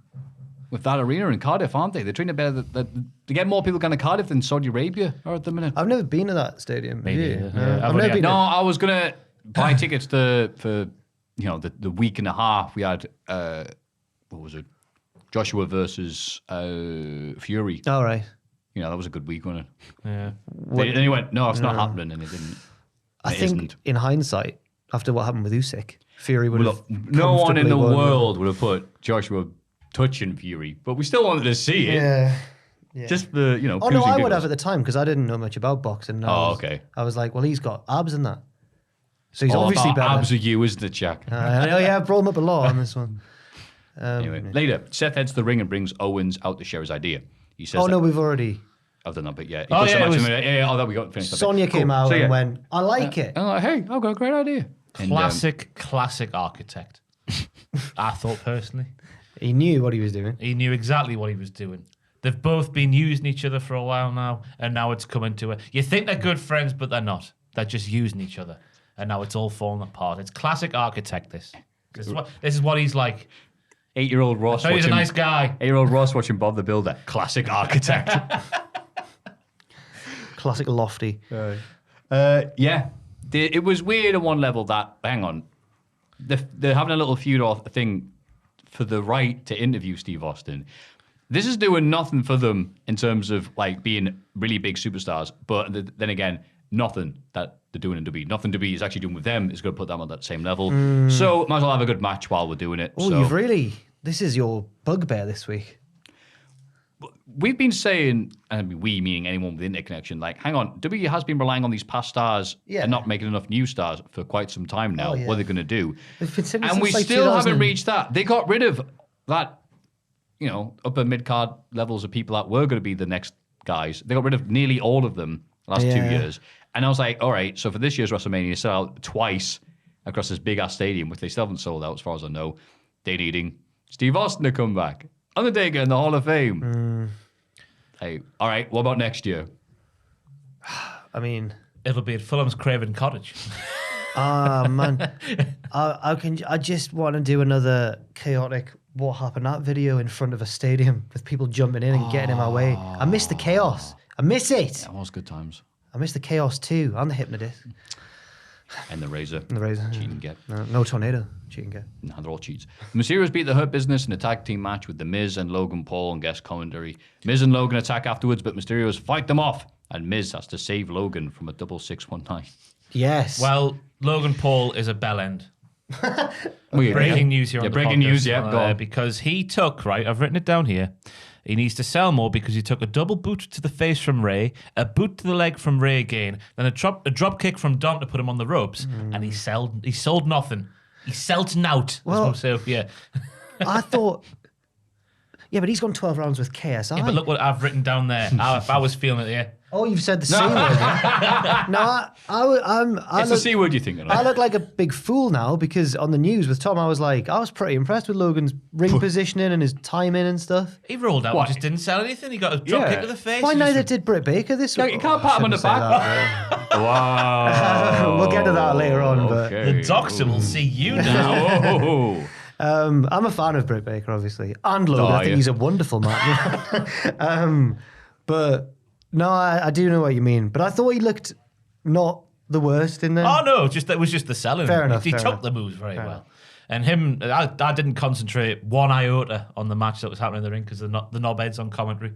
with that arena in Cardiff, aren't they? They're trying to better to get more people going to Cardiff than Saudi Arabia are at the minute. I've never been to that stadium. Me Have you? neither. No, Yeah, I've I've never only been. No, I was gonna buy tickets for the week and a half we had. What was it? Joshua versus Fury. All right. that was a good week, wasn't it? Yeah. Then he went, no, it's not happening, and it didn't. I It think isn't. in hindsight, after what happened with Usyk, Fury would have. No one in the comfortably won. world would have put Joshua touching Fury, but we still wanted to see it. Yeah. Just the, Oh no, I would have at the time because I didn't know much about boxing. And Okay. I was like, well, he's got abs and that, so he's Oh, obviously better. abs are you, isn't it, Jack? I brought him up a lot on this one. Anyway, later, Seth heads to the ring and brings Owens out to share his idea. He says, Oh no, we've already. I've done that bit, yeah. He Oh, puts yeah, the it match was- in, yeah, that we got finished. that bit. Sonya came Cool. out So, and yeah. went, I like it. I'm like, hey, I've got a great idea. And, Classic architect. I thought personally. He knew what he was doing. He knew exactly what he was doing. They've both been using each other for a while now, and now it's coming to it. You think they're good friends, but they're not. They're just using each other. And now it's all falling apart. It's classic architect, this. This is what he's like. 8-year-old Ross So he's a watching, nice guy. 8-year-old Ross watching Bob the Builder. Classic architect. Classic lofty. Yeah. It was weird on one level that, hang on, they're having a little feud or thing for the right to interview Steve Austin. This is doing nothing for them in terms of like being really big superstars, but then again, nothing that they're doing in WWE. Nothing WWE is actually doing with them is going to put them on that same level. So might as well have a good match while we're doing it. Oh, So this is your bugbear this week. we've been saying, and we meaning anyone with internet connection, like, hang on, WWE has been relying on these past stars Yeah. and not making enough new stars for quite some time now. Oh, yeah. What are they going to do? They've been saying it And we since, like, still 2000. haven't reached that. They got rid of that, upper mid-card levels of people that were going to be the next guys. They got rid of nearly all of them the last 2 Yeah. years. And I was like, all right, so for this year's WrestleMania, sell out twice across this big-ass stadium, which they still haven't sold out as far as I know. They're needing Steve Austin to come back. Undertaker in the Hall of Fame. Hey, all right, what about next year? I mean, It'll be at Fulham's Craven Cottage. man, I just want to do another chaotic what happened at video in front of a stadium with people jumping in and getting in my way. I miss the chaos. I miss it. That was good times. I miss the chaos too, and the hypnotist, And the Razor. and the razor. Cheat and get. No tornado. Cheat and get. Nah, they're all cheats. The Mysterios beat the Hurt Business in a tag team match with The Miz and Logan Paul on guest commentary. Miz and Logan attack afterwards, but Mysterios fight them off, and Miz has to save Logan from a double 619. Yes. Well, Logan Paul is a bell end. Breaking Breaking news here on the breaking podcast, news, yeah, go on. because he took, right, I've written it down here, he needs to sell more because he took a double boot to the face from Ray, a boot to the leg from Ray again, then a drop kick from Dom to put him on the ropes, and he sold nothing. He sold nout. Well- Yeah. I thought. Yeah, but he's gone 12 rounds with KSI. Yeah, but look what I've written down there. I was feeling it, yeah. Oh, you've said the C word. Yeah? No, I It's the look, C word you're thinking I of. look like a big fool now because on the news with Tom, I was pretty impressed with Logan's ring positioning and his timing and stuff. He rolled out What? and just didn't sell anything. He got a drop Yeah. kick to the face. Why He neither just- did Britt Baker this Yeah, week? you can't pat him on the shouldn't say back. that, Wow. We'll get to that later on, but- Okay. The Doxer will see you now. Oh. I'm a fan of Britt Baker, obviously, and Logan. Oh, I think yeah. he's a wonderful man. But no, I do know what you mean. But I thought he looked not the worst in there. Oh no, that was just the selling. Fair enough, He fair took enough. the moves very Fair well. enough. And him, I didn't concentrate one iota on the match that was happening in the ring because the knobheads on commentary.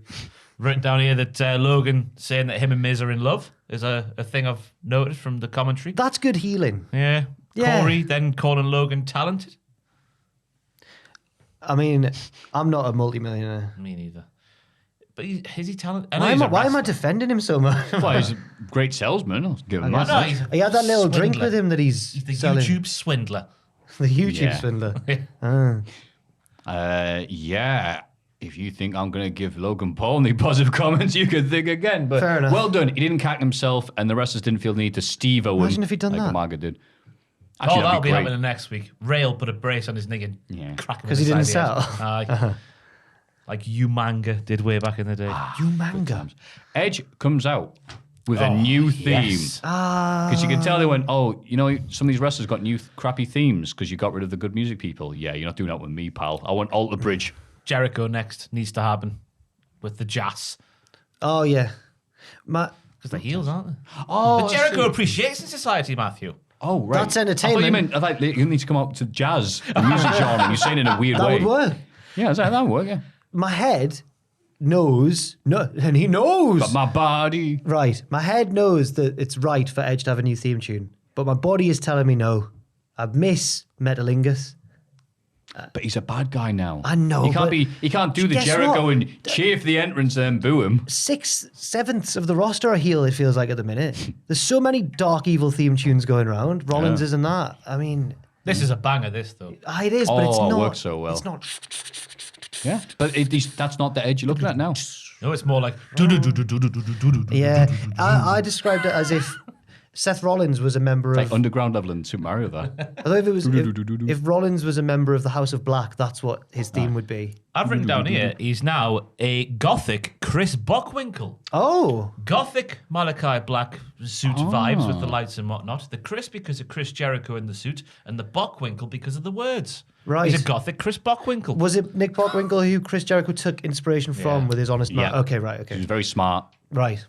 Written down here that Logan saying that him and Miz are in love is a thing I've noted from the commentary. That's good healing. Yeah. Yeah. Corey then calling Logan talented. I mean, I'm not a multimillionaire. Me neither. But is he talented? Why am I defending him so much? Well, he's a great salesman. I'll give him that. No, he's He had that little drink swindler. with him that he's He's the selling. YouTube swindler. The YouTube Yeah. swindler. Yeah. If you think I'm going to give Logan Paul any positive comments, you could think again. But Fair enough. well done. He didn't cack himself, and the wrestlers didn't feel the need to Steve Owen. Imagine if he'd done like that. Umaga did. Oh, Actually, that'll that'd be be great. happening next week. Ray will put a brace on his knee and Yeah. crack him 'Cause in he the didn't side of the sell. head. Aye. Like Umanga did way back in the day. You manga. Edge comes out with a new theme. Yes. Because you can tell they went, some of these wrestlers got new crappy themes because you got rid of the good music people. Yeah, you're not doing that with me, pal. I want Alter Bridge. Jericho next needs to happen with the jazz. Oh, yeah. Because they're heels, aren't they? Oh, The Jericho Appreciation Society, Maffew. Oh, right. That's entertainment. I thought you need to come out to jazz, the music genre, and you're saying it in a weird That way. would work. Yeah, that would work, yeah. My head knows, and he knows. But my body. Right. My head knows that it's right for Edge to have a new theme tune, but my body is telling me no. I miss Metalingus. But he's a bad guy now. I know, He can't do the guess Jericho what? and cheer for the entrance and boo him. 6/7 of the roster are heel, it feels like, at the minute. There's so many dark, evil theme tunes going around. Rollins isn't that. I mean... This is a banger, this, though. It is, but it's not... it works so well. It's not... Yeah, but that's not the Edge you're looking at now. No, it's more like... Yeah. I described it as if Seth Rollins was a member of... Like underground level in Super Mario, that. I thought if Rollins was a member of the House of Black, that's what his theme would be. I've written down here, he's now a gothic Chris Bockwinkel. Oh. Gothic Malachi Black suit vibes with the lights and whatnot. The Chris because of Chris Jericho in the suit, and the Bockwinkel because of the words. Right. He's a gothic Chris Bockwinkel. Was it Nick Bockwinkel who Chris Jericho took inspiration from with his honest man? Yeah. Okay, right, okay. He's very smart. Right.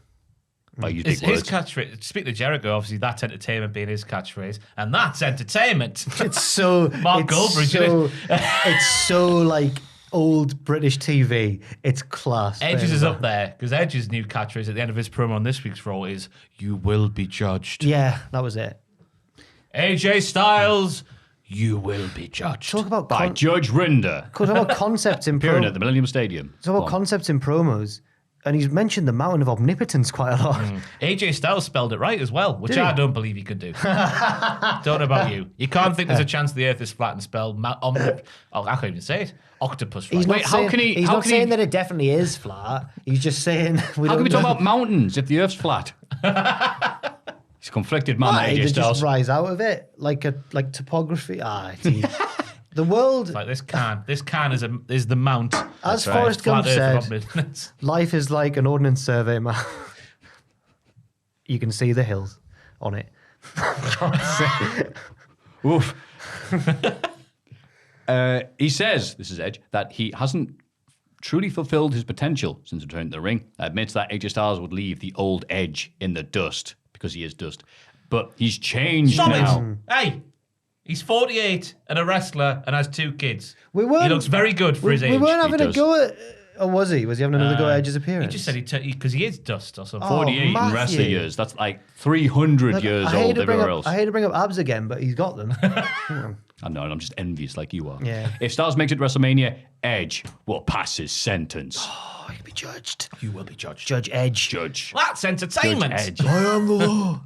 Like, use His big words. catchphrase, speaking of Jericho, obviously that's entertainment being his catchphrase, and that's entertainment. It's so... Mark it's Goldbridge, so, it's so like old British TV. It's class. Edge's is up there, because Edge's new catchphrase at the end of his promo on this week's Raw is, "You will be judged." Yeah, that was it. AJ Styles, you will be judged. Talk about... By Judge Rinder. talk about concepts in Appearing at promos. the Millennium Stadium. Talk about concepts in promos. And he's mentioned the Mountain of Omnipotence quite a lot. AJ Styles spelled it right as well, which Did he? I don't believe he could do. Don't know about you. You can't think there's a chance the Earth is flat and spelled I can't even say it. Octopus. Right? He's not Wait, how saying, can he- He's how not can saying he- that it definitely is flat. He's just saying... How can we talk about mountains if the Earth's flat? He's a conflicted man, that They AJ just Styles. rise out of it like topography. The world, Like this can is the mount. as right. Forrest Gump Flat Earth said, of omnipotence. life is like an ordnance survey map. You can see the hills on it. Oof. He says, this is Edge, that he hasn't truly fulfilled his potential since returning to the ring. Admits that AJ Styles would leave the old Edge in the dust, because he is dust. But he's changed Stop now. it! Hey, he's 48 and a wrestler and has 2 kids. We weren't- He looks very good for his age. We weren't having a does. go at... Or was he? Was he having another go at Edge's appearance? He just said because he is dust or something. 48 in Maffew. wrestling years. That's like 300 Look, years I hate old to bring everywhere up, else. I hate to bring up abs again, but he's got them. I know, and I'm just envious like you are. Yeah. If Styles makes it to WrestleMania, Edge will pass his sentence. Oh, he'll be judged. You will be judged. Judge Edge. Judge. That's entertainment. Edge. I am the law.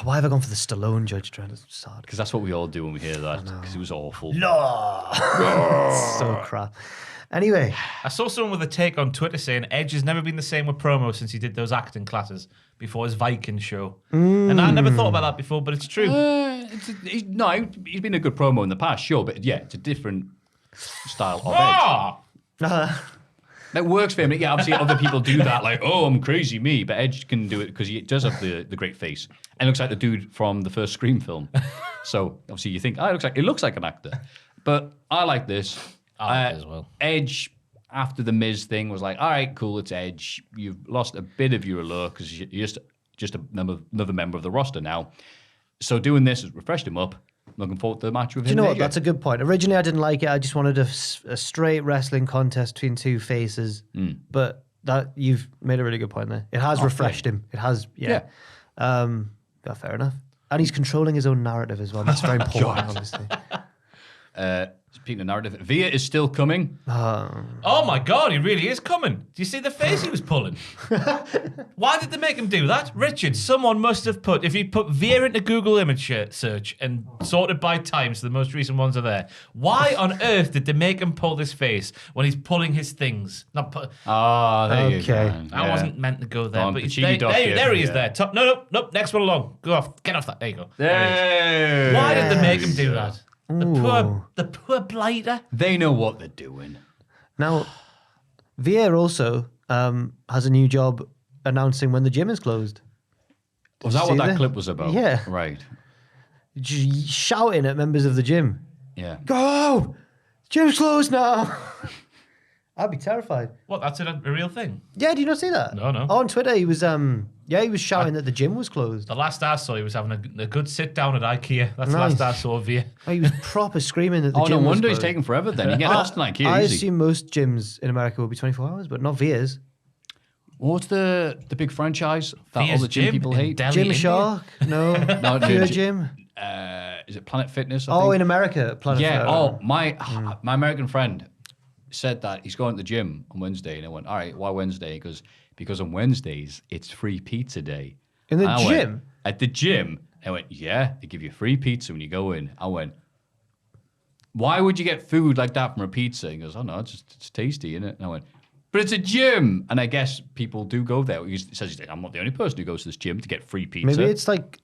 Why have I gone for the Stallone Judge Dredd? It's sad. Because that's what we all do when we hear that. Because it was awful. So crap. Anyway, I saw someone with a take on Twitter saying Edge has never been the same with promo since he did those acting classes before his Viking show. And I never thought about that before, but it's true. He's been a good promo in the past, sure, but yeah, it's a different style of Edge. Ah! That works for him. Yeah, obviously other people do that, like, oh, I'm crazy, me. But Edge can do it because he does have the great face. And looks like the dude from the first Scream film. So obviously you think, it looks like an actor. But I like this. I like it as well. Edge, after the Miz thing, was like, all right, cool, it's Edge. You've lost a bit of your allure because you're just another member of the roster now. So doing this has refreshed him up. Looking forward to the match with him. do you know what? AJ. That's a good point. Originally, I didn't like it. I just wanted a straight wrestling contest between two faces. But that you've made a really good point there. It has refreshed him. It has, yeah. Fair enough. And he's controlling his own narrative as well. That's very important, obviously. Speaking of narrative, Via is still coming. Oh my God, he really is coming. Do you see the face he was pulling? Why did they make him do that? Richard, someone must have put, if you put Via into Google image search and sorted by time, so the most recent ones are there, why on earth did they make him pull this face when he's pulling his things? Not put, There you Okay. go. I wasn't meant to go there, Go on, but the cheeky doc here. there he is Yeah. there. Top, no, next one along. Go off, get off that. There you go. Hey. Why did they make him do that? The poor blighter. They know what they're doing. Now, Via also has a new job announcing when the gym is closed. Was that See what that that? clip was about? Yeah. Right. Just shouting at members of the gym. Yeah. Go! Gym's closed now! I'd be terrified. What? That's a real thing. Yeah, do you not see that? No. On Twitter, he was Yeah, he was shouting that the gym was closed. The last I saw, he was having a good sit down at IKEA. That's Nice. the last I saw of you. Oh, he was proper screaming that the Oh, gym no was wonder he's closed. taking forever then. You get lost in IKEA I easy. assume most gyms in America will be 24 hours, but not Via's. What's the big franchise that all Via's the gym people in hate? Delhi, Gym India. Shark? No. No, Pure Gy- Gym? Is it Planet Fitness? I Oh, think? in America. Planet Yeah. Fitness. Oh, my American friend said that he's going to the gym on Wednesday, and I went, all right, why Wednesday? He goes, because on Wednesdays it's free pizza day. In the And I went, gym? At the gym. I went, yeah, they give you free pizza when you go in. I went, why would you get food like that from a pizza? He goes, oh no, it's tasty, isn't it? And I went, but it's a gym, and I guess people do go there. He says, I'm not the only person who goes to this gym to get free pizza. Maybe it's like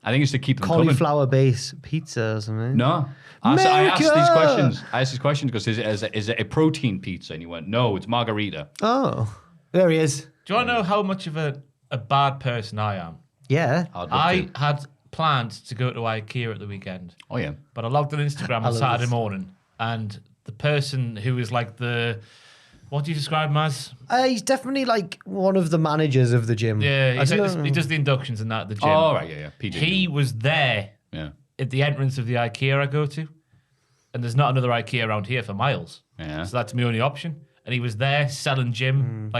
I think it's to keep them coming. cauliflower-based pizza or something. No. I asked these America! questions. I asked these questions because is it a protein pizza? And he went, no, it's margarita. Oh, there he is. Do you want to know how much of a bad person I am? Yeah. I'd love I to. had planned to go to IKEA at the weekend, Oh, yeah. but I logged on Instagram on love Saturday this. morning, and the person who was like what do you describe him as? He's definitely like one of the managers of the gym. Yeah, I don't know. he does the inductions and that at the gym. Oh, right, yeah. PJ. He was there Yeah. at the entrance of the IKEA I go to, and there's not another IKEA around here for miles. Yeah. So that's my only option. And he was there selling gym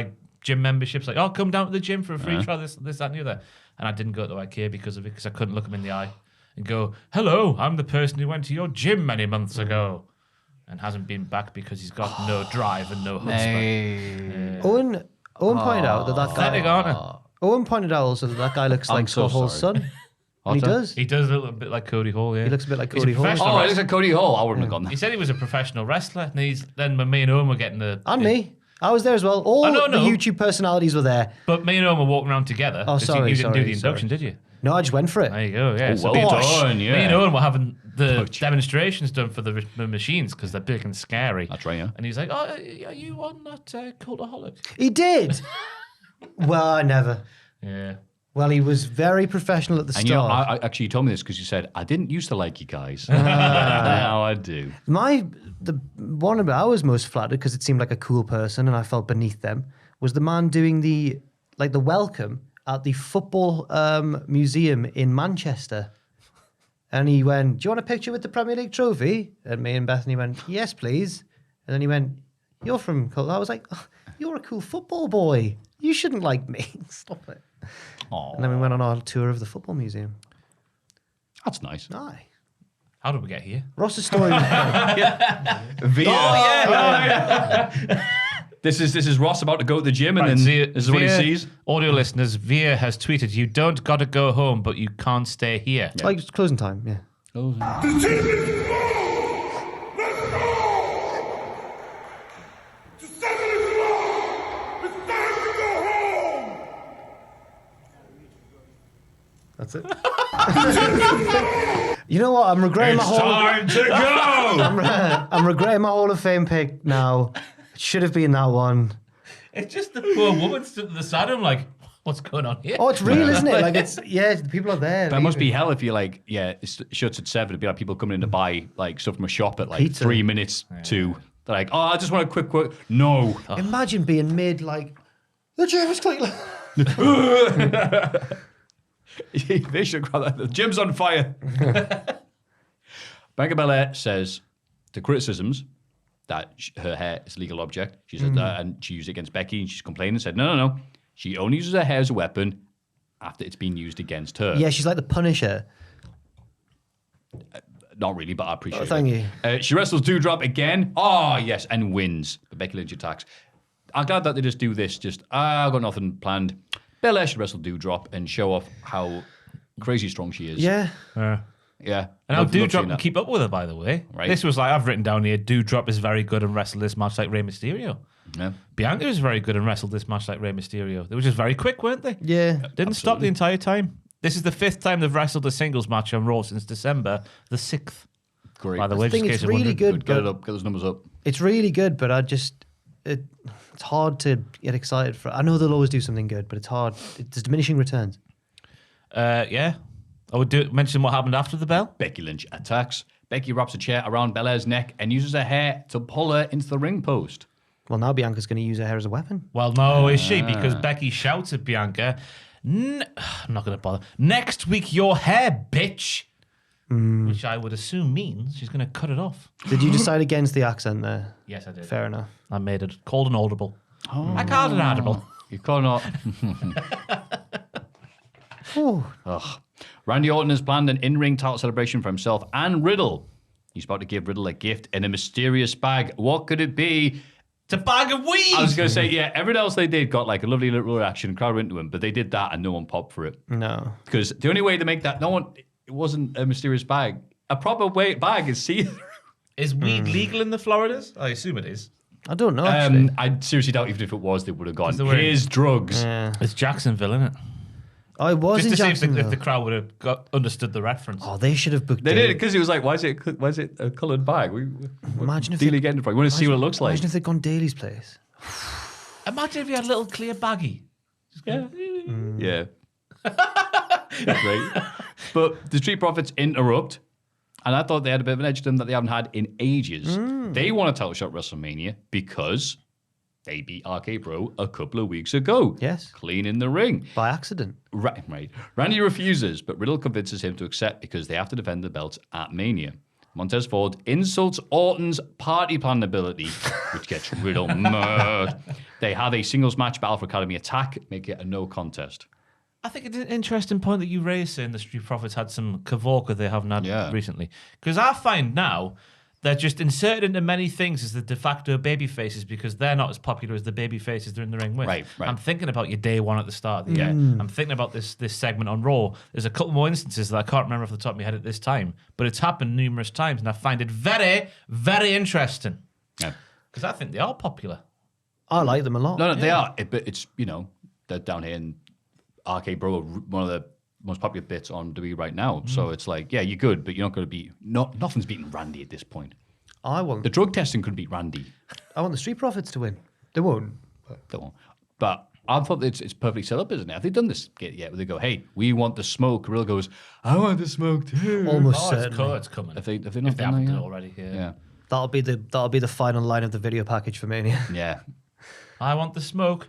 memberships, like, oh, come down to the gym for a free trial, this, that, and the other. And I didn't go to IKEA because of it, because I couldn't look him in the eye and go, hello, I'm the person who went to your gym many months ago and hasn't been back because he's got no drive and no chutzpah. Owen pointed out that Pathetic, guy. aren't it? Owen pointed out also that guy looks I'm like so Scott Hall's sorry. son. And he What's that? does. He does a little bit like Cody Hall, yeah. He looks a bit like He's Cody Hall. professional Oh, it wrestler. looks like Cody Hall. I wouldn't have gone He there. said he was a professional wrestler, and then when me and Owen were getting And me. I was there as well. All know, the no. YouTube personalities were there. But me and Owen were walking around together. Oh, 'cause sorry, You didn't do sorry, the induction, did you? No, I just went for it. There you go, yeah. Oh, well me, done, yeah. Me and Owen were having the Ouch. demonstrations done for the machines because they're big and scary. That's right, yeah. And he's like, oh, are you on that Cultaholic? He did. Well, I never. Yeah. Well, he was very professional at the And you know, start. I actually you told me this because you said, I didn't used to like you guys. Now I do. The one I was most flattered because it seemed like a cool person and I felt beneath them was the man doing the welcome at the football museum in Manchester. And he went, do you want a picture with the Premier League trophy? And me and Bethany went, yes, please. And then he went, you're from Cult. I was like, oh, you're a cool football boy. You shouldn't like me. Stop it. Aw, And then we went on our tour of the football museum. that's nice. Aye. How did we get here? Ross's story. This is Ross about to go to the gym, and Right, then Via- this is what he Via- sees. Audio listeners, Via has tweeted, you don't got to go home, but you can't stay here. Like it's closing time, yeah. That's it. You know what? I'm regretting my whole. to go! I'm regretting my Hall of Fame pick now. It should have been that one. It's just the poor woman stood at the side of him like, what's going on here? Oh, it's real, isn't it? Like it's the people are there. That must be leaving. hell if you're like, yeah, it shuts at 7. It'd be like people coming in to buy like stuff from a shop at like Pizza. 3 minutes to. They're like, oh, I just want a quick. No. Imagine being mid like the gym is clean. They should grab that. The gym's on fire. Bianca Belair says the criticisms that her hair is a legal object. She said that, and she used it against Becky, and she's complaining and said, no. She only uses her hair as a weapon after it's been used against her. Yeah, she's like the Punisher. Not really, but I appreciate it. Thank you. She wrestles Doudrop again. Oh, yes, and wins. But Becky Lynch attacks. I'm glad that they just do this. I've got nothing planned. Belair should wrestle Doudrop and show off how crazy strong she is. Yeah. Yeah. And how Love Doudrop seeing can that. keep up with her, by the way. Right. This was like, I've written down here, Doudrop is very good and wrestled this match like Rey Mysterio. Yeah. Bianca was very good and wrestled this match like Rey Mysterio. They were just very quick, weren't they? Yeah. Didn't stop the entire time. This is the 5th time they've wrestled a singles match on Raw since December the 6th. Great. By the way, I think just in it's case you're really wondering. good. Get it but up. Get those numbers up. It's really good, but it's hard to get excited for. I know they'll always do something good, but it's hard. There's diminishing returns. Yeah. I would mention what happened after the bell. Becky Lynch attacks. Becky wraps a chair around Belair's neck and uses her hair to pull her into the ring post. Well, now Bianca's going to use her hair as a weapon. Well, no, is she? Because Becky shouts at Bianca, I'm not going to bother. Next week, your hair, bitch. Which I would assume means she's going to cut it off. Did you decide against the accent there? Yes, I did. Fair enough. I made it. Called an audible. I called an audible. You cannot. Ugh. Randy Orton has planned an in-ring title celebration for himself and Riddle. He's about to give Riddle a gift in a mysterious bag. What could it be? It's a bag of weed. I was going to say, yeah, everything else they did got like a lovely little reaction. Crowd went to him, but they did that and no one popped for it. No. Because the only way to make that, it wasn't a mysterious bag. A proper bag is see-through. Is weed legal in the Floridas? I assume it is. I don't know, actually. I seriously doubt even if it was, they would have gone, they were- here's drugs. Yeah. It's Jacksonville, isn't it? I was Just in to see if Jacksonville. the crowd would have understood the reference. Oh, they should have booked They it. did it because he was like, why is it a coloured bag? Imagine if Deal they- getting it from? You want to see what it looks like? Imagine if they'd gone Daly's place. Imagine if you had a little clear baggie. Yeah. Yeah. Right. But the Street Profits interrupt, and I thought they had a bit of an edge to them that they haven't had in ages. They want a title shot at WrestleMania because they beat RK Bro a couple of weeks ago. Yes. Clean in the ring. By accident. Right. Randy refuses, but Riddle convinces him to accept because they have to defend the belts at Mania. Montez Ford insults Orton's party plan ability, which gets Riddle mad. They have a singles match, Battle for Academy attack, make it a no contest. I think it's an interesting point that you raised, saying the Street Profits had some Kavorka they haven't had recently. Because I find now they're just inserted into many things as the de facto baby faces because they're not as popular as the baby faces they're in the ring with. Right. I'm thinking about your day one at the start of the year. I'm thinking about this segment on Raw. There's a couple more instances that I can't remember off the top of my head at this time, but it's happened numerous times, and I find it very, very interesting. Yeah. Because I think they are popular. I like them a lot. No, they are. But it's, they're down here in RK Bro, one of the most popular bits on WWE right now. So it's like, yeah, you're good, but you're not going to beat... nothing's beating Randy at this point. I want The drug testing could beat Randy. the Street Profits to win. They won't. They won't. But I thought it's perfectly set up, isn't it? Have they done this yet? Where they go, hey, we want the smoke. Riddle goes, I want the smoke too. Almost Oh, certainly. it's coming. Have they not If they done that haven't done yet? it already, Yeah. That'll be the final line of the video package for Mania. Yeah. I want the smoke.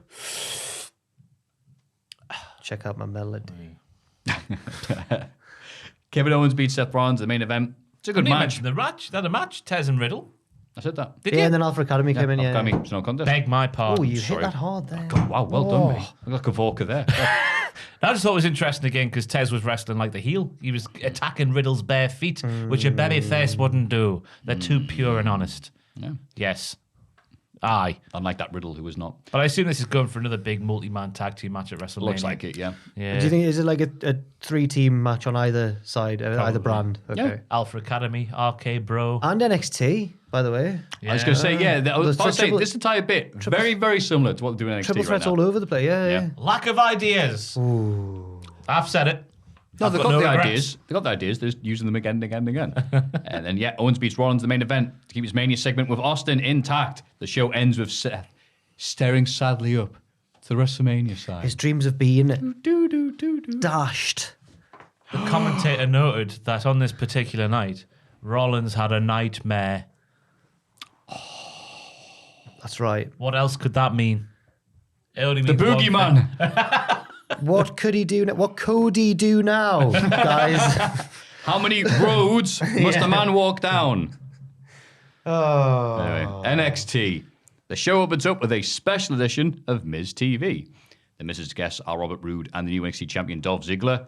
Check out my melody. Kevin Owens beats Seth Rollins in the main event. It's a good You match. mentioned the match. They had a match, Tez and Riddle. I said that. Did Yeah, you? and then Alpha Academy came in. Yeah. Academy, it's no contest. Beg my Oh, pardon. you sorry. hit that hard there. Wow, well done, mate. I got Kavorka there. I just thought it was interesting again because Tez was wrestling like the heel. He was attacking Riddle's bare feet, which a baby face wouldn't do. They're too pure and honest. Yeah. Yes. Aye. Unlike that Riddle who was not. But I assume this is going for another big multi-man tag team match at WrestleMania. Looks like it, yeah. Yeah. Do you think is it like a 3-team match on either side, either brand? Okay. Yeah. Alpha Academy, RK Bro. And NXT, by the way. I was going to say, I was about to say, triple- this entire bit, very, very similar to what they're doing in NXT Triple right threats now. all over the place. Yeah. Lack of ideas. I've said it. No, I've they've got got the regrets. ideas. They've got the ideas. They're just using them again and again and again. And then, Owens beats Rollins in the main event to keep his Mania segment with Austin intact. The show ends with Seth staring sadly up to the WrestleMania side. His dreams of being dashed. The commentator noted that on this particular night, Rollins had a nightmare. That's right. What else could that mean? It only The means one thing. Boogeyman. What could he do? What could he do now, guys? How many roads must a man walk down? Oh. Anyway, NXT. The show opens up with a special edition of Miz TV. The Miz's guests are Robert Roode and the new NXT champion Dolph Ziggler.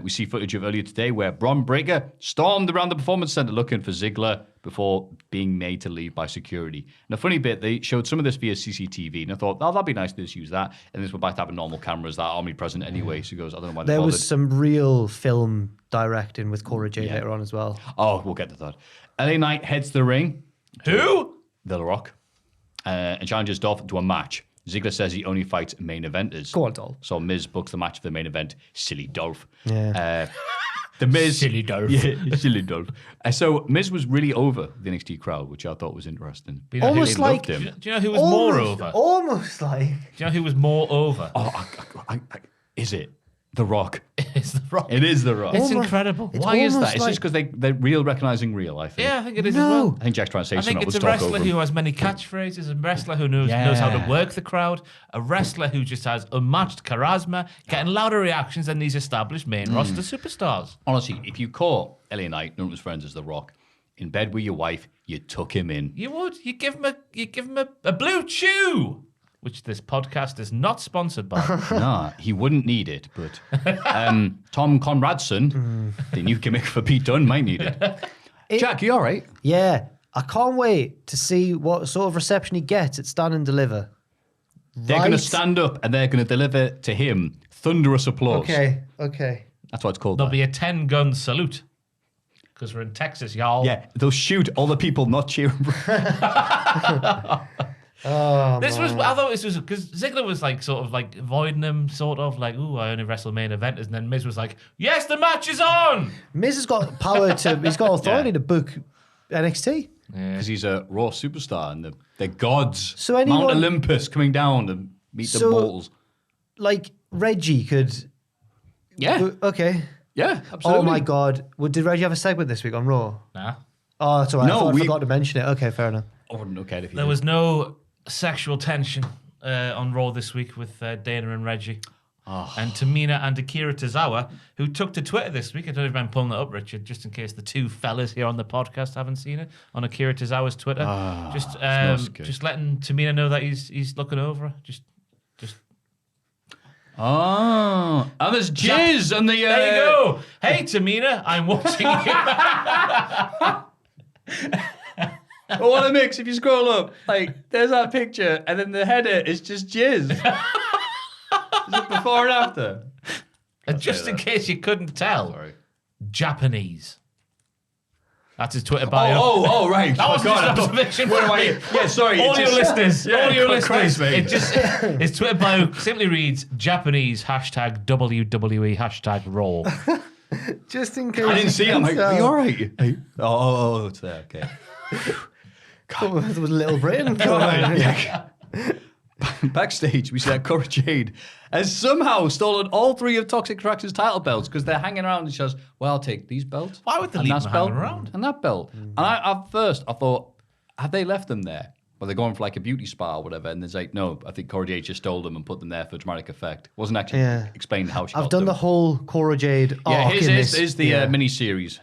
We see footage of earlier today where Bron Breakker stormed around the Performance Center looking for Ziggler before being made to leave by security. And a funny bit, they showed some of this via CCTV, and I thought, that'd be nice to just use that. And this went back to having normal cameras that are omnipresent anyway. So he goes, I don't know why they There bothered. was some real film directing with Cora Jade later on as well. Oh, we'll get to that. LA Knight heads to the ring. Who? The Rock. And challenges Dolph to a match. Ziggler says he only fights main eventers. Go on, Dolph. So Miz books the match for the main event. Silly Dolph. Yeah. The Miz. Silly Dolph. Yeah, silly Dolph. So Miz was really over the NXT crowd, which I thought was interesting. You know who- Almost They like. loved him. Do you know who was more over? Almost like. Do you know who was more over? Oh, is it The Rock? It's is The Rock. It is The Rock. It's incredible. It's Why is almost that? It's just because they're real recognizing real, I think. Yeah, I think it is as No. well. I think Jack's trying to say I think something. it's a wrestler who has many catchphrases, a wrestler who knows how to work the crowd, a wrestler who just has unmatched charisma, getting louder reactions than these established main roster superstars. Honestly, if you caught LA Knight, known to his friends as The Rock, in bed with your wife, you tuck him in. You would. You give him a blue chew, which this podcast is not sponsored by. Nah, he wouldn't need it, but Tom Conradson, the new gimmick for Pete Dunne, might need it. Jack, you all right? Yeah, I can't wait to see what sort of reception he gets at Stand and Deliver. They're going to stand up and they're going to deliver to him thunderous applause. Okay. That's what it's called. There'll be a 10-gun salute because we're in Texas, y'all. Yeah, they'll shoot all the people not cheering. I thought this was because Ziggler was like sort of like avoiding him, sort of like, "Ooh, I only wrestle main eventers," and then Miz was like, "Yes, the match is on." Miz has got power he's got authority to book NXT. Because he's a Raw superstar and they're gods. So anyone- Mount Olympus coming down to meet the balls. Like Reggie could. Yeah, Okay. yeah, absolutely. Oh my God! Did Reggie have a segment this week on Raw? Nah. Oh, that's all right. No, I forgot to mention it. Okay, fair enough. I wouldn't look at it if you There did. was no sexual tension on Raw this week with Dana and Reggie. And Tamina and Akira Tozawa, who took to Twitter this week. I don't know if I'm pulling that up, Richard, just in case the two fellas here on the podcast haven't seen it, on Akira Tozawa's Twitter. Just letting Tamina know that he's looking over her. Just Oh, and there's jizz on the. there you go. Hey, Tamina, I'm watching you. Oh, what a mix! If you scroll up, like there's that picture, and then the header is just jizz. Is it before and after? And just in case you couldn't tell, Japanese. That's his Twitter bio. Oh, right. That was just an observation. Where do I? Yeah, sorry. All your listeners, all your listeners. mate. It just his Twitter bio simply reads Japanese #WWE #Raw. Just in case. I didn't see it. I'm like, are you all right? Oh, it's there. Okay. There was Little Britain going on. Backstage, we see that Cora Jade has somehow stolen all three of Toxic Attraction's title belts because they're hanging around and she says, well, I'll take these belts. Why would they and leave that them belt, hanging around? And that belt. And at first, I thought, have they left them there? Well, they're going for like a beauty spa or whatever. And there's like, no, I think Cora Jade just stole them and put them there for dramatic effect. Wasn't actually explained how she got I've done them. the whole Cora Jade arc in this. Here's the mini-series.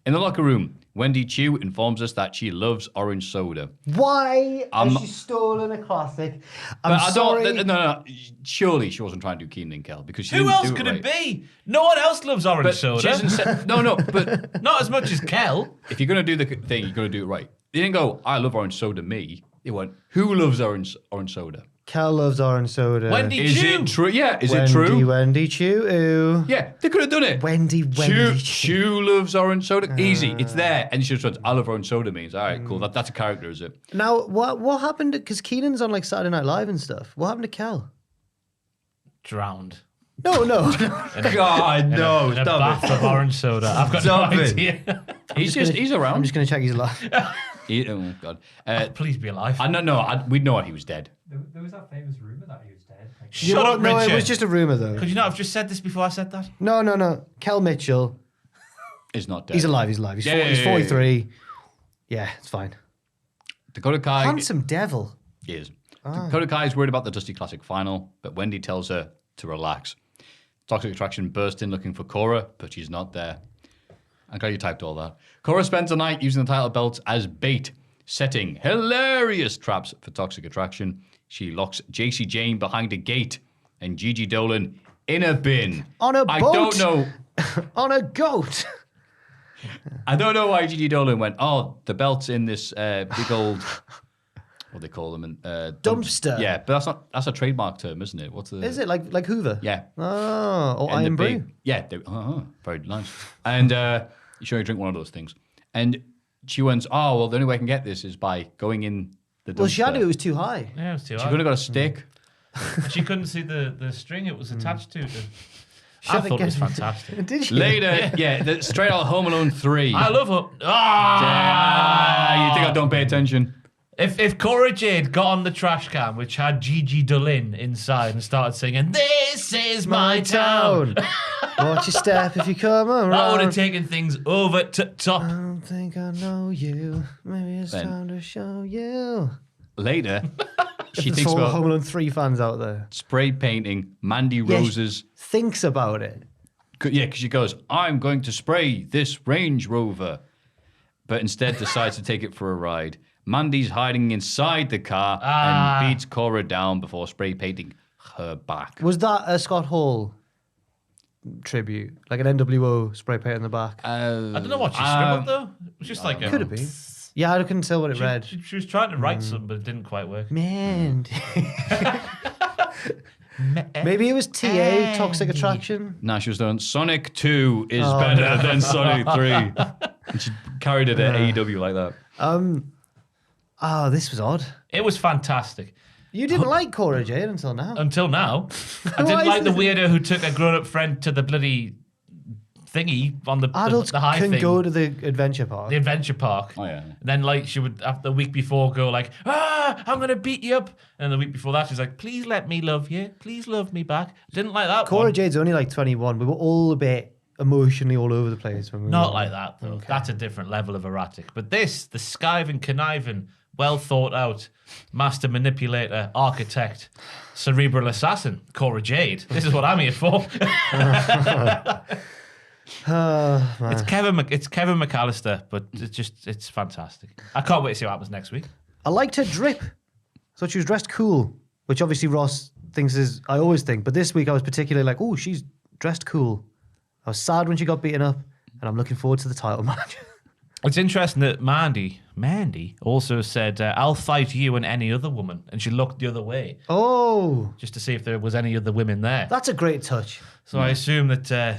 In the locker room, Wendy Chu informs us that she loves orange soda. Why has she stolen a classic? I'm sorry. No. Surely she wasn't trying to do Keenan and Kel because she Who didn't else do could right. it be? No one else loves orange But soda. she hasn't said, no, but Not as much as Kel. if you're going to do the thing, you're going to do it right. They didn't go, I love orange soda, me. They went, who loves orange soda? Cal loves orange soda. Wendy Is Chu. it true? Yeah, is Wendy, it true? Wendy Chu. Ooh. Yeah, they could have done it. Wendy Chu. Chu loves orange soda. Easy, it's there. And she just went, I love orange soda means, all right, cool. That's a character, is it? Now, what happened? Because Keenan's on like Saturday Night Live and stuff. What happened to Cal? Drowned. No. God, no. In a Stop bath it. of orange soda. I've got Stop no it. idea. He's around. I'm just going to check his life. Oh, God. Please be alive. We'd know he was dead. There was that famous rumor that he was dead. Like, Shut up, No, Richard. it was just a rumor though. Could you not have just said this before I said that? No. Cal Mitchell. He's not dead. He's alive. He's 43. Yeah, it's fine. Dakota Kai Handsome devil. is. Dakota Kai is worried about the Dusty Classic final, but Wendy tells her to relax. Toxic Attraction burst in looking for Cora, but she's not there. I'm glad you typed all that. Cora spends the night using the title belts as bait, setting hilarious traps for Toxic Attraction. She locks JC Jane behind a gate and Gigi Dolan in a bin. On a boat. I don't know. On a goat. I don't know why Gigi Dolan went, oh, the belt's in this big old, what do they call them? Dumpster. Yeah, but that's a trademark term, isn't it? What's the? Is it like Hoover? Yeah. Oh, or And Iron the Brew. big- Yeah, very nice. And you should only drink one of those things. And she went, oh, well, the only way I can get this is by going in the dumpster. Well, she had to. It was too high. Yeah, it was too She hard. could have got a stick. She couldn't see the string it was attached to. I Shove it thought it was again. fantastic. Did you? Later, straight out of Home Alone 3. I love her. You think I don't pay attention? If Cora Jade got on the trash can, which had Gigi Dolan inside, and started singing, "This is my town," Watch your step if you come around. That would have taken things over to top. I don't think I know you. Maybe it's Ben. time to show you. Later, she There's thinks all about Home Alone 3 fans out there. spray painting Mandy Yeah, Rose's. thinks about it. Yeah, because she goes, I'm going to spray this Range Rover. But instead decides to take it for a ride. Mandy's hiding inside the car and beats Cora down before spray painting her back. Was that a Scott Hall tribute? Like an NWO spray paint in the back? I don't know what she scribbled though. It was just like Could have been. Yeah, I couldn't tell what it read. She was trying to write something, but it didn't quite work. Man. Maybe it was TA, Toxic Attraction. Nah, she was doing Sonic 2 is better than Sonic 3. And she carried it at AEW like that. Oh, this was odd. It was fantastic. You didn't like Cora Jade until now. Until now. I Why didn't is like the this- weirdo who took a grown-up friend to the bloody thingy on the Adults high can thing. go to the adventure park. The adventure park. Oh, yeah. And then, like, she would, after the week before, go like, I'm going to beat you up. And the week before that, she's like, please let me love you. Please love me back. Didn't like that Cora one. Jade's only like 21. We were all a bit emotionally all over the place. When we Not were- like that, though. That's a different level of erratic. But this, the skiving, conniving, well thought out, master manipulator, architect, cerebral assassin, Cora Jade. This is what I'm here for. It's Kevin McAllister, but it's fantastic. I can't wait to see what happens next week. I liked her drip. Thought she was dressed cool, which obviously Ross thinks is, I always think. But this week I was particularly like, oh, she's dressed cool. I was sad when she got beaten up, and I'm looking forward to the title match. It's interesting that Mandy also said, I'll fight you and any other woman. And she looked the other way Oh, just to see if there was any other women there. that's a great touch. So I assume that Yeah,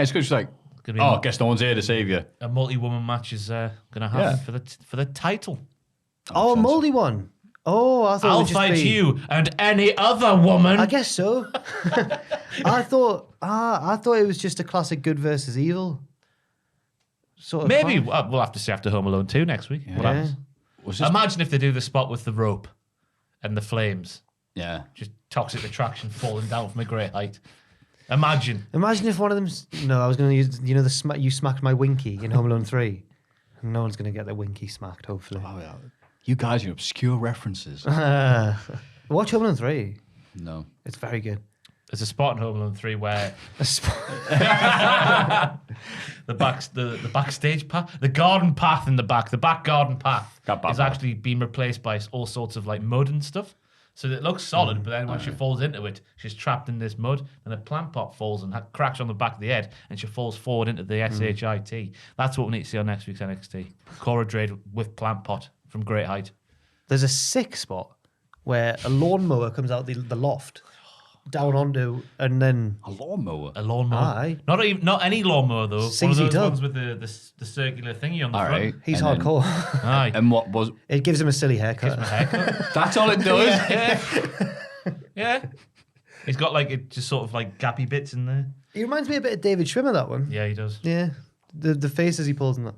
it's good. She's like, Gonna be I guess no one's here to save you. a multi-woman match is going to happen for the title. Oh, a moldy one. Oh, I thought it I'll would just fight be- you and any other woman. I guess so. I thought it was just a classic good versus evil. Sort of Maybe fight. we'll have to see after Home Alone 2 next week. What Yeah. happens? Was this, Imagine if they do the spot with the rope and the flames. yeah. Just toxic attraction falling down from a great height. Imagine. Imagine if one of them. No, I was going to use. You know, you smacked my winky in Home Alone 3. No one's going to get their winky smacked. Hopefully. Oh, yeah. You guys are obscure references. Watch Home Alone 3. No. It's very good. There's a spot in Home Alone 3 where A sp- the backstage path, the garden path in the back garden path Got is actually being replaced by all sorts of like mud and stuff. So it looks solid, but then when she falls into it, she's trapped in this mud, and a plant pot falls and cracks on the back of the head, and she falls forward into the SHIT. That's what we need to see on next week's NXT. Cora Jade with plant pot from great height. There's a sick spot where a lawnmower comes out the loft down onto, and then A lawnmower. A lawnmower. Aye. Not any lawnmower though. One of CZ those Dub. ones with the circular thingy on the All front. right. he's And then- hardcore. Aye. And what was... It gives him a silly haircut. Haircut. That's all it does? Yeah. He's got like it just sort of like gappy bits in there. He reminds me a bit of David Schwimmer, that one. Yeah, he does. Yeah. The faces he pulls in that.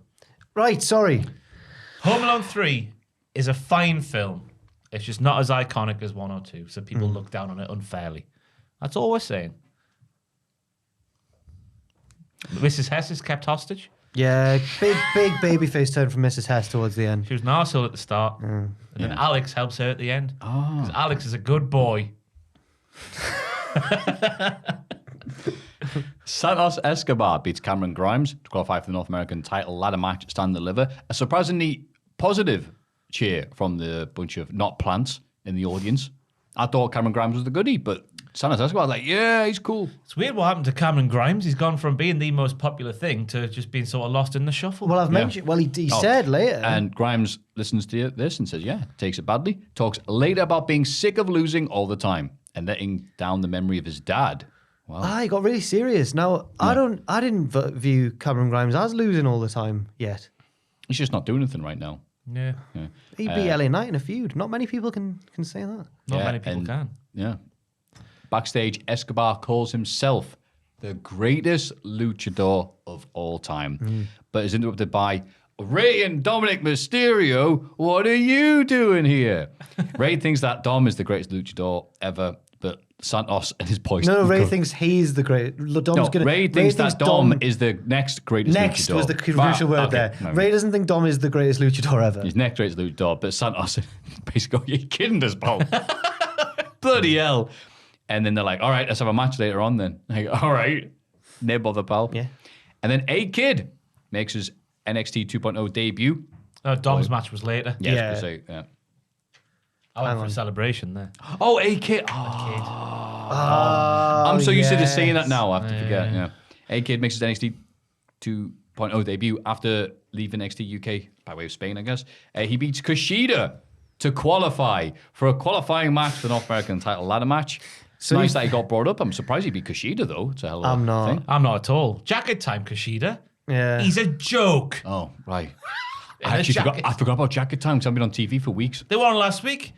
Right, sorry. Home Alone 3 is a fine film. It's just not as iconic as 1 or 2, so people look down on it unfairly. That's all we're saying. Mrs. Hess is kept hostage. Yeah, big baby face turn from Mrs. Hess towards the end. She was an arsehole at the start, and then Alex helps her at the end. Oh. Alex is a good boy. Santos Escobar beats Cameron Grimes to qualify for the North American title ladder match at Stand and Deliver. A surprisingly positive cheer from the bunch of not plants in the audience. I thought Cameron Grimes was the goodie, but Santos Escobar was like, yeah, he's cool. It's weird what happened to Cameron Grimes. He's gone from being the most popular thing to just being sort of lost in the shuffle. Well, I've mentioned. Well, he Oh, said later. And Grimes listens to this and says, yeah, takes it badly. Talks later about being sick of losing all the time and letting down the memory of his dad. Wow. He got really serious. Now, I didn't view Cameron Grimes as losing all the time yet. He's just not doing anything right now. yeah, He beat LA Knight in a feud. Not many people can say that. not Yeah, many people and- can. Yeah. Backstage, Escobar calls himself the greatest luchador of all time, but is interrupted by Ray and Dominic Mysterio. What are you doing here? Ray thinks that Dom is the greatest luchador ever, but Santos and his boys. No, Ray thinks he's the great. Ray thinks that Dom is the next greatest Next luchador. was the crucial word there. No, Ray doesn't think Dom is the greatest luchador ever. He's next greatest luchador, but Santos basically, you're kidding us, pal. Bloody hell. And then they're like, all right, let's have a match later on then. Like, all right. No bother, pal. Yeah. And then A-Kid makes his NXT 2.0 debut. Oh, Dom's match was later. Yeah. I went for a celebration there. Oh, A-Kid. I'm so used to just saying that now. I have to forget. Yeah. A-Kid makes his NXT 2.0 debut after leaving NXT UK by way of Spain, I guess. He beats Kushida to qualify for a qualifying match for the North American title ladder match. It's nice that he got brought up. I'm surprised he beat Kushida, though. It's a hell of a thing. I'm not at all. Jacket time, Kushida. Yeah. He's a joke. Oh, right. I forgot about Jacket Time because I've been on TV for weeks. They were on last week.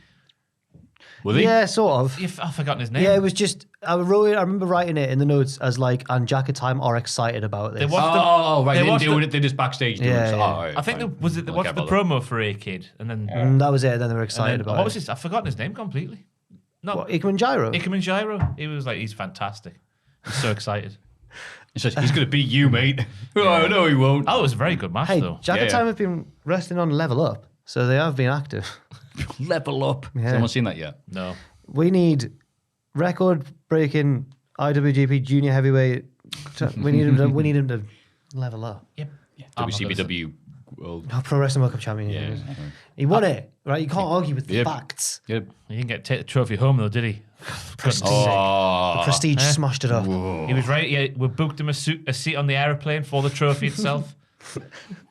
Were they? Yeah, sort of. I've forgotten his name. Yeah, it was just I remember writing it in the notes as like, and Jacket Time are excited about this. Right. They didn't do it. They just backstage doing it. Yeah. I think they watched the promo for A-Kid, and then That was it. Then they were excited about what was it. his? I've forgotten his name completely. No, What, Ikemen Gyro? Ikemen Gyro. He was like, he's fantastic. He's so excited. He says, he's going to beat you, mate. Oh, no, he won't. Oh, it was a very good match, Hey, though. Jacket Time have been wrestling on Level Up, so they have been active. Level up. Yeah. Has anyone seen that yet? No. We need record-breaking IWGP Junior Heavyweight. We need him to level up. Yep. WCPW World. Oh, Pro Wrestling World Cup champion. Yeah. He won it, right? You can't argue with the Yep. facts. Yep. He didn't take the trophy home, though, did he? Prestige, Oh. the Prestige smashed it up. He was right. Yeah, we booked him a seat on the aeroplane for the trophy itself.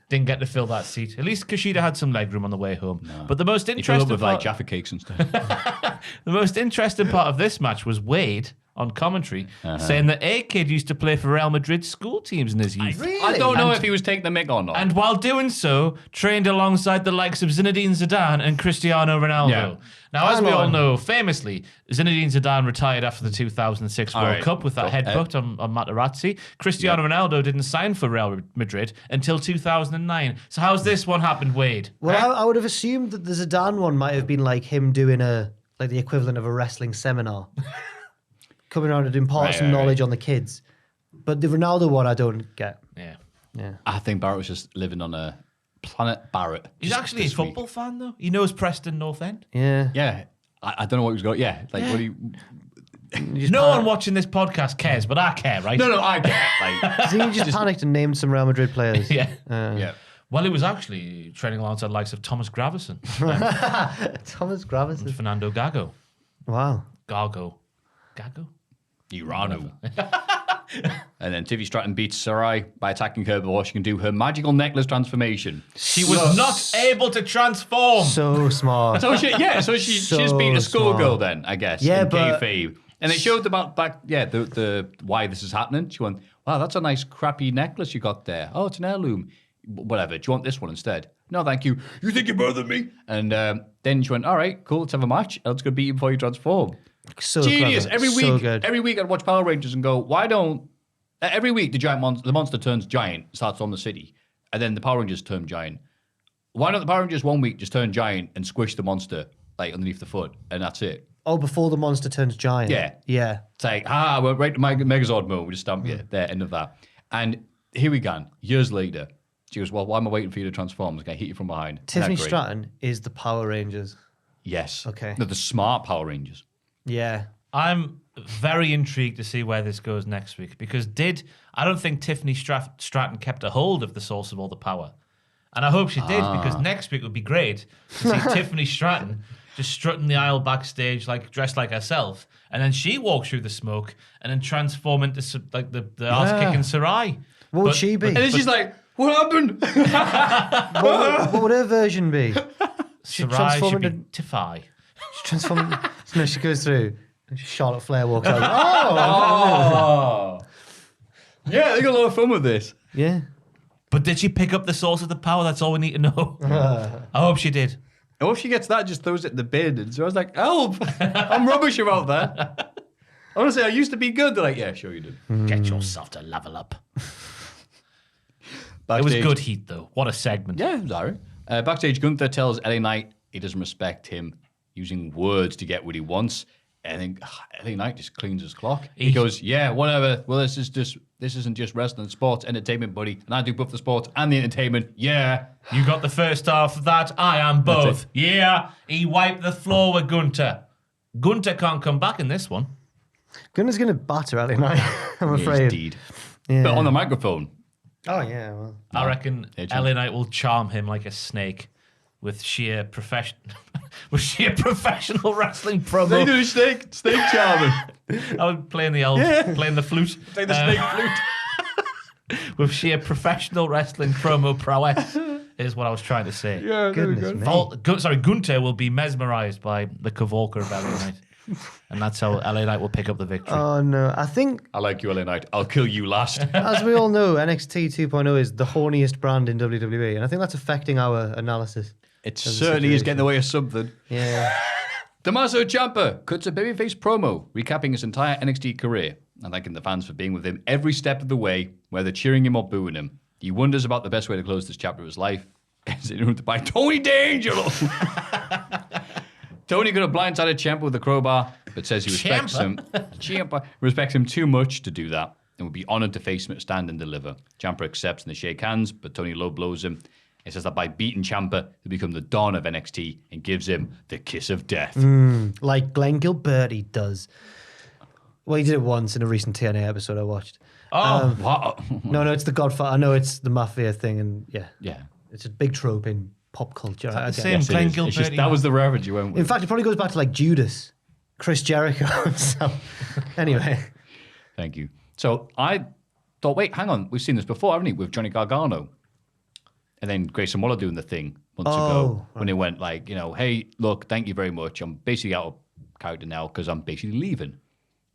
Didn't get to fill that seat. At least Kushida had some leg room on the way home. No. But the most He filled interesting up with like part, Jaffa cakes and stuff. the most interesting part of this match was Wade on commentary saying that A-Kid used to play for Real Madrid school teams in his youth. I don't know if he was taking the mick or not. And while doing so, trained alongside the likes of Zinedine Zidane and Cristiano Ronaldo. Yeah. Now, as Hang we all on. know, famously, Zinedine Zidane retired after the 2006 World Cup with that headbutt on Materazzi. Cristiano Ronaldo didn't sign for Real Madrid until 2009. So how's this one happened, Wade? Well, I would have assumed that the Zidane one might have been like him doing the equivalent of a wrestling seminar, coming around and imparting some knowledge on the kids. But the Ronaldo one, I don't get. Yeah. Yeah. I think Barrett was just living on a planet Barrett. He's actually a football fan, though. He knows Preston North End. Yeah. Yeah. I don't know what he was going. Yeah. Like, what do you. No one watching this podcast cares, but I care, right? No, I get it. Like, So he just panicked and named some Real Madrid players. Yeah. yeah. Well, he was actually training alongside the likes of Thomas Gravison, Thomas Gravison. Fernando Gago. Wow. Gago? Irano. And then Tiffy Stratton beats Sarai by attacking her before she can do her magical necklace transformation. She was not able to transform. So smart. So she just beat a schoolgirl then, I guess. Yeah, in but- kayfabe. And it showed the why this is happening. She went, wow, that's a nice crappy necklace you got there. Oh, it's an heirloom. Whatever. Do you want this one instead? No, thank you. You think you're better than me? And then she went, all right, cool, let's have a match. Let's go beat you before you transform. So Genius. clever. Every week I'd watch Power Rangers and go, why don't every week the monster turns giant, starts on the city, and then the Power Rangers turn giant. Why don't the Power Rangers one week just turn giant and squish the monster like underneath the foot, and that's it? Oh, before the monster turns giant. Yeah. Yeah. It's like, we're right to my Megazord mode. We just stamp you. There, end of that. And here we go. Years later, she goes, well, why am I waiting for you to transform? I was going to hit you from behind. Tiffany Isn't that great? Stratton is the Power Rangers. Yes. Okay. No, the smart Power Rangers. Yeah. I'm very intrigued to see where this goes next week because I don't think Tiffany Stratton kept a hold of the source of all the power. And I hope she did because next week would be great to see Tiffany Stratton just strutting the aisle backstage like dressed like herself, and then she walks through the smoke and then transform into like the arse-kicking Sarai. What would she be? And then she's like, what happened? What would her version be? Sarai should be into- Tiffy. She transforms. No, she goes through. And Charlotte Flair walks out. Oh. Yeah, they got a lot of fun with this. Yeah. But did she pick up the source of the power? That's all we need to know. I hope she did. Or if she gets that, just throws it in the bin. And so I was like, help! I'm rubbish about that. Honestly, I used to be good. They're like, yeah, sure you did. Get yourself to level up. Backstage, It was good heat, though. What a segment. Yeah, it was all right. Backstage, Gunther tells LA Knight he doesn't respect him using words to get what he wants. I think LA Knight just cleans his clock. He goes, yeah, whatever. Well, this isn't just wrestling, sports, entertainment, buddy. And I do both the sports and the entertainment. Yeah. You got the first half of that. I am both. Yeah. He wiped the floor with Gunter. Gunter can't come back in this one. Gunter's going to batter LA Knight, I'm afraid. Indeed. Yeah. But on the microphone. Oh, yeah. Well. I reckon LA Knight will charm him like a snake with sheer professional wrestling promo. They do snake charming. I was playing the playing the flute. Play the snake flute. With sheer professional wrestling promo prowess is what I was trying to say. Yeah, Goodness me. Gunter will be mesmerized by the cavalker of LA Knight. And that's how LA Knight will pick up the victory. Oh, no. I think, I like you, LA Knight. I'll kill you last. as we all know, NXT 2.0 is the horniest brand in WWE. And I think that's affecting our analysis. It certainly is getting in the way of something. Yeah. Tommaso Ciampa cuts a babyface promo, recapping his entire NXT career and thanking the fans for being with him every step of the way, whether cheering him or booing him. He wonders about the best way to close this chapter of his life. Is it by Tony D'Angelo? Tony could have blindsided Ciampa with a crowbar, but says he respects him. Ciampa respects him too much to do that and would be honoured to face him at Stand and Deliver. Ciampa accepts and they shake hands, but Tony low blows him. It says that by beating Ciampa, they become the Don of NXT and gives him the kiss of death. Like Glenn Gilberti does. Well, he did it once in a recent TNA episode I watched. Oh, What? No, it's the Godfather. I know it's the Mafia thing, and Yeah. it's a big trope in pop culture. I get same it. Glenn It's just, Gilberti. that was the reference you went with. In fact, it probably goes back to like Judas, Chris Jericho. So, anyway. Thank you. So I thought, wait, hang on. We've seen this before, haven't we, with Johnny Gargano? And then Grayson Waller doing the thing months ago when he went like, hey, look, thank you very much. I'm basically out of character now because I'm basically leaving.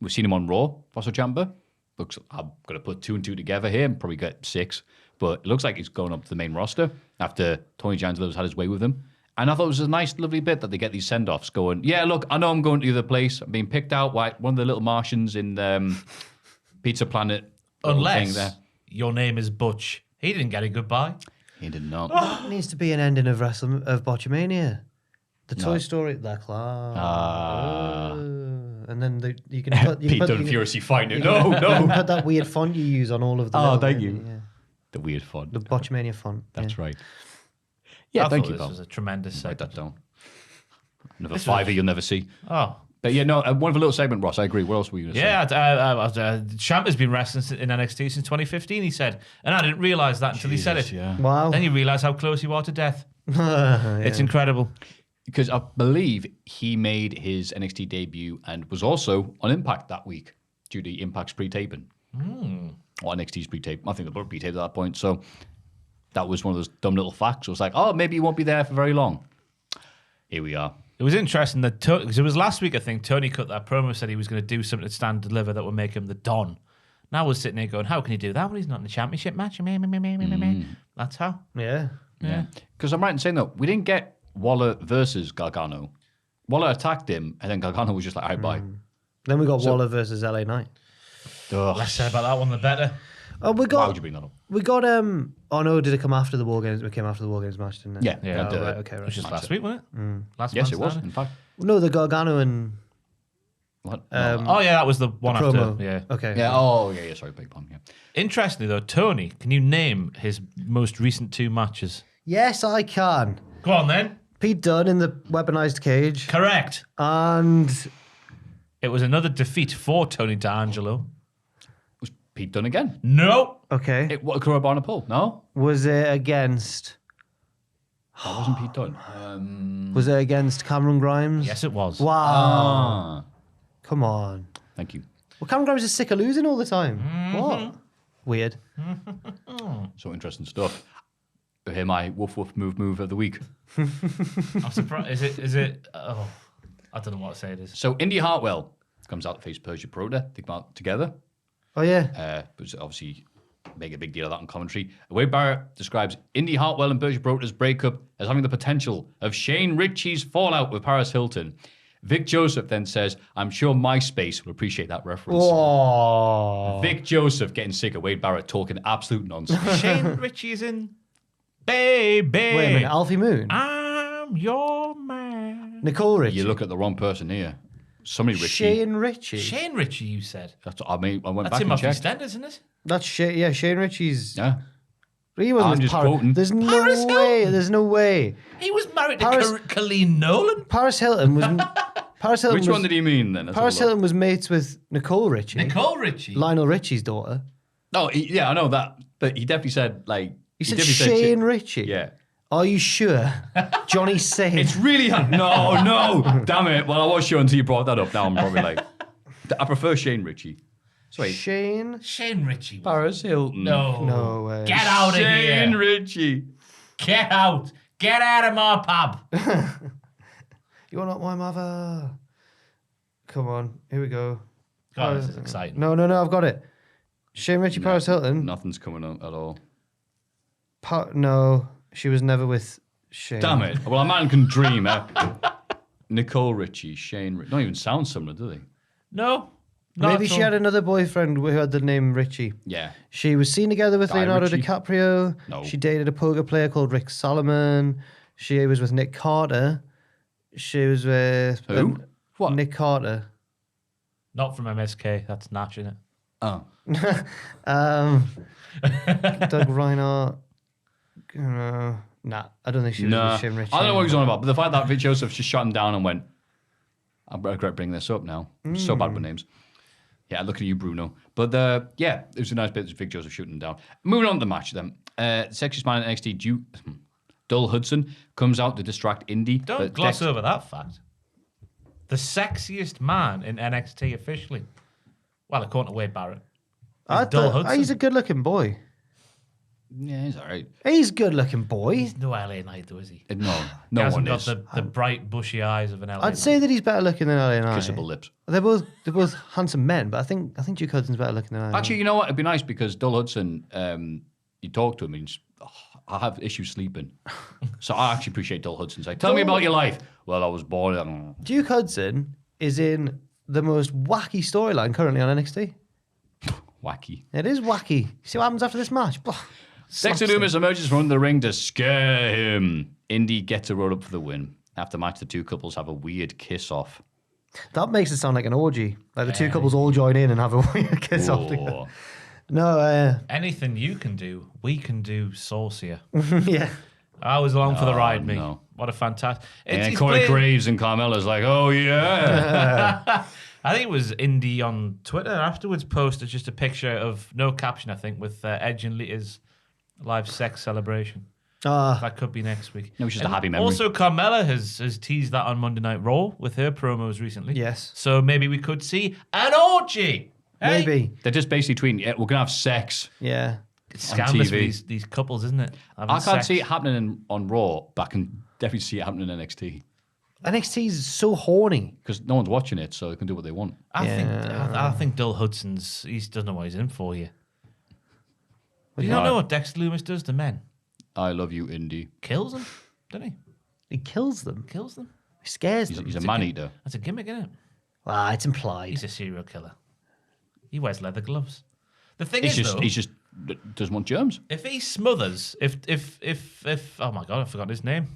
We've seen him on Raw, Tommaso Ciampa. Looks, I'm going to put 2 and 2 together here and probably get 6. But it looks like he's going up to the main roster after Tony D'Angelo's had his way with him. And I thought it was a nice, lovely bit that they get these send-offs going, yeah, look, I know I'm going to the other place. I'm being picked out by one of the little Martians in Pizza Planet. Unless your name is Butch. He didn't get a goodbye. He did not. It needs to be an ending of Botchamania. The Toy Story, the clown. And then you can put... Pete Dunne furiously fighting it. No. You can put that weird font you use on all of the... Oh, thank you. Yeah. The weird font. The Botchamania font. That's right. Yeah, I thank thought you, this pal. was a tremendous Write segment. that down. Another fiver you'll never see. Oh. But yeah, no, one of a little segment, Ross. I agree. What else were you going to say? Yeah, Ciampa's been wrestling in NXT since 2015, he said. And I didn't realise that until he said it. Yeah. Wow. Then you realise how close you are to death. Yeah. It's incredible. Because I believe he made his NXT debut and was also on Impact that week due to Impact's pre-taping. Or NXT's pre-tape. I think they both pre-taped at that point. So that was one of those dumb little facts. It was like, oh, maybe he won't be there for very long. Here we are. It was interesting that, because it was last week, I think, Tony cut that promo, said he was going to do something to Stand and Deliver that would make him the Don. Now we're sitting here going, how can he do that when he's not in the championship match? That's how. Yeah. Yeah. Because I'm right in saying, though, we didn't get Waller versus Gargano. Waller attacked him, and then Gargano was just like, all right, bye. Then we got Waller versus LA Knight. Less said about that one, the better. Oh, we got... Why would you bring that up? We got... Oh, no, did it come after the War Games? It came after the War Games match, didn't it? Yeah. Yeah. and, Oh, right, okay, It right. was just last week, wasn't it? Last Yes, month, it was, Saturday. in fact. No, the Gargano and... What? Oh, yeah, that was the one promo. after. Yeah. Okay. Yeah, oh, yeah, sorry, big pun, yeah. Interestingly, though, Tony, can you name his most recent 2 matches? Yes, I can. Go on, then. Pete Dunne in the weaponized cage. Correct. And... It was another defeat for Tony D'Angelo. Was Pete Dunne again? No. Okay. What, a crowbar on a pole? No? Was it against... That wasn't Pete Dunne. Was it against Cameron Grimes? Yes, it was. Wow. Ah, Come on. thank you. Well, Cameron Grimes is sick of losing all the time. What? Weird. So interesting stuff. Hear my woof woof move of the week. I'm surprised. Is it? Oh, I don't know what to say it is. So Indy Hartwell comes out to face Persia Prota. They come out together. Oh, yeah. But obviously make a big deal of that on commentary. Wade Barrett describes Indy Hartwell and Persia Prota's breakup as having the potential of Shane Ritchie's fallout with Paris Hilton. Vic Joseph then says, I'm sure MySpace will appreciate that reference. Oh. Vic Joseph getting sick of Wade Barrett talking absolute nonsense. Shane Ritchie's in, baby. Wait a minute. Alfie Moon? I'm your man. Nicole Richie? You look at the wrong person here. somebody Richie. Shane Ritchie. Shane Ritchie, you said. That's what I mean. I went That's back him and off checked. EastEnders, isn't it? That's Shane Ritchie's. Yeah. He wasn't I'm with just quoting. There's no Paris way. Hilton. There's no way. He was married Paris- to Colleen Nolan. Paris Hilton was. Paris Hilton Which was, one did he mean then? Let's have a Paris look. Hilton was mates with Nicole Ritchie. Nicole Ritchie. Lionel Richie's daughter. Oh, yeah, I know that. But he definitely said, like... You said definitely Shane Ritchie? Yeah. Are you sure? Johnny Singh. It's really... No. Damn it. Well, I was sure until you brought that up. Now I'm probably like... I prefer Shane Ritchie. Sorry. Shane? Shane Ritchie. Paris Hilton. No. No way. Get out of Shane here. Ritchie. Get out. Get out of my pub. You're not my mother. Come on. Here we go. God, this is exciting. No, I've got it. Shane Ritchie, Paris Hilton. Nothing's coming up at all. No, she was never with Shane. Damn it. Well, a man can dream, eh? Nicole Ritchie, Shane Ritchie. Don't even sound similar, do they? No. not Maybe at she all. had another boyfriend who had the name Richie. Yeah. She was seen together with Guy Leonardo Ritchie? DiCaprio. No. She dated a poker player called Rick Solomon. She was with Nick Carter. She was with Who? What? Nick Carter. Not from MSK. That's Natch, isn't it? Oh. Doug Reinhardt. Nah, I don't think she was No. with Shane Ritchie. I don't know what he's on about, but the fact that Vic Joseph just shut him down and went, I regret bringing this up now. I'm so bad with names. Yeah, looking at you, Bruno. But yeah, it was a nice bit of Vic Joseph shooting him down. Moving on to the match then. Sexiest man in NXT, Dull Hudson, comes out to distract Indy. Don't gloss over that fact. The sexiest man in NXT officially. Well, according to Wade Barrett. Dull Hudson. He's a good-looking boy. Yeah, he's all right. He's a good-looking boy. He's no LA Knight, though, is he? No, He no hasn't one got is. the bright, bushy eyes of an LA Knight. I'd say that he's better looking than LA Knight. Kissable lips. They're both handsome men, but I think Duke Hudson's better looking than LA Actually, you know what? It'd be nice because Dull Hudson, you talk to him and he's, I have issues sleeping. So I actually appreciate Dull Hudson's like, tell me about your life. Well, I was born... Duke Hudson is in the most wacky storyline currently on NXT. Wacky. It is wacky. See what happens after this match? Dexter Lumis emerges from the ring to scare him. Indy gets a roll up for the win. After match, the two couples have a weird kiss-off. That makes it sound like an orgy. Like the two couples all join in and have a weird kiss off together. Oh. No, Anything you can do, we can do saucier. yeah. I was along for the ride, me. no. What a fantastic... And he's Corey playing- Graves and Carmella's like, oh, yeah. I think it was Indy on Twitter afterwards posted just a picture of, no caption, I think, with Edge and Lita's live sex celebration. That could be next week. No, it's just a And happy memory. Also, Carmella has teased that on Monday Night Raw with her promos recently. Yes. So maybe we could see an orgy. Hey? Maybe. They're just basically tweeting, yeah, we're going to have sex. Yeah. It's On scandalous for TV. these couples, isn't it? Having I can't sex. see it happening on Raw, but I can definitely see it happening in NXT. NXT's so horny. Because no one's watching it, so they can do what they want. I think Dull Hudson's, he doesn't know what he's in for you. Do you not know what Dexter Lumis does to men? I love you, Indy. Kills them, doesn't he? He kills them. Kills them. He scares He's them. a man-eater. That's a gimmick, isn't it? It's implied. He's a serial killer. He wears leather gloves. The thing He is, though, just doesn't want germs. if he smothers, if oh my god, I've forgotten his name.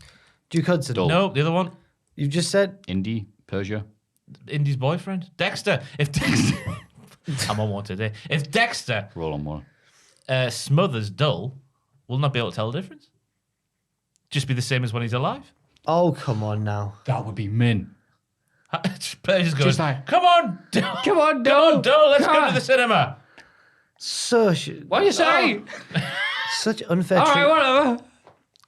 Duke Hudson. Dull. No, the other one, You just said Indy, Persia. Indy's boyfriend, Dexter. If Dexter, I'm on one today. If Dexter Roll on one. smothers Dull, we'll not be able to tell the difference. Just be the same as when he's alive. Oh, come on now. That would be min. Persia's going, Just like- come on, Dull. Come on, Come on, Dull, let's go to the cinema. What do you say? Such unfair All right, treatment. whatever.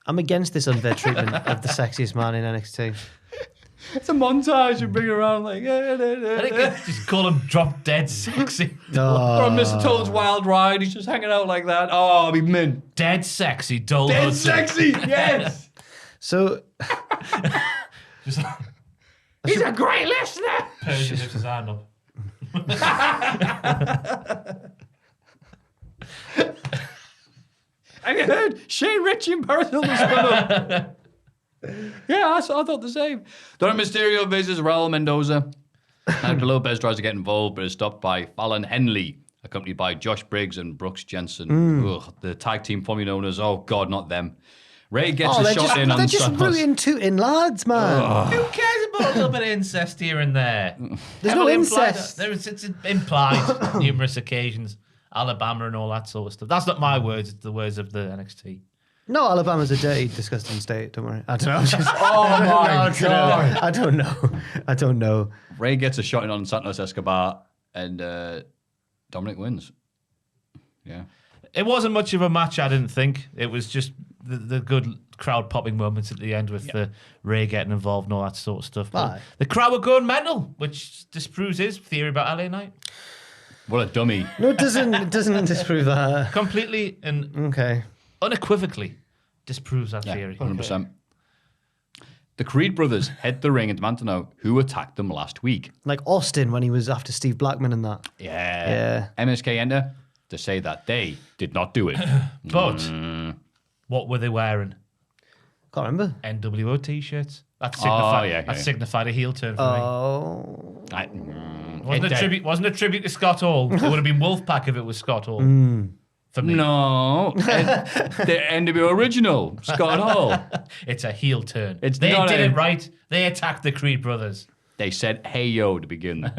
I'm against this unfair treatment of the sexiest man in NXT. It's a montage you bring around like... I think they just call him drop dead sexy. Or on Mr. Toad's Wild Ride, he's just hanging out like that. Oh, I'll be min. Dead sexy, Dull Dead Hudson. sexy, yes. So, Just He's a great listener. Persia lifts his hand up. Have you heard? Shane Ritchie and Paris Hilton's come up. Yeah, I thought the same. Dominic Mysterio versus Raul Mendoza. And Lopez tries to get involved, but is stopped by Fallon Henley, accompanied by Josh Briggs and Brooks Jensen. Ugh, the tag team formerly known as, oh God, not them. Ray gets a shot in on they're just Santos. rooting tooting lads, man. Who cares a little bit of incest here and there. There's no Heavily implied- incest. It's implied numerous occasions. Alabama and all that sort of stuff. That's not my words. It's the words of the NXT. No, Alabama's a dirty, disgusting state. Don't worry. I don't know. I'm just- Oh my God. I don't know. Ray gets a shot in on Santos Escobar and Dominic wins. Yeah. It wasn't much of a match, I didn't think. It was just the good crowd popping moments at the end with the Ray getting involved and all that sort of stuff. But Aye. the crowd were going mental, which disproves his theory about LA Knight. What a dummy. No, it doesn't. It doesn't disprove that. Completely and Okay. unequivocally disproves that Yeah, theory. 100%. The Creed brothers head the ring and demand to know who attacked them last week. Like Austin when he was after Steve Blackman and that. Yeah. MSK enter to say that they did not do it. But what were they wearing? Can't remember. NWO t-shirts. That yeah. signified a heel turn for me. Oh. Wasn't a tribute to Scott Hall. It would have been Wolfpack if it was Scott Hall. For me. No. The NWO original, Scott Hall. It's a heel turn. It's they not did a- it right. They attacked the Creed brothers. They said, hey, yo, to begin.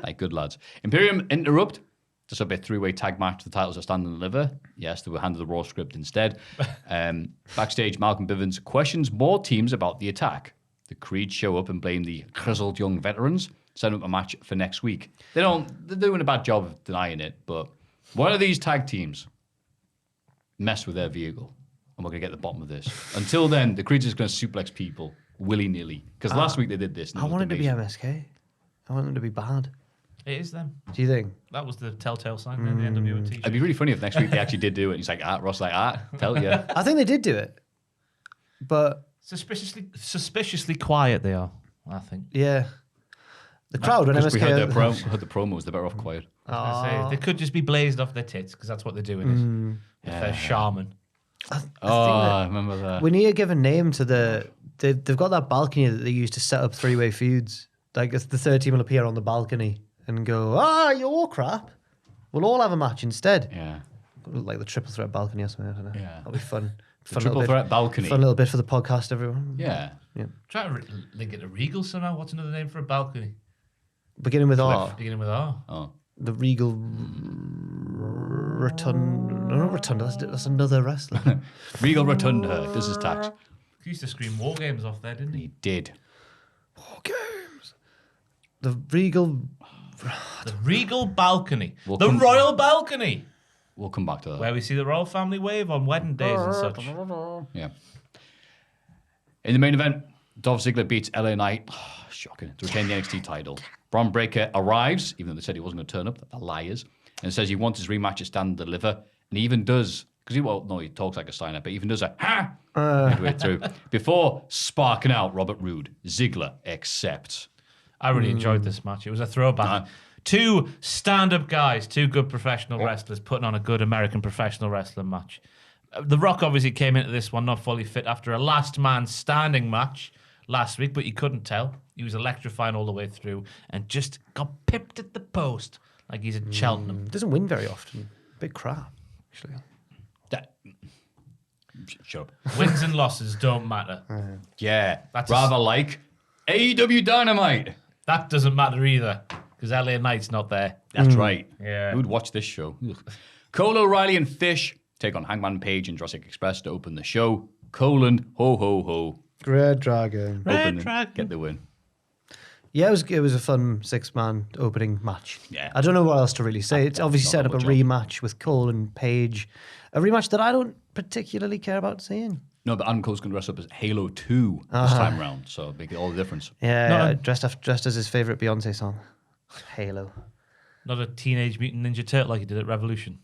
Like, good lads. Imperium interrupt to sub a three-way tag match for the titles at Stand and Deliver. Yes, they were handed the Raw script instead. Backstage, Malcolm Bivens questions more teams about the attack. The Creed show up and blame the grizzled young veterans, set up a match for next week. They're doing a bad job of denying it, but one of these tag teams mess with their vehicle, and we're going to get to the bottom of this. Until then, the Creed's just going to suplex people willy-nilly. Because last week they did this. I want it to be MSK. I want them to be bad. It is them. Do you think? That was the telltale sign there, the NWO t-shirt. It'd be really funny if next week they actually did do it. And he's like, Ross like, tell you. I think they did do it. But Suspiciously quiet they are, I think. yeah. The crowd when Because MSK. we heard the promos, they're better off quiet. I was gonna say, they could just be blazed off their tits because that's what they're doing. If they're shaman. I remember that. We need to give a name to they've got that balcony that they use to set up three-way feuds. Like the third team will appear on the balcony and go, you're crap. We'll all have a match instead. Yeah. Like the triple threat balcony or something. I don't know. Yeah. That'll be fun. Triple threat balcony. Fun little bit for the podcast, everyone. Yeah. Try to link it to Regal somehow. What's another name for a balcony? Beginning with R. Beginning with R. Oh. The Regal Rotunda. No, not Rotunda. That's another wrestler. Regal Rotunda does his tax. He used to scream War Games off there, didn't he? He did. Games. The Regal. The Regal balcony. We'll the come- Royal balcony. We'll come back to that. Where we see the royal family wave on wedding days and such. Yeah. In the main event, Dolph Ziggler beats LA Knight, shocking, to retain the NXT title. Braun Breaker arrives, even though they said he wasn't going to turn up, they're liars, and says he wants his rematch at Stand and Deliver, and he even does, because he talks like a Steiner, but he even does a ha midway through. Before sparking out Robert Roode, Ziggler accepts. I really enjoyed this match. It was a throwback. Two stand-up guys, two good professional wrestlers putting on a good American professional wrestling match. The Rock obviously came into this one not fully fit after a last man standing match last week, but you couldn't tell. He was electrifying all the way through and just got pipped at the post like he's at Cheltenham. Doesn't win very often. Big crap, actually. Shut up. Wins and losses don't matter. Yeah, That's rather like AEW Dynamite. That doesn't matter either because LA Knight's not there. That's right. Yeah. Who'd watch this show? Ugh. Cole O'Reilly and Fish take on Hangman Page and Jurassic Express to open the show. Coland, ho, ho, ho. Red Dragon. Open and get the win. Yeah, it was a fun 6-man opening match. Yeah. I don't know what else to really say. It's obviously set up a much else. rematch with Cole and Page. A rematch that I don't particularly care about seeing. No, but Adam Cole's going to dress up as Halo 2 this time round, so make it all the difference. Yeah, dressed as his favourite Beyonce song. Halo. Not a Teenage Mutant Ninja Turtle like he did at Revolution.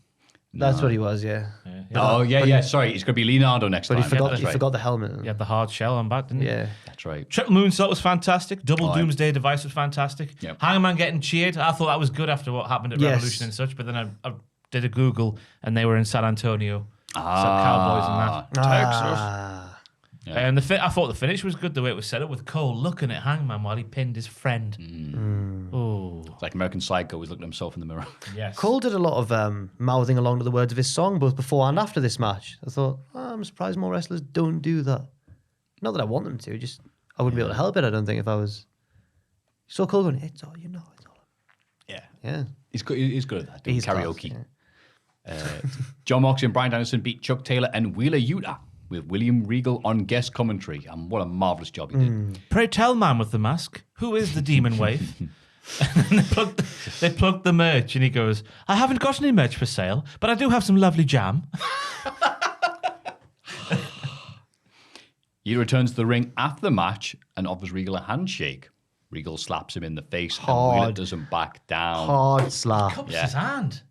That's what he was, yeah. Oh, yeah. Sorry, it's going to be Leonardo next But time. he forgot That's he right. forgot the helmet. He had the hard shell on back, didn't he? Yeah. That's right. Triple Moonsault was fantastic. Double Oh, yeah. Doomsday Device was fantastic. Yep. Hangman getting cheered. I thought that was good after what happened at Yes. Revolution and such. But then I did a Google and they were in San Antonio. So Cowboys and that. Texas. And I thought the finish was good the way it was set up with Cole looking at Hangman while he pinned his friend. Oh, It's like American Psycho, he's looking at himself in the mirror. yes. Cole did a lot of mouthing along to the words of his song, both before and after this match. I thought, I'm surprised more wrestlers don't do that. Not that I want them to, just I wouldn't be able to help it, I don't think, if I was saw Cole going, it's all you know. It's all. Yeah. Yeah. He's good at that, doing He's karaoke. class, yeah. John Moxley and Bryan Danielson beat Chuck Taylor and Wheeler Yuta with William Regal on guest commentary. And what a marvellous job he did. Pray tell, man with the mask, who is the demon waif? And then they plugged the merch, and he goes, I haven't got any merch for sale, but I do have some lovely jam. He returns to the ring after the match and offers Regal a handshake. Regal slaps him in the face, and Wheeler Hard. doesn't back down. Hard slap. Cups his hand.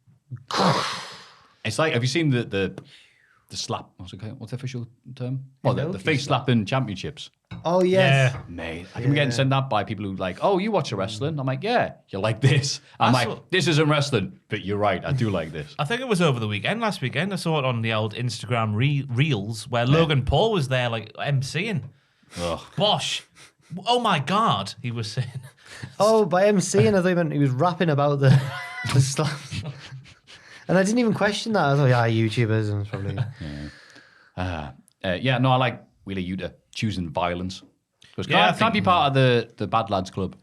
It's like, have you seen the slap? What's the official term? Well, the Enoki face slap. slapping championships. Oh, yes. Yeah. Mate, I can be getting sent that by people who like, oh, you watch the wrestling? I'm like, yeah, you like this. I'm That's like, what- this isn't wrestling, but you're right, I do like this. I think it was over the weekend, last weekend. I saw it on the old Instagram reels where Logan Paul was there, like, emceeing. Ugh. Bosh. Oh, my God, he was saying. Oh, by MC, and I thought he meant he was rapping about the slap. And I didn't even question that. I thought, yeah, YouTubers, and it's probably. No, I like Wheeler Yuta choosing violence. Because Yeah, I can't be think- part of the bad lads club.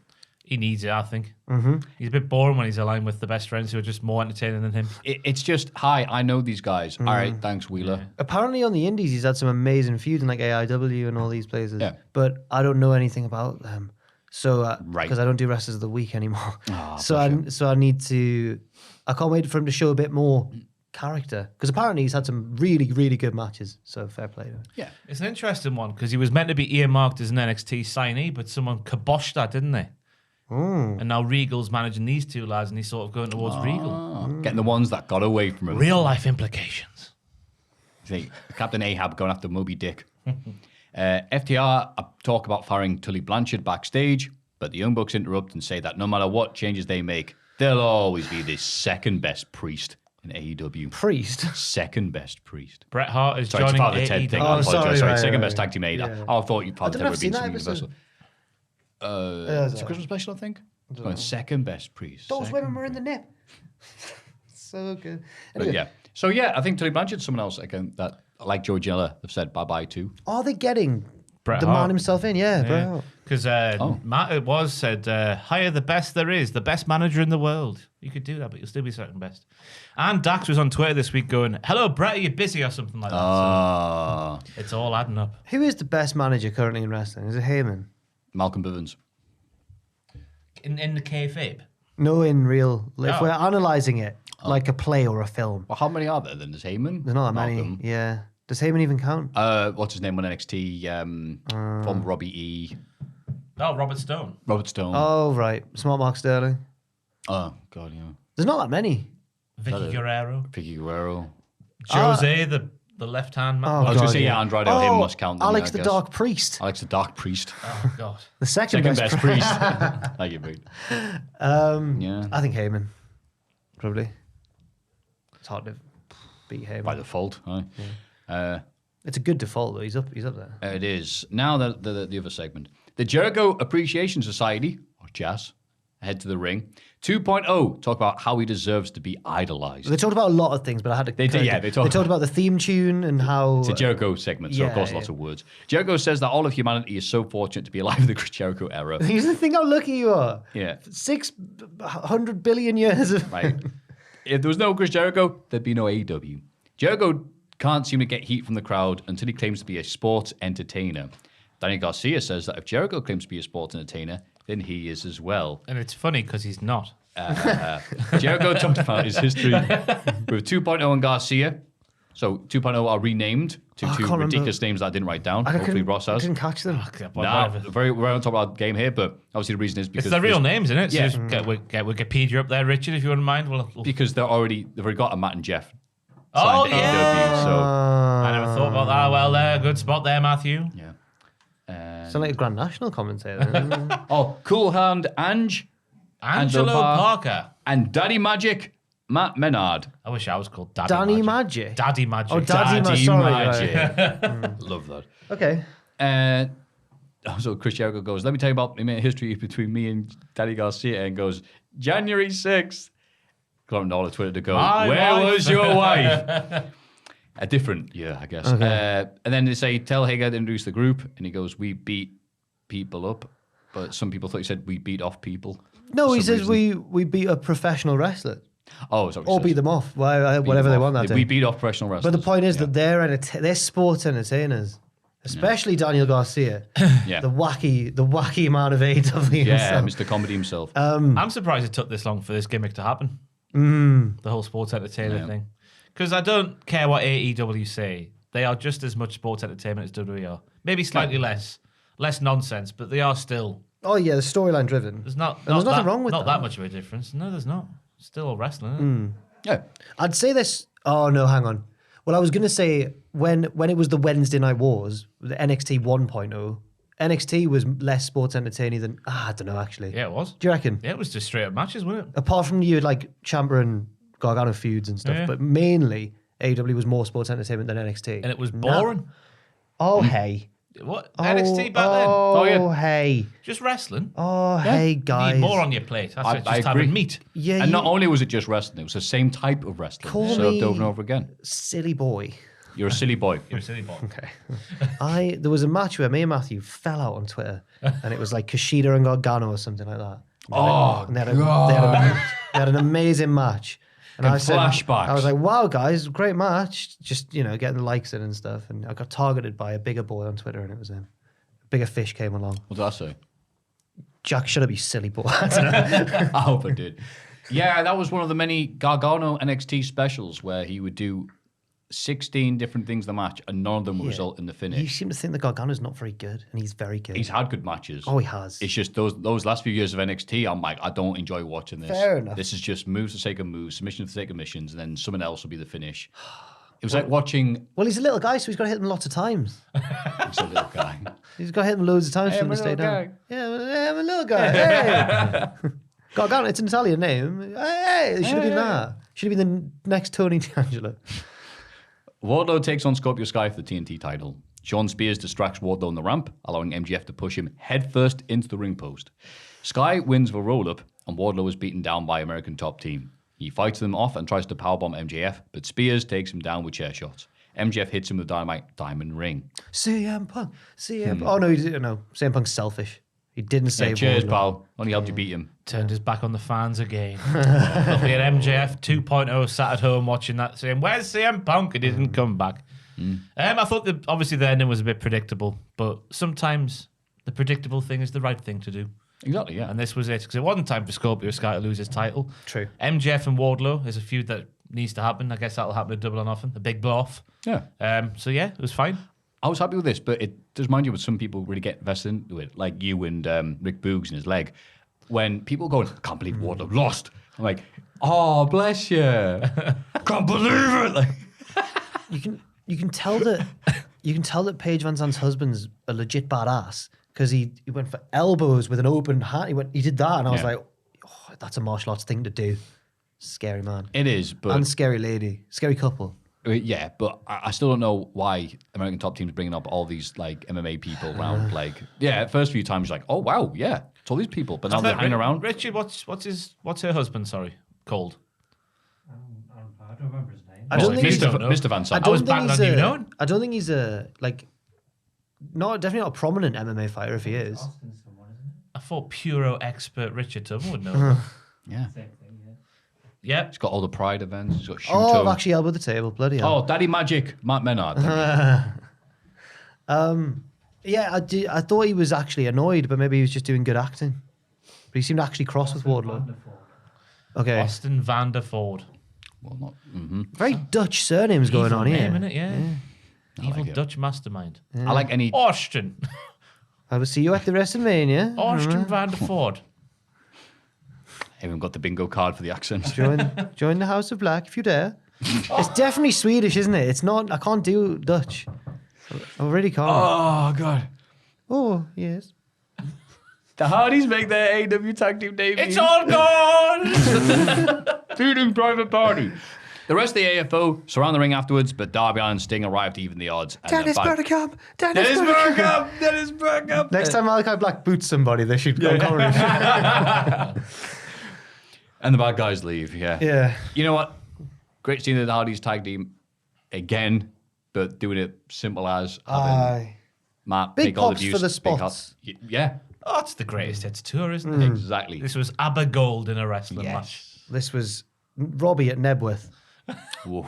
He needs it, I think. Mm-hmm. He's a bit boring when he's aligned with the best friends who are just more entertaining than him. It's just, hi, I know these guys. All right, thanks, Wheeler. Apparently on the indies, he's had some amazing feuds in like AEW and all these places. Yeah. But I don't know anything about them. So, Right. because I don't do Wrestlers of the Week anymore. Ah, so I need to, I can't wait for him to show a bit more character. Because apparently he's had some really, really good matches. So fair play to him. Yeah. It's an interesting one because he was meant to be earmarked as an NXT signee, but someone kiboshed that, didn't they? And now Regal's managing these two lads, and he's sort of going towards Regal. Getting the ones that got away from him. Real life implications. See, Captain Ahab going after Moby Dick. FTR talk about firing Tully Blanchard backstage, but the Young Bucks interrupt and say that no matter what changes they make, they'll always be the second best priest in AEW. Priest. Second best priest. Bret Hart is Sorry, it's joining part of the Ted thing. I AEW. Oh, apologize. sorry, Sorry, right, second right, best tag team made. yeah. I thought you probably don't know never if I've been seen to that Universal. It's a Christmas special, I think. It's going second best priest. Those Second women were in the nip. So good. But Anyway, yeah. So yeah, I think Tully Blanchard's someone else again that, like Joe Janela, have said bye-bye to. Are they getting Bret the Hart. man himself in? Yeah, Bret Hart. Because Matt, it was said, hire the best there is, the best manager in the world. You could do that, but you'll still be second best. And Dax was on Twitter this week going, hello, Brett, are you busy or something like that? Ah, So it's all adding up. Who is the best manager currently in wrestling? Is it Heyman? Malcolm Bivens. In the kayfabe. No, in real. If Oh. we're analysing it like a play or a film, Well, how many are there then? There's Heyman. there's not that many. Malcolm. Yeah. Does Heyman even count? What's his name on NXT? From Robbie E. Oh, Robert Stone. Robert Stone. Oh, right. Smart Mark Sterling. Oh, God, yeah. There's not that many. Vicky Guerrero. Vicky Guerrero. Jose, the left-hand man. Oh, I was going God, to say, yeah. Andrade or him must count. Then, Alex I the guess. Dark Priest. Alex the Dark Priest. Oh, God. The second Second best, best priest. Thank you, mate. Yeah. I think Heyman. Probably. It's hard to beat Heyman. By default. Aye. It's a good default, though. He's up there. It is. Now the other segment. The Jericho Appreciation Society, or JAS, head to the ring. 2.0 talk about how he deserves to be idolized. They talked about a lot of things, but I had to. They did, yeah, They they talked- talked about the theme tune and how. It's a Jericho segment, so of yeah, course yeah. lots of words. Jericho says that all of humanity is so fortunate to be alive in the Chris Jericho era. You think how lucky you are. Yeah, 600 billion years of. right. If there was no Chris Jericho, there'd be no AEW. Jericho can't seem to get heat from the crowd until he claims to be a sports entertainer. Danny Garcia says that if Jericho claims to be a sports entertainer, then he is as well. And it's funny because he's not. Jericho talked about his history with 2.0 and Garcia. So 2.0 are renamed to I two can't ridiculous remember. names that I didn't write down. I Hopefully couldn't- Ross I has. didn't catch them. Nah, Whatever. we're on top of our game here, but obviously the reason is because It's their real names, isn't it? So Yeah. just get Wikipedia up there, Richard, if you wouldn't mind. because they've already got a Matt and Jeff. Oh, signed to yeah. AEW, so I never thought about that. Well, good spot there, Maffew. yeah. Sound like a Grand National commentator. Oh, Cool Hand Ange Angelo Bar- Parker. and Daddy Magic Matt Menard. I wish I was called Daddy Danny Magic. Magic. Daddy Magic. Oh, Daddy Magic. Sorry, Magic. Love that. Okay. So Chris Jericho goes, let me tell you about the history between me and Daddy Garcia, and goes, January 6th. Going to all the Twitter to go, My where wife." was your wife? A different year, I guess. And then they say, tell Hager to introduce the group. And he goes, we beat people up. But some people thought he said we beat off people. No, for he some says reason. we beat a professional wrestler. Oh, is that what Or he beat says? them off. Beat Whatever them they off. want that We day. beat off professional wrestlers. But the point is that they're sports entertainers. Especially Daniel Garcia. Yeah. The wacky man of AEW Yeah, himself. Mr. Comedy himself. I'm surprised it took this long for this gimmick to happen. The whole sports entertainer thing. Because I don't care what AEW say. They are just as much sports entertainment as WWE are. Maybe slightly less nonsense, but they are still. Oh yeah, the storyline driven. There's not there's nothing that, wrong with not that. that much of a difference. No, there's not. It's still all wrestling. Isn't it? Yeah. I'd say this. Oh no, hang on. Well, I was gonna say when it was the Wednesday Night Wars, the NXT 1.0, NXT was less sports entertaining than I don't know actually. Yeah, it was. Do you reckon? Yeah, it was just straight up matches, wasn't it? Apart from you like Ciampa and Gargano feuds and stuff, Yeah. but mainly AEW was more sports entertainment than NXT. And it was boring. Oh hey. What? NXT back then? Oh hey. Just wrestling. Oh hey You guys. need more on your plate. That's I just agree. having meat. Yeah, And you not only was it just wrestling, it was the same type of wrestling Call served me- over and over again. silly boy. You're a silly boy. You're a silly boy. Okay. There was a match where me and Maffew fell out on Twitter, and it was like Kushida and Gargano or something like that. And they had an amazing match. And And flashbacks. I was like, wow, guys, great match. Just, getting the likes in and stuff. And I got targeted by a bigger boy on Twitter, and it was him. A bigger fish came along. What did I say? Jack, shut up, you silly boy. I don't know. I hope I did. Yeah, that was one of the many Gargano NXT specials where he would do 16 different things in the match and none of them would result in the You finish. seem to think that Gargano's not very good, and he's very good. He's had good matches. Oh, he has. It's just those last few years of NXT, I'm like, I don't enjoy watching this. Fair enough. This is just moves for the sake of moves, submission for the sake of missions, and then someone else will be the finish. It was like watching Well, he's a little guy, so he's got to hit them lots of times. he's a little guy. He's got to hit them loads of times Hey, for I'm them a to stay little down. guy. Yeah, I'm a little guy. Hey. Gargano, it's an Italian name. Hey, it should have been that. Should have been the next Tony D'Angelo. Wardlow takes on Scorpio Sky for the TNT title. Sean Spears distracts Wardlow on the ramp, allowing MJF to push him headfirst into the ring post. Sky wins the roll-up, and Wardlow is beaten down by American Top Team. He fights them off and tries to powerbomb MJF, but Spears takes him down with chair shots. MJF hits him with Dynamite Diamond Ring. CM Punk. Oh, no, CM Punk's selfish. He didn't say Cheers, Wardlow. pal. Only helped you beat him. Turned his back on the fans again. Lovely at MJF 2.0 sat at home watching that saying, where's CM Punk? He didn't come back. I thought that obviously the ending was a bit predictable, but sometimes the predictable thing is the right thing to do. Exactly, yeah. And this was it, because it wasn't time for Scorpio Sky to lose his title. True. MJF and Wardlow is a feud that needs to happen. I guess that'll happen at Double or Nothing, a big blow off. Yeah. So yeah, it was fine. I was happy with this, but it does mind you with some people really get invested into it, like you and Rick Boogs in his leg. When people go, I can't believe Wardlow lost. I'm like, oh, bless you. Can't believe it. Like, You can tell that Paige Van Zandt's husband's a legit badass because he went for elbows with an open hand. He did that, and I was Yeah. like, oh, that's a martial arts thing to do. Scary man. it is, but And scary lady. Scary couple. yeah, but I still don't know why American Top Team's bringing up all these like MMA people around. Like, yeah, first few times you're like, oh wow, yeah, it's all these people, but now they're hanging around. Richard, what's her husband? Sorry, called. I don't remember his name. I don't think he's Mr. Van I Sant. I was don't think banging he's on you a- knowing. I don't think he's definitely not a prominent MMA fighter if he is. Austin's someone, isn't it? I thought Puro expert Richard Tubman would know. Yeah, Same thing, yeah. Yep. he's got all the Pride events. He's got Shuto. Oh, I've actually elbowed the table. Bloody hell. Oh, Daddy Magic, Matt Menard. Yeah, I thought he was actually annoyed, but maybe he was just doing good acting. But he seemed actually cross with Wardlow. Wonderful. Okay. Austin Vanderford. Well, not. Very Dutch surnames going Evil on here. name, innit? Yeah. Evil like it. Dutch mastermind. I like any. Austin. I will see you at the Wrestlemania. Austin Vanderford. I haven't got the bingo card for the accent. Join the House of Black if you dare. It's definitely Swedish, isn't it? It's not. I can't do Dutch. I really can't. Oh god. Oh, yes. The Hardys make their AEW tag team debut. It's all gone. Feuding private party. The rest of the AFO surround the ring afterwards, but Darby Allin and Sting arrive to even the odds. And Dennis they're back. Bergkamp. Dennis Bergkamp! Dennis Bergkamp! Next time Malachi Black boots somebody, they should go coverage. And the bad guys leave, yeah. Yeah. You know what? Great seeing the Hardys tag team again, but doing it simple as having Aye. Matt, Big take all the pops views. for the big spots. pops. Yeah, Oh, it's the greatest hits tour, isn't it? exactly. This was ABBA Gold in a wrestling match. This was Robbie at Nebworth. Woof.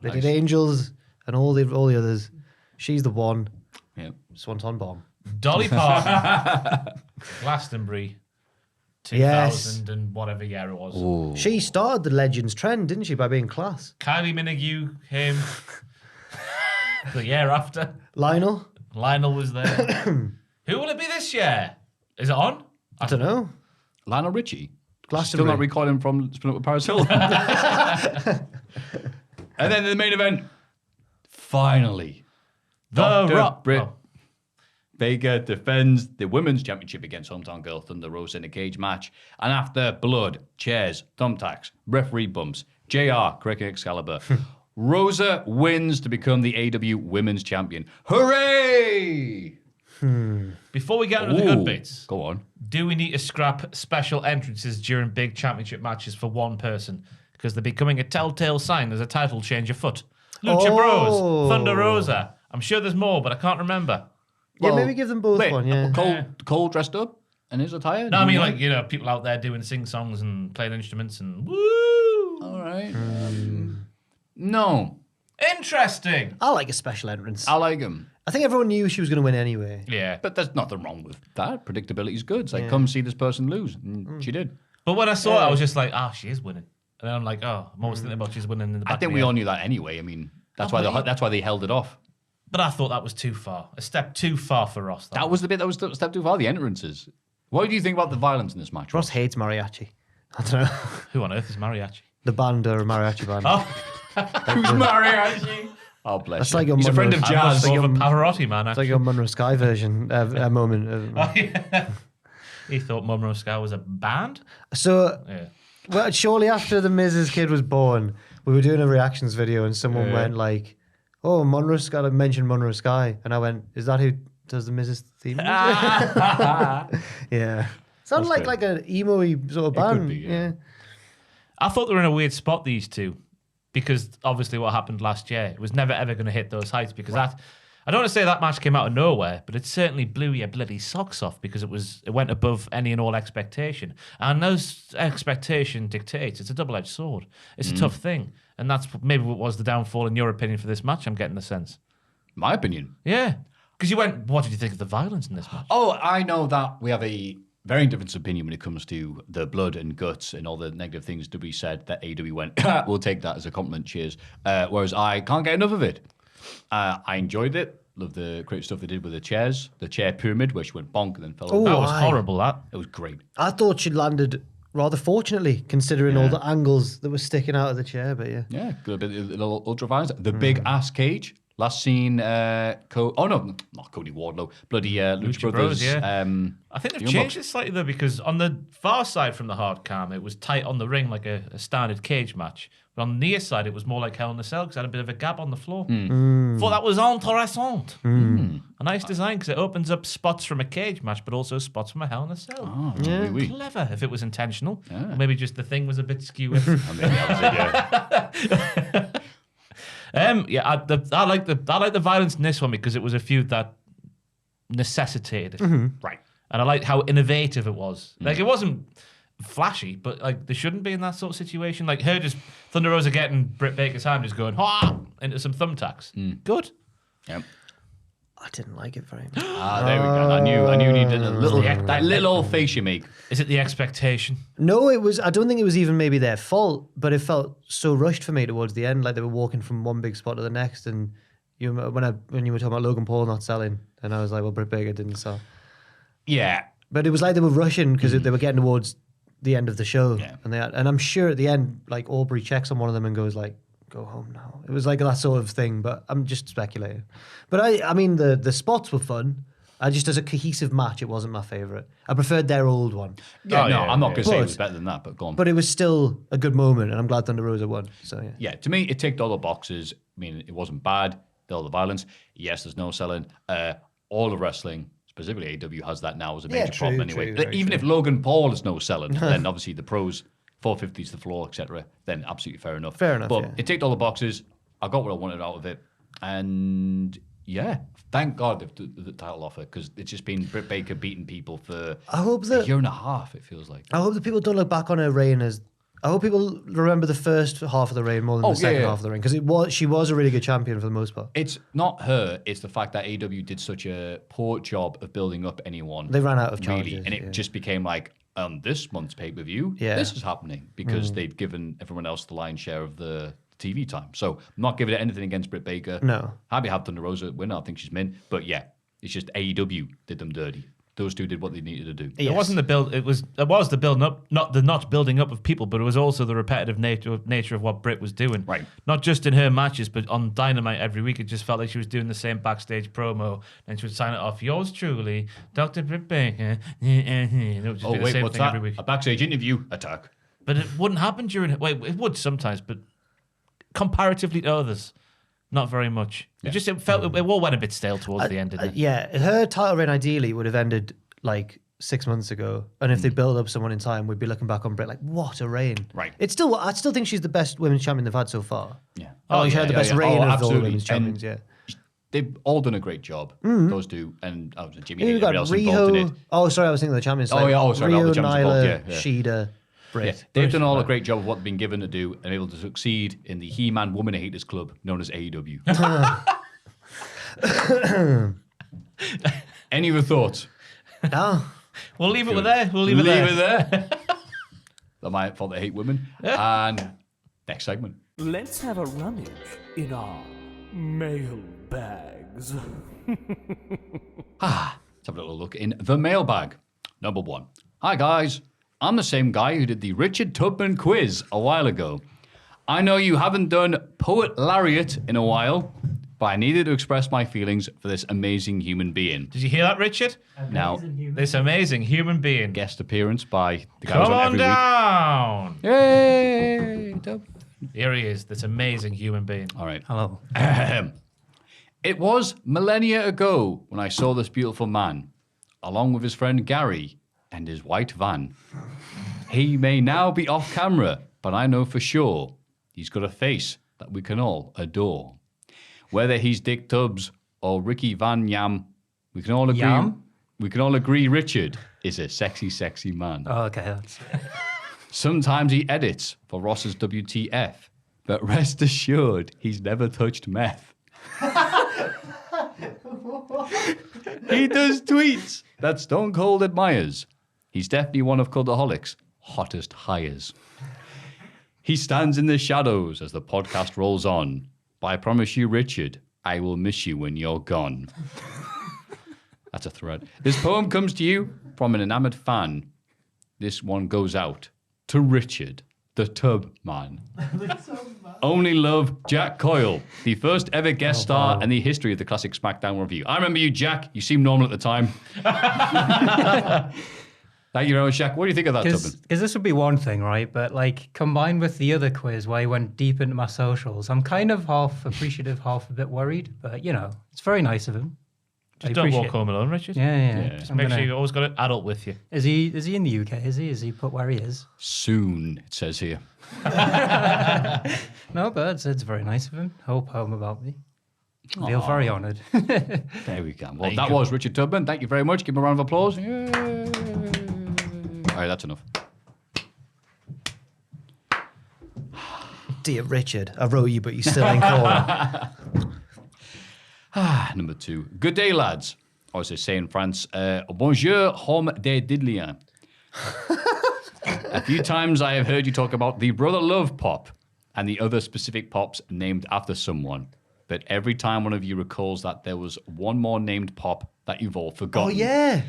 They did Angels and all the others. She's the one. Yeah. Swanton Bomb. Dolly Parton, Glastonbury, 2000 Yes. and whatever year it was. She started the Legends trend, didn't she, by being class? Kylie Minogue came the year after. Lionel? Lionel was there. Who will it be this year? Is it on? I don't know. Lionel Richie. Still Glastonbury. not recalling from Spin Up with Paris Hilton. And then the main event, finally, Dr. Rock. Britt Oh. Baker defends the women's championship against hometown girl Thunder Rosa in a cage match. And after blood, chairs, thumbtacks, referee bumps, JR, Cricket Excalibur, Rosa wins to become the AEW Women's Champion. Hooray! Before we get into the good Ooh, bits, Go on. do we need to scrap special entrances during big championship matches for one person? Because they're becoming a telltale sign there's a title change afoot. Lucha Bros, Thunder Rosa. I'm sure there's more, but I can't remember. Yeah, maybe give them both Wait, one, yeah. Cole dressed up in his attire? No, I mean, like, you know, people out there doing sing songs and playing instruments and woo. All right. No, Interesting. I like a special entrance. I like him. I think everyone knew she was going to win anyway. Yeah. But there's nothing wrong with that. Predictability is good. It's like, come see this person lose. And she did. But when I saw it, I was just like, she is winning. And then I'm like, I'm always thinking about she's winning in the back I think of we the all head. knew that anyway. I mean, that's why they held it off. But I thought that was too far. A step too far for Ross. That was the bit that was a step too far, the entrances. What do you think about the violence in this match? Ross hates mariachi. I don't know. Who on earth is mariachi? The band or a mariachi band. Oh, Who's mariachi? Oh, bless That's you. like your He's a friend of Monroe's- jazz. more of a Pavarotti man. It's like Actually. your Monroe Sky version moment. He thought Monroe Sky was a band. So, Yeah. well, shortly after the Miz's kid was born, we were doing a reactions video and someone went like, "Oh, Monroe Sky," like, mentioned Monroe Sky, and I went, "Is that who does the Miz's theme?" Yeah, sounds like an emo-y sort of band. be, yeah. I thought they were in a weird spot, these two, because obviously what happened last year, it was never ever going to hit those heights because that. I don't want to say that match came out of nowhere, but it certainly blew your bloody socks off because it went above any and all expectation. And those expectation dictates it's a double-edged sword. It's a tough thing. And that's maybe what was the downfall in your opinion for this match, I'm getting the sense. My opinion. Yeah. Because you went, what did you think of the violence in this match? Oh, I know that we have a very different opinion when it comes to the blood and guts and all the negative things to be said that AEW went, we'll take that as a compliment, cheers. Whereas I can't get enough of it. I enjoyed it. Love the great stuff they did with the chairs. The chair pyramid, where she went bonk and then fell over. That was aye. horrible, that. It was great. I thought she'd landed rather fortunately, considering all the angles that were sticking out of the chair. But yeah, Yeah, good bit of little ultra violence. The big ass cage. Last seen, not Cody Wardlow, bloody Lucha Brothers. yeah. I think they've Young changed Bucks. it slightly though, because on the far side from the hard cam, it was tight on the ring like a standard cage match. But on the near side, it was more like Hell in a Cell because it had a bit of a gap on the floor. Thought that was interessant. A nice design because it opens up spots from a cage match, but also spots from a Hell in a Cell. Oh, oui, oui. Clever if it was intentional. Yeah. Maybe just the thing was a bit skew. I mean, that was it, yeah. I like the violence in this one because it was a feud that necessitated it. Right. And I liked how innovative it was. Like, it wasn't flashy, but, like, there shouldn't be in that sort of situation. Like, her just, Thunder Rosa getting Britt Baker's hand just going, into some thumbtacks. Good. Yep. I didn't like it very much. There we go. I knew you needed a little, that little old face you make. Is it the expectation? No, it was. I don't think it was even maybe their fault, but it felt so rushed for me towards the end, like they were walking from one big spot to the next. And when you were talking about Logan Paul not selling, and I was like, well, Britt Baker didn't sell. Yeah. But it was like they were rushing because they were getting towards the end of the show. Yeah. And I'm sure at the end, like Aubrey checks on one of them and goes like, go home now. It was like that sort of thing, but I'm just speculating. But I mean, the spots were fun. As a cohesive match, it wasn't my favourite. I preferred their old one. Yeah, no, I'm not going to say it But- was better than that, but go on. But it was still a good moment, and I'm glad Thunder Rosa won. So yeah. Yeah, to me, it ticked all the boxes. I mean, it wasn't bad. All the violence. Yes, there's no selling. All of wrestling, specifically AEW, has that now as a major true, problem anyway. true, But very even true. if Logan Paul is no selling, then obviously the pros, 450s the floor, etc., then absolutely fair enough. Fair enough, But yeah. it ticked all the boxes. I got what I wanted out of it. And yeah, thank God the title offer, because it's just been Britt Baker beating people for I hope a that year and a half, it feels like. I hope that people don't look back on her reign as. I hope people remember the first half of the reign more than the second half of the reign, because she was a really good champion for the most part. It's not her, it's the fact that AEW did such a poor job of building up anyone. They ran out of really, challenges, and it just became like, this month's pay-per-view, this is happening, because they'd given everyone else the lion's share of the TV time. So I'm not giving it anything against Britt Baker. No. Happy to have Thunder Rosa win. I think she's mint. But yeah, it's just AEW did them dirty. Those two did what they needed to do. It wasn't the build. It was the building up, not building up of people, but it was also the repetitive nature of what Britt was doing. Right. Not just in her matches, but on Dynamite every week. It just felt like she was doing the same backstage promo, and she would sign it off. Yours truly, Dr. Britt Baker. It would just be the same what's thing that? every week. A backstage interview attack. But it wouldn't happen during. Wait, it would sometimes, but comparatively to others, not very much. It felt it all went a bit stale towards the end, didn't it? Yeah, her title reign ideally would have ended like 6 months ago, and if they built up someone in time, we'd be looking back on Britt like, what a reign! Right. I still think she's the best women's champion they've had so far. Yeah. She had the best reign of all absolutely. women's champions. And they've all done a great job. Those two, and Jimmy and You've got everybody else involved in it. Oh, sorry, I was thinking of the champions. Sorry, Rio, the champions Nyla, involved, yeah. Shida, Britt. Yeah, they've done all a great job of what they've been given to do and able to succeed in the He-Man Woman Haters Club known as AEW. Any other thoughts? No. We'll leave it with there. We'll leave it there. That might fault they hate women. And next segment. Let's have a rummage in our mailbags. Let's have a little look in the mailbag. Number 1. Hi guys, I'm the same guy who did the Richard Tubman quiz a while ago. I know you haven't done Poet Lariat in a while, but I needed to express my feelings for this amazing human being. Did you hear that, Richard? Now, This amazing human being. guest appearance by the guy who's Come on on every down. week. Yay! Dub. Here he is, this amazing human being. All right. Hello. It was millennia ago when I saw this beautiful man, along with his friend Gary and his white van. He may now be off camera, but I know for sure he's got a face that we can all adore. Whether he's Dick Tubbs or Ricky Van Yam, we can all agree. Yam? We can all agree Richard is a sexy, sexy man. Oh, okay, that's Sometimes he edits for Ross's WTF, but rest assured he's never touched meth. He does tweets that Stone Cold admires. He's definitely one of Cultaholic's hottest hires. He stands in the shadows as the podcast rolls on. But I promise you, Richard, I will miss you when you're gone. That's a threat. This poem comes to you from an enamored fan. This one goes out to Richard, the Tub Man. Only love, Jack Coyle, the first ever guest star in the history of the classic SmackDown review. I remember you, Jack. You seemed normal at the time. Thank you very much, Jack. What do you think of that, Tubman? because this would be one thing, right? But like combined with the other quiz where he went deep into my socials, I'm kind of half appreciative, half a bit worried. But you know, it's very nice of him. Just don't walk home alone, Richard. Yeah. Just make sure you always got an adult with you. Is he in the UK? Is he put where he is? Soon, it says here. No, but it's very nice of him. Hope home about me. I feel very honoured. There we go. Well, that was Richard Tubman. Thank you very much. Give him a round of applause. Yay. All right, that's enough. Dear Richard, I wrote you, but you're still in corner. Number 2. Good day, lads. Or as they say in France, bonjour, homme des diddliens. A few times I have heard you talk about the Brother Love pop and the other specific pops named after someone. But every time one of you recalls that there was one more named pop that you've all forgotten. Oh, yeah.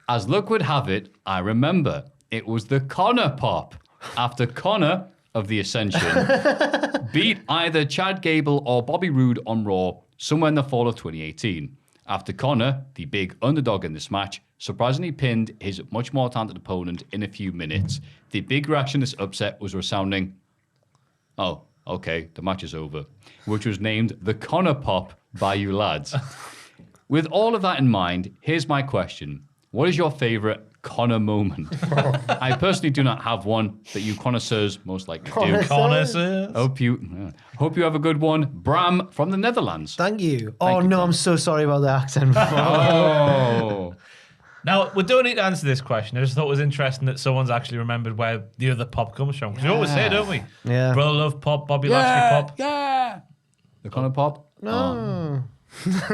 As luck would have it, I remember. It was the Connor pop. After Connor of the Ascension beat either Chad Gable or Bobby Roode on Raw somewhere in the fall of 2018. After Connor, the big underdog in this match, surprisingly pinned his much more talented opponent in a few minutes. The big reaction to this upset was resounding, "Oh, okay, the match is over," which was named the Connor Pop by you lads. With all of that in mind, here's my question. What is your favorite Connor moment? I personally do not have one, but you connoisseurs most likely do. Connoisseurs. Hope you have a good one. Bram from the Netherlands. Thank you. Thank Oh, you, no, Tom. I'm so sorry about the accent. Oh. Now, we don't need to answer this question. I just thought it was interesting that someone's actually remembered where the other pop comes from. Because we always say, don't we? Yeah. Brother Love Pop, Bobby Lashley Pop. Yeah. The Connor pop. No.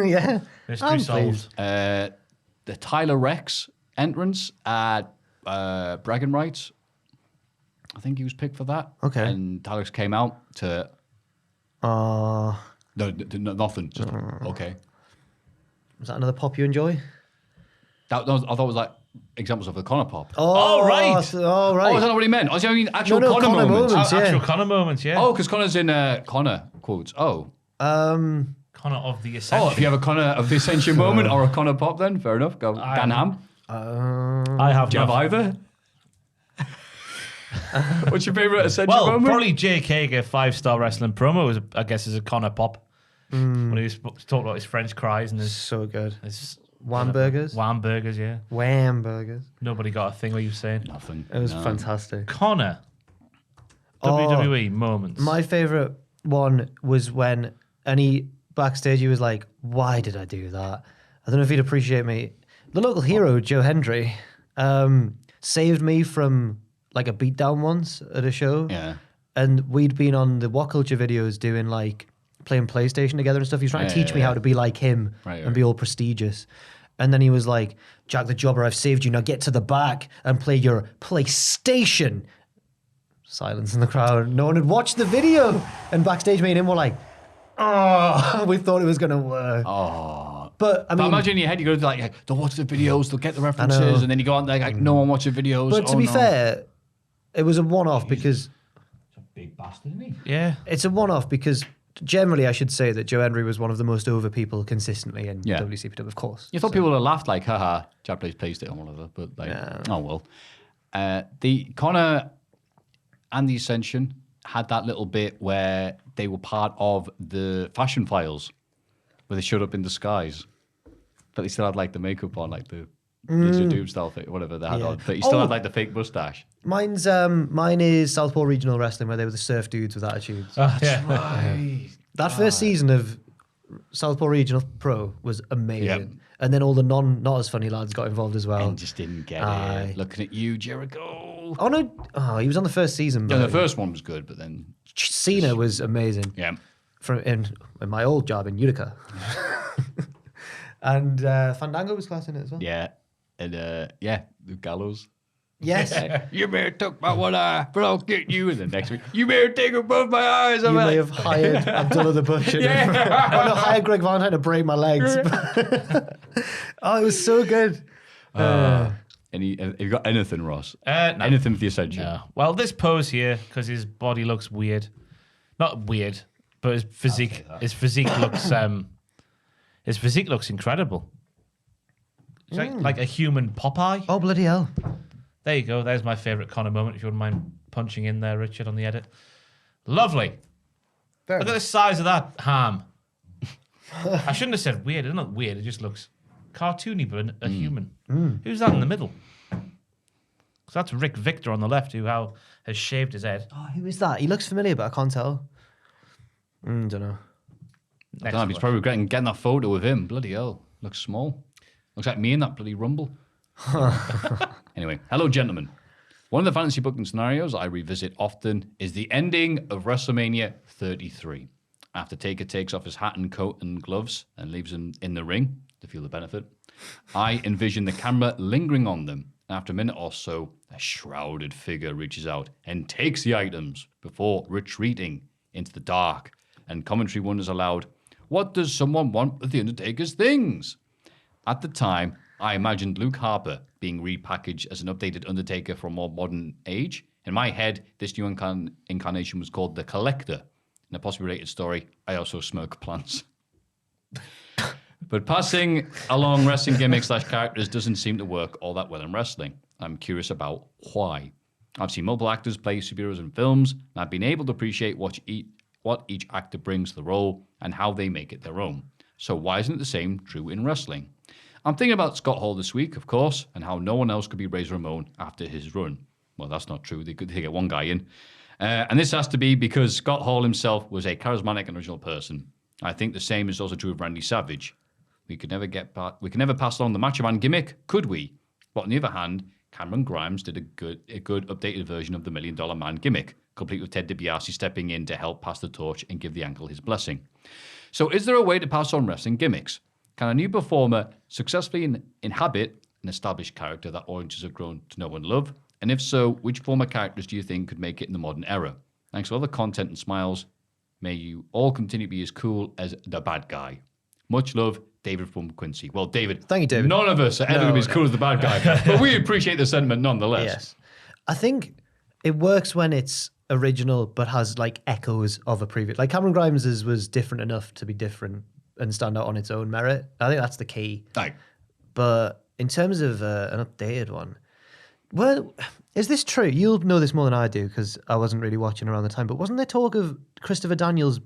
Yeah. Mystery I'm solved. pleased. The Tyler Rex entrance at Bragging Rights. I think he was picked for that. Okay. And Tyler Rex came out to no, nothing. Just okay. Was that another pop you enjoy? I thought it was like examples of the Connor pop. Oh, right. Oh, Oh, is that not what he meant? I mean actual No, Connor Connor moments. moments. Yeah. Actual Connor moments, yeah. Oh, because Connor's in Connor quotes. Oh. Connor of the Ascension. Oh, if you have a Connor of the Ascension moment or a Connor pop, then fair enough. Go Dan Ham. I have Do you have not. either? What's your favorite Ascension Well, moment? probably Jake Hager 5-star wrestling promo was, I guess, is a Connor pop. When he was talking about his French cries and his So good. Wham Whamburgers? burgers, yeah. Whamburgers. Nobody got a thing what you were saying. Nothing. It was No. fantastic. Connor. WWE moments. My favorite one was when backstage he was like, "Why did I do that?" I don't know if he'd appreciate me. The local hero, Joe Hendry, saved me from like a beatdown once at a show. Yeah. And we'd been on the What Culture videos doing like playing PlayStation together and stuff. He was trying to teach me how to be like him and be all prestigious. And then he was like, "Jack the Jobber, I've saved you. Now get to the back and play your PlayStation." Silence in the crowd. No one had watched the video. And backstage, me and him were like, "Oh," we thought it was going to work. Oh. But I But mean, imagine in your head, you go to like, they'll watch the videos, they'll get the references, and then you go on there like, no one watches videos. but to oh, be no. fair, it was a one-off because Big bastard, isn't he? yeah. it's a one-off because generally I should say that Joe Hendry was one of the most over people consistently in Yeah. WCPW, of course. You thought people would have laughed like, haha, Jack plays PlayStation or whatever, but like, oh well. The Connor and the Ascension had that little bit where they were part of the Fashion Files, where they showed up in disguise, but they still had like the makeup on, like the Blizzard Doom style thing, whatever they had on. But he still had like the fake mustache. Mine is Southpaw Regional Wrestling, where they were the surf dudes with attitudes. That first season of Southpaw Regional Pro was amazing. Yep. And then all the not as funny lads got involved as well. And just didn't get Aye. it. Looking at you, Jericho. Oh no! Oh, he was on the first season. Yeah, But the first one was good, but then Cena was amazing. yeah. From in my old job in Utica, and Fandango was class in it as well. Yeah. And the Gallows. Yes, You may have took my one eye, but I'll get you. And the next week, you may have taken both my eyes. you I'm may like, have hired Abdullah the Butcher. Oh no, hired Greg Valentine to break my legs. Oh, it was so good. and you got anything, Ross? No. Anything for the Ascension? Yeah. Well, this pose here, because his body looks weird. Not weird, but his physique looks incredible. It's like a human Popeye. Oh bloody hell! There you go. There's my favourite Connor moment, if you wouldn't mind punching in there, Richard, on the edit. Lovely. Look at the size of that ham. I shouldn't have said weird. It's not weird. It just looks cartoony, but a human. Who's that in the middle? 'Cause that's Rick Victor on the left, who has shaved his head. Oh, who is that? He looks familiar, but I can't tell. Don't know. I don't know, he's probably regretting getting that photo with him. Bloody hell. Looks small. Looks like me in that bloody Rumble. Anyway, hello, gentlemen. One of the fantasy booking scenarios I revisit often is the ending of WrestleMania 33. After Taker takes off his hat and coat and gloves and leaves him in the ring to feel the benefit, I envision the camera lingering on them. After a minute or so, a shrouded figure reaches out and takes the items before retreating into the dark. And commentary wonders aloud, what does someone want with the Undertaker's things? At the time, I imagined Luke Harper being repackaged as an updated Undertaker for a more modern age. In my head, this new incarnation was called The Collector. In a possibly related story, I also smoke plants. But passing along wrestling gimmicks / characters doesn't seem to work all that well in wrestling. I'm curious about why. I've seen multiple actors play superheroes in films, and I've been able to appreciate what each actor brings to the role and how they make it their own. So why isn't the same true in wrestling? I'm thinking about Scott Hall this week, of course, and how no one else could be Razor Ramon after his run. Well, that's not true. They could get one guy in. And this has to be because Scott Hall himself was a charismatic and original person. I think the same is also true of Randy Savage. We could never pass on the Macho Man gimmick, could we? But on the other hand, Cameron Grimes did a good updated version of the $1 Million Man gimmick, complete with Ted DiBiase stepping in to help pass the torch and give the Angle his blessing. So is there a way to pass on wrestling gimmicks? Can a new performer successfully inhabit an established character that audiences have grown to know and love? And if so, which former characters do you think could make it in the modern era? Thanks for all the content and smiles. May you all continue to be as cool as the bad guy. Much love, David from Quincy. Well, David, Thank you, David. None of us are ever going to be as cool as the bad guy, but we appreciate the sentiment nonetheless. Yes. I think it works when it's original but has like echoes of a previous. Like Cameron Grimes' was different enough to be different and stand out on its own merit. I think that's the key. Aye. But in terms of an updated one, well, is this true? You'll know this more than I do because I wasn't really watching around the time. But wasn't there talk of Christopher Daniels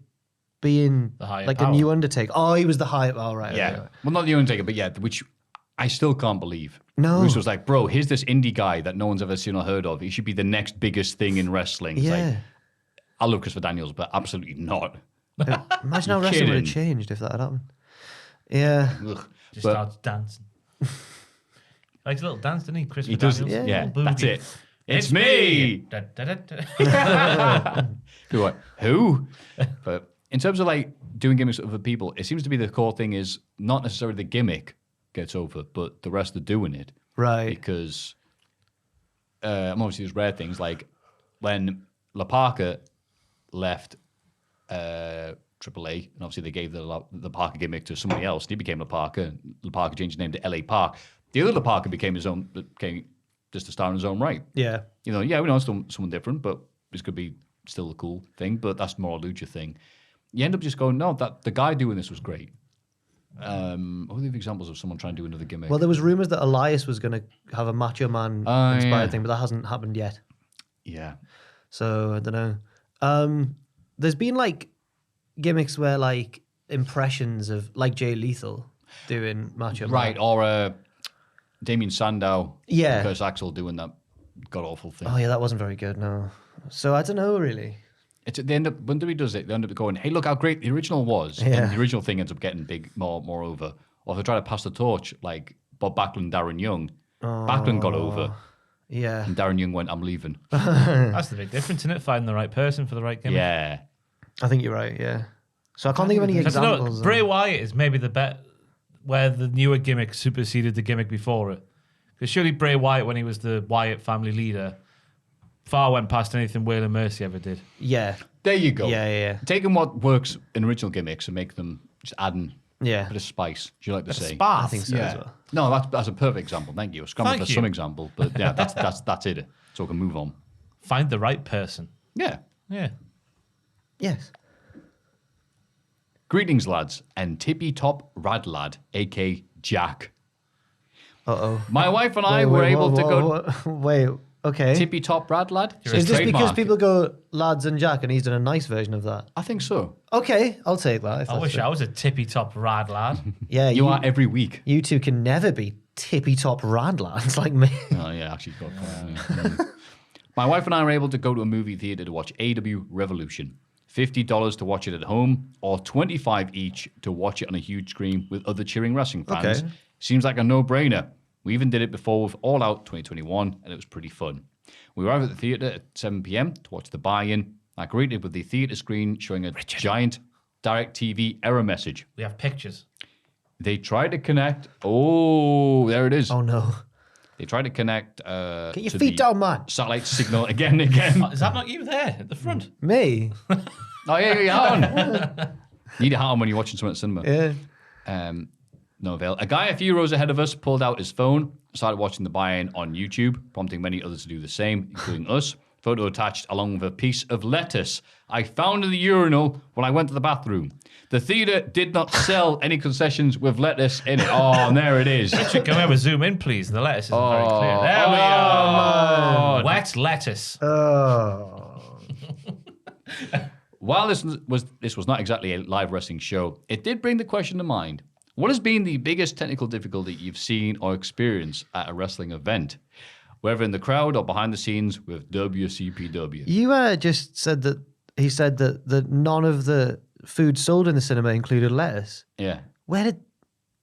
being like the new Undertaker? Oh, he was the high. Oh, right. Yeah. Okay. Well, not the Undertaker, but yeah, which I still can't believe. No. Bruce was like, bro, here's this indie guy that no one's ever seen or heard of. He should be the next biggest thing in wrestling. It's Yeah. like, I love Christopher Daniels, but absolutely not. Imagine how wrestling would have changed if that had happened. Yeah. Ugh. Just But- starts dancing. Like a little dance, didn't he? Chris He does, Daniels? yeah, Little that's boogie. it. It's me! Da, da, da, da. You're like, who? But in terms of like doing gimmicks with other people, it seems to be the core thing is not necessarily the gimmick gets over, but the rest are doing it. Right. Because obviously there's rare things like when La Parka left AAA, and obviously they gave the Parker gimmick to somebody else, and he became La Parka. La Parka changed his name to LA Park. The other La Parka became just a star in his own right. Yeah. You know, yeah, we know it's someone different, but this could be still a cool thing, but that's more a lucha thing. You end up just going, no, that the guy doing this was great. What are the examples of someone trying to do another gimmick? Well, there was rumors that Elias was going to have a Macho Man inspired thing, but that hasn't happened yet. Yeah. So I don't know. There's been like gimmicks where like impressions of like Jay Lethal doing Macho Man. Right, or Damien Sandow, Yeah. Curtis Axel doing that god awful thing. Oh yeah, that wasn't very good. No. So I don't know really. They end up when WWE does it, they end up going, "Hey, look how great the original was." Yeah. And the original thing ends up getting big, more over. Or if they try to pass the torch, like Bob Backlund, Darren Young. Backlund got over, Yeah. and Darren Young went, "I'm leaving." That's the big difference, isn't it? Finding the right person for the right gimmick. Yeah. I think you're right. Yeah. So I can't think of any I don't know. examples. Bray Wyatt is maybe the bet where the newer gimmick superseded the gimmick before it. Because surely Bray Wyatt, when he was the Wyatt family leader, far went past anything Waylon Mercy ever did. Yeah. There you go. Yeah. Taking what works in original gimmicks and make them just adding Yeah. a bit of spice. Do you like to say? Sparse. I think so as well. No, that's a perfect example. Thank you. I was scrambling Thank for you. some example, but yeah, that's it. So we can move on. Find the right person. Yeah. Yeah. Yes. Greetings, lads, and tippy top rad lad, aka Jack. Uh-oh. My wife and I were able to go Wait, okay. tippy top rad lad. It's Is a this because trademark. people go lads and Jack and he's done a nice version of that? I think so. Okay, I'll take that. if I that's wish it. I was a tippy top rad lad. Yeah, You are every week. You two can never be tippy top rad lads like me. Oh yeah, actually. My wife and I were able to go to a movie theater to watch AEW Revolution. $50 to watch it at home, or $25 each to watch it on a huge screen with other cheering wrestling fans. Okay. Seems like a no-brainer. We even did it before with All Out 2021, and it was pretty fun. We arrived at the theater at 7 p.m. to watch the buy-in. I greeted with the theater screen showing a giant DirecTV error message. We have pictures. They tried to connect. Oh, there it is. Oh no. They tried to connect. Get your to feet the down, man. Satellite signal again and again. Is that not you there at the front? Me? Oh, yeah, on. Need a hat on when you're watching something at cinema. Yeah. No avail. A guy a few rows ahead of us pulled out his phone, started watching the buy-in on YouTube, prompting many others to do the same, including us. Photo attached along with a piece of lettuce I found in the urinal when I went to the bathroom. The theater did not sell any concessions with lettuce in it. Oh, and there it is. Richard, can we have a zoom in, please? The lettuce isn't very clear. There we are. Wet lettuce. Oh. While this was not exactly a live wrestling show, it did bring the question to mind. What has been the biggest technical difficulty you've seen or experienced at a wrestling event, whether in the crowd or behind the scenes with WCPW? You just said that he said that none of the food sold in the cinema included lettuce. Yeah. Where did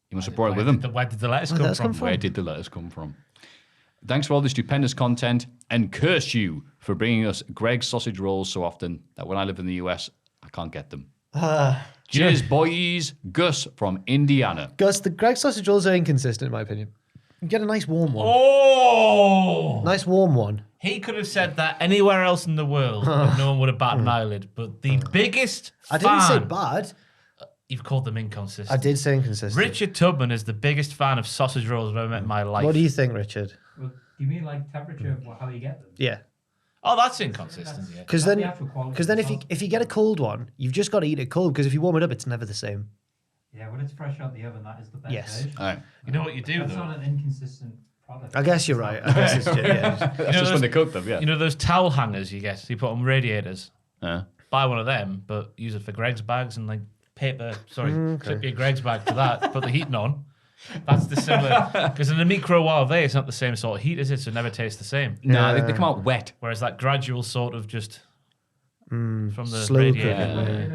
He must have brought it with him. Where did the letters Where come did that from? come from? Where did the letters come from? Thanks for all the stupendous content, and curse you for bringing us Greg's sausage rolls so often that when I live in the US, I can't get them. Cheers, boys. Gus from Indiana. Gus, the Greg sausage rolls are inconsistent in my opinion. You get a nice warm one. Oh! Nice warm one. He could have said that anywhere else in the world, and no one would have batted an eyelid. But the biggest I didn't say fan- bad. You've called them inconsistent. I did say inconsistent. Richard Tubman is the biggest fan of sausage rolls I've ever met in my life. What do you think, Richard? Well, do you mean like temperature of how you get them? Yeah. Oh, that's inconsistent. Yeah. Because Not then, the actual quality because then of if you get a cold one, you've just got to eat it cold. Because if you warm it up, it's never the same. Yeah, when it's fresh out the oven, that is the best Yes. version. All right. You know what you do That's though. not an inconsistent product. I guess you're right. I guess it's just, yeah. That's know just when those- they cook them, yeah. You know those towel hangers you get? You put on radiators. Yeah. Buy one of them, but use it for Greg's bags and like paper. Sorry, clip your Greg's bag to that. Put the heating on. That's the similar. Because in the microwave, it's not the same sort of heat, is it? So it never tastes the same. Nah, they come out wet. Whereas that gradual sort of just from the slow radiator. cooking, Put it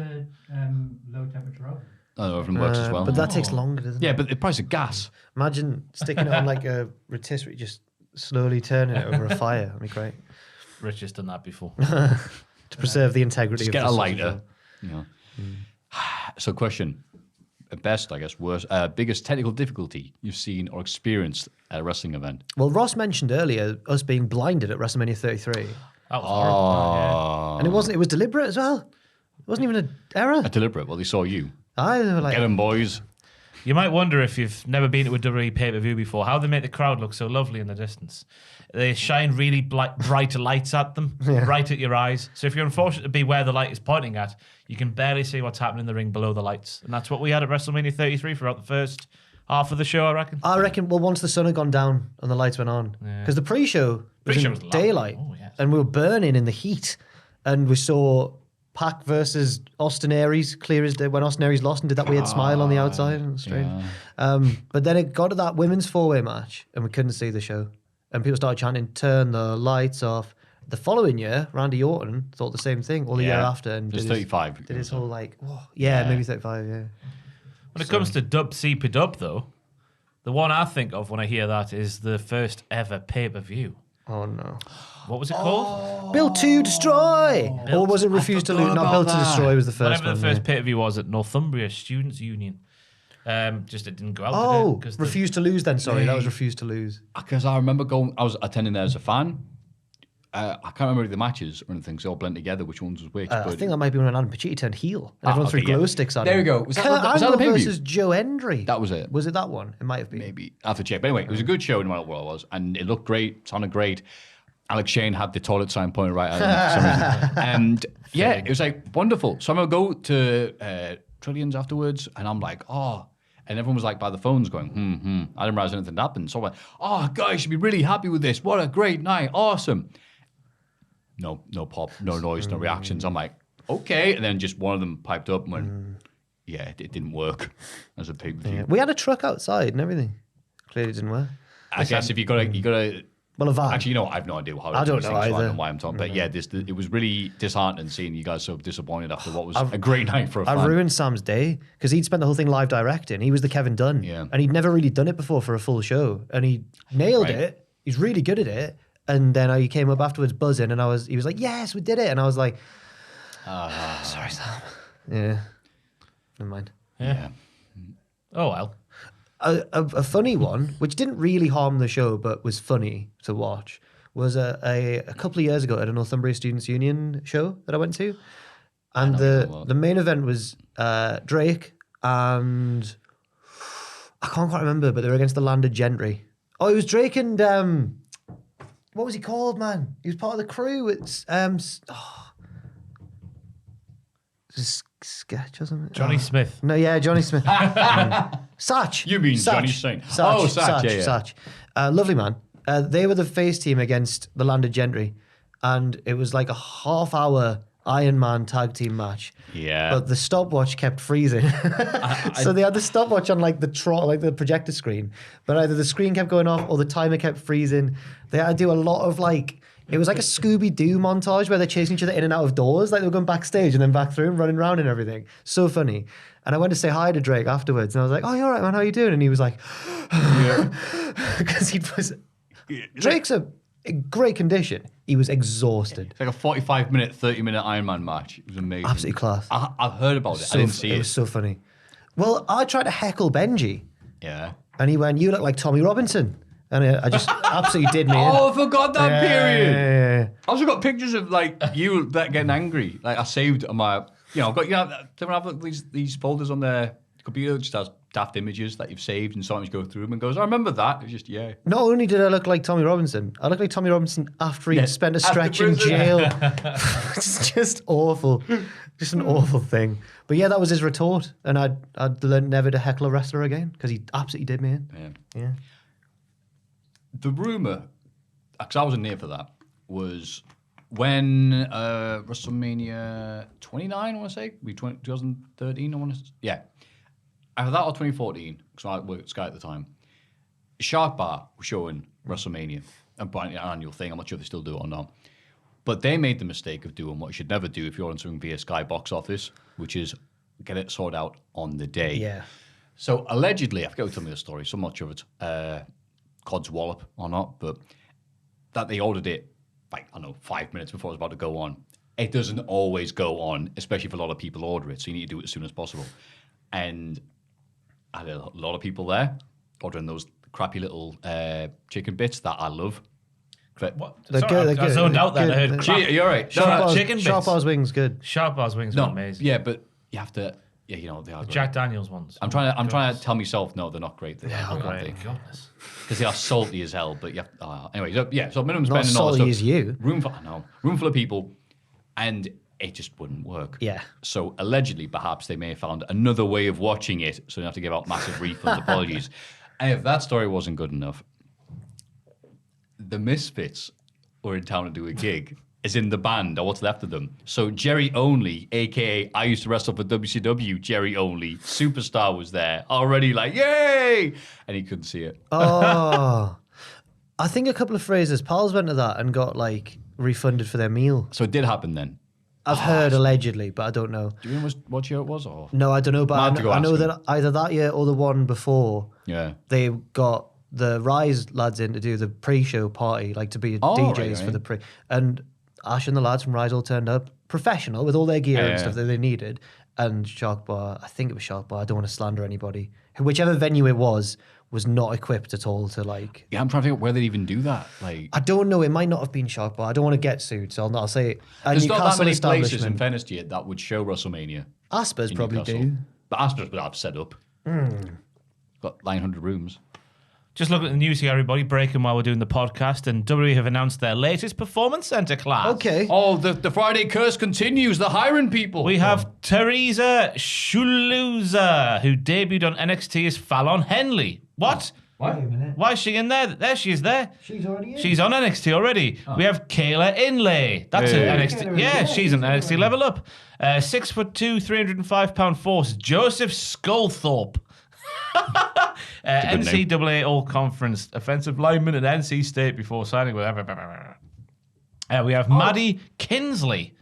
in a low temperature oven. I know oven works as well. But that takes longer, doesn't it? yeah, but the price of gas. Imagine sticking it on like a rotisserie, just slowly turning it over a fire. That'd be great. Rich has done that before. To preserve the integrity Just of get the a sausage lighter. roll. You know. So, question: best, I guess, worst, biggest technical difficulty you've seen or experienced at a wrestling event? Well, Ross mentioned earlier us being blinded at WrestleMania 33. That was horrible. And it was deliberate as well. It wasn't even an error. A deliberate. Well, they saw you. I were like, Get them, boys. You might wonder if you've never been to a WWE pay-per-view before, how they make the crowd look so lovely in the distance. They shine really bright lights at them, right at your eyes. So if you're unfortunate to be where the light is pointing at, you can barely see what's happening in the ring below the lights. And that's what we had at WrestleMania 33 throughout the first half of the show, I reckon. well, once the sun had gone down and the lights went on. Because the pre-show was Pre-show in was lovely. daylight. Oh, yes. And we were burning in the heat. And we saw Pac versus Austin Aries, clear as day, when Austin Aries lost and did that weird smile on the outside. It was strange. But then it got to that women's four-way match and we couldn't see the show. And people started chanting, "Turn the lights off." The following year, Randy Orton thought the same thing, or the year after. And It was did his- 35. Did his whole like, oh, yeah, maybe 35, yeah. When it comes to Dub CP though, the one I think of when I hear that is the first ever pay-per-view. Oh, no. What was it called? Built to Destroy! Or was it Refuse to Loot? Not Built to Destroy was the first Whatever one. the first yeah. pay-per-view was at Northumbria Students' Union. Just it didn't go out. Oh, did it? Refuse to Lose then, sorry. That was Refuse to Lose. Because I remember I was attending there as a fan. I can't remember the matches or anything, so they all blend together which ones was which. I but think that might be when Adam Pacitti turned heel. And everyone okay, threw glow yeah. sticks at There him. we go. Was that Kurt the- was that the Angle pay-per-view? versus Joe Hendry. That was it. Was it that one? It might have been. Maybe. I have to check. But anyway, it was a good show no matter what it was. And it looked great, sounded great. Alex Shane had the toilet sign pointed right at him for some reason. And yeah, it was like wonderful. So I'm going to go to Trillions afterwards and I'm like, oh. And everyone was like by the phones going, I didn't realize anything happened. So I'm like, oh, guys, you should be really happy with this. What a great night. Awesome. No pop, no noise, no reactions. I'm like, okay. And then just one of them piped up and went, yeah, it didn't work as a pay-per-view. Yeah. We had a truck outside and everything. Clearly didn't work. I guess if you got to. Well, a van. Actually, I have no idea how. I don't these know things, so I either. don't know why I'm talking. But yeah, it was really disheartening seeing you guys so disappointed after what was a great night for a fan. I ruined Sam's day because he'd spent the whole thing live directing. He was the Kevin Dunn. Yeah. And he'd never really done it before for a full show. And he nailed Right. it. He's really good at it. And then he came up afterwards buzzing and he was like, yes, we did it. And I was like, sorry, Sam. Yeah. Never mind. Yeah. Oh well. A funny one, which didn't really harm the show, but was funny to watch, was a couple of years ago at a Northumbria Students' Union show that I went to. And the main event was Drake and I can't quite remember, but they were against the Landed Gentry. Oh, it was Drake and what was he called, man? He was part of the crew. It's Sketch or something. Johnny Smith. No, yeah, Johnny Smith. Satch. You mean Satch. Johnny Saint? Satch. Oh, Satch, yeah. Satch. Lovely man. They were the face team against the Landed Gentry, and it was like a half-hour Iron Man tag team match. Yeah. But the stopwatch kept freezing. So they had the stopwatch on like the projector screen. But either the screen kept going off or the timer kept freezing. They had to do a lot of like, it was like a Scooby-Doo montage where they're chasing each other in and out of doors. Like they were going backstage and then back through and running around and everything. So funny. And I went to say hi to Drake afterwards. And I was like, oh, you all right, man? How you doing? And he was like, because he was... Drake's in great condition. He was exhausted. It's like a 45-minute, 30-minute Iron Man match. It was amazing. Absolutely class. I've heard about it. I didn't see it. It was so funny. Well, I tried to heckle Benji. Yeah. And he went, you look like Tommy Robinson. And I just absolutely did me in. Oh, I forgot that period. Yeah. I also got pictures of like you getting angry. Like I saved on my, I've got, they have these folders on their computer that just has daft images that you've saved, and sometimes you go through them and goes, I remember that. It's just, yeah. Not only did I look like Tommy Robinson, I looked like Tommy Robinson after he'd spent a stretch in jail. It's just awful. Just an awful thing. But yeah, that was his retort. And I'd learned never to heckle a wrestler again because he absolutely did me in. Yeah. The rumour, because I wasn't near for that, was when WrestleMania 29, I want to say, 2013, I want to say. Yeah. Either that or 2014, because I worked at Sky at the time. Shark Bar was showing WrestleMania, an annual thing. I'm not sure if they still do it or not. But they made the mistake of doing what you should never do if you're on something via Sky box office, which is get it sorted out on the day. Yeah. So allegedly, I forget who told me the story, so much of it, codswallop or not, but that they ordered it, like, I don't know, 5 minutes before it was about to go on. It doesn't always go on, especially if a lot of people order it, so you need to do it as soon as possible. And I had a lot of people there ordering those crappy little chicken bits that I love. But They're good. I zoned out then. I heard crap. You're right. Chicken bits. Sharp Bar's wings, good. Sharp Bar's wings are amazing. Yeah, but you have to. Yeah, they are. Jack Daniels ones. I'm trying to tell myself no, they're not great. They're not Great. Goodness. because they are salty as hell. But you have, anyway, so minimum Not spending all that salty stuff. as you. Room full of people, and it just wouldn't work. Yeah. So allegedly, perhaps they may have found another way of watching it, so they have to give out massive refunds, apologies. And if that story wasn't good enough, the Misfits were in town to do a gig, as in the band, or what's left of them. So Jerry Only, a.k.a. I used to wrestle for WCW, Jerry Only, Superstar was there, already like, yay! And he couldn't see it. Oh. I think a couple of phrases, pals went to that and got, like, refunded for their meal. So it did happen then. I've heard allegedly, but I don't know. Do you remember what year it was? Or? No, I don't know, but I know ask that either that year or the one before, Yeah. they got the Rise lads in to do the pre-show party, like to be DJs for the pre. And Ash and the lads from Rise all turned up, professional, with all their gear and stuff that they needed. And Shark Bar, I think it was Shark Bar, I don't want to slander anybody. Whichever venue it was not equipped at all to like... Yeah, I'm trying to figure out where they'd even do that. Like, I don't know, it might not have been Shark Bar. I don't want to get sued, so I'll say it. there's not that many places in fairness to you that would show WrestleMania. Asper's in probably Newcastle. do. But Asper's would have set up. Got 900 rooms. Just looking at the news here, everybody, breaking while we're doing the podcast, and WWE have announced their latest Performance Center class. Okay. Oh, the Friday curse continues. They're hiring people. We have Teresa Shuluza, who debuted on NXT as Fallon Henley. What? Wait a minute. Why is she in there? There she is there. She's already in. She's on NXT already. We have Kayla Inlay. That's Hey. an NXT. Yeah, she's an NXT level up. 6'2", 305-pound force. Joseph Sculthorpe. NCAA All-Conference offensive lineman at NC State before signing with... we have Maddie Kinsley.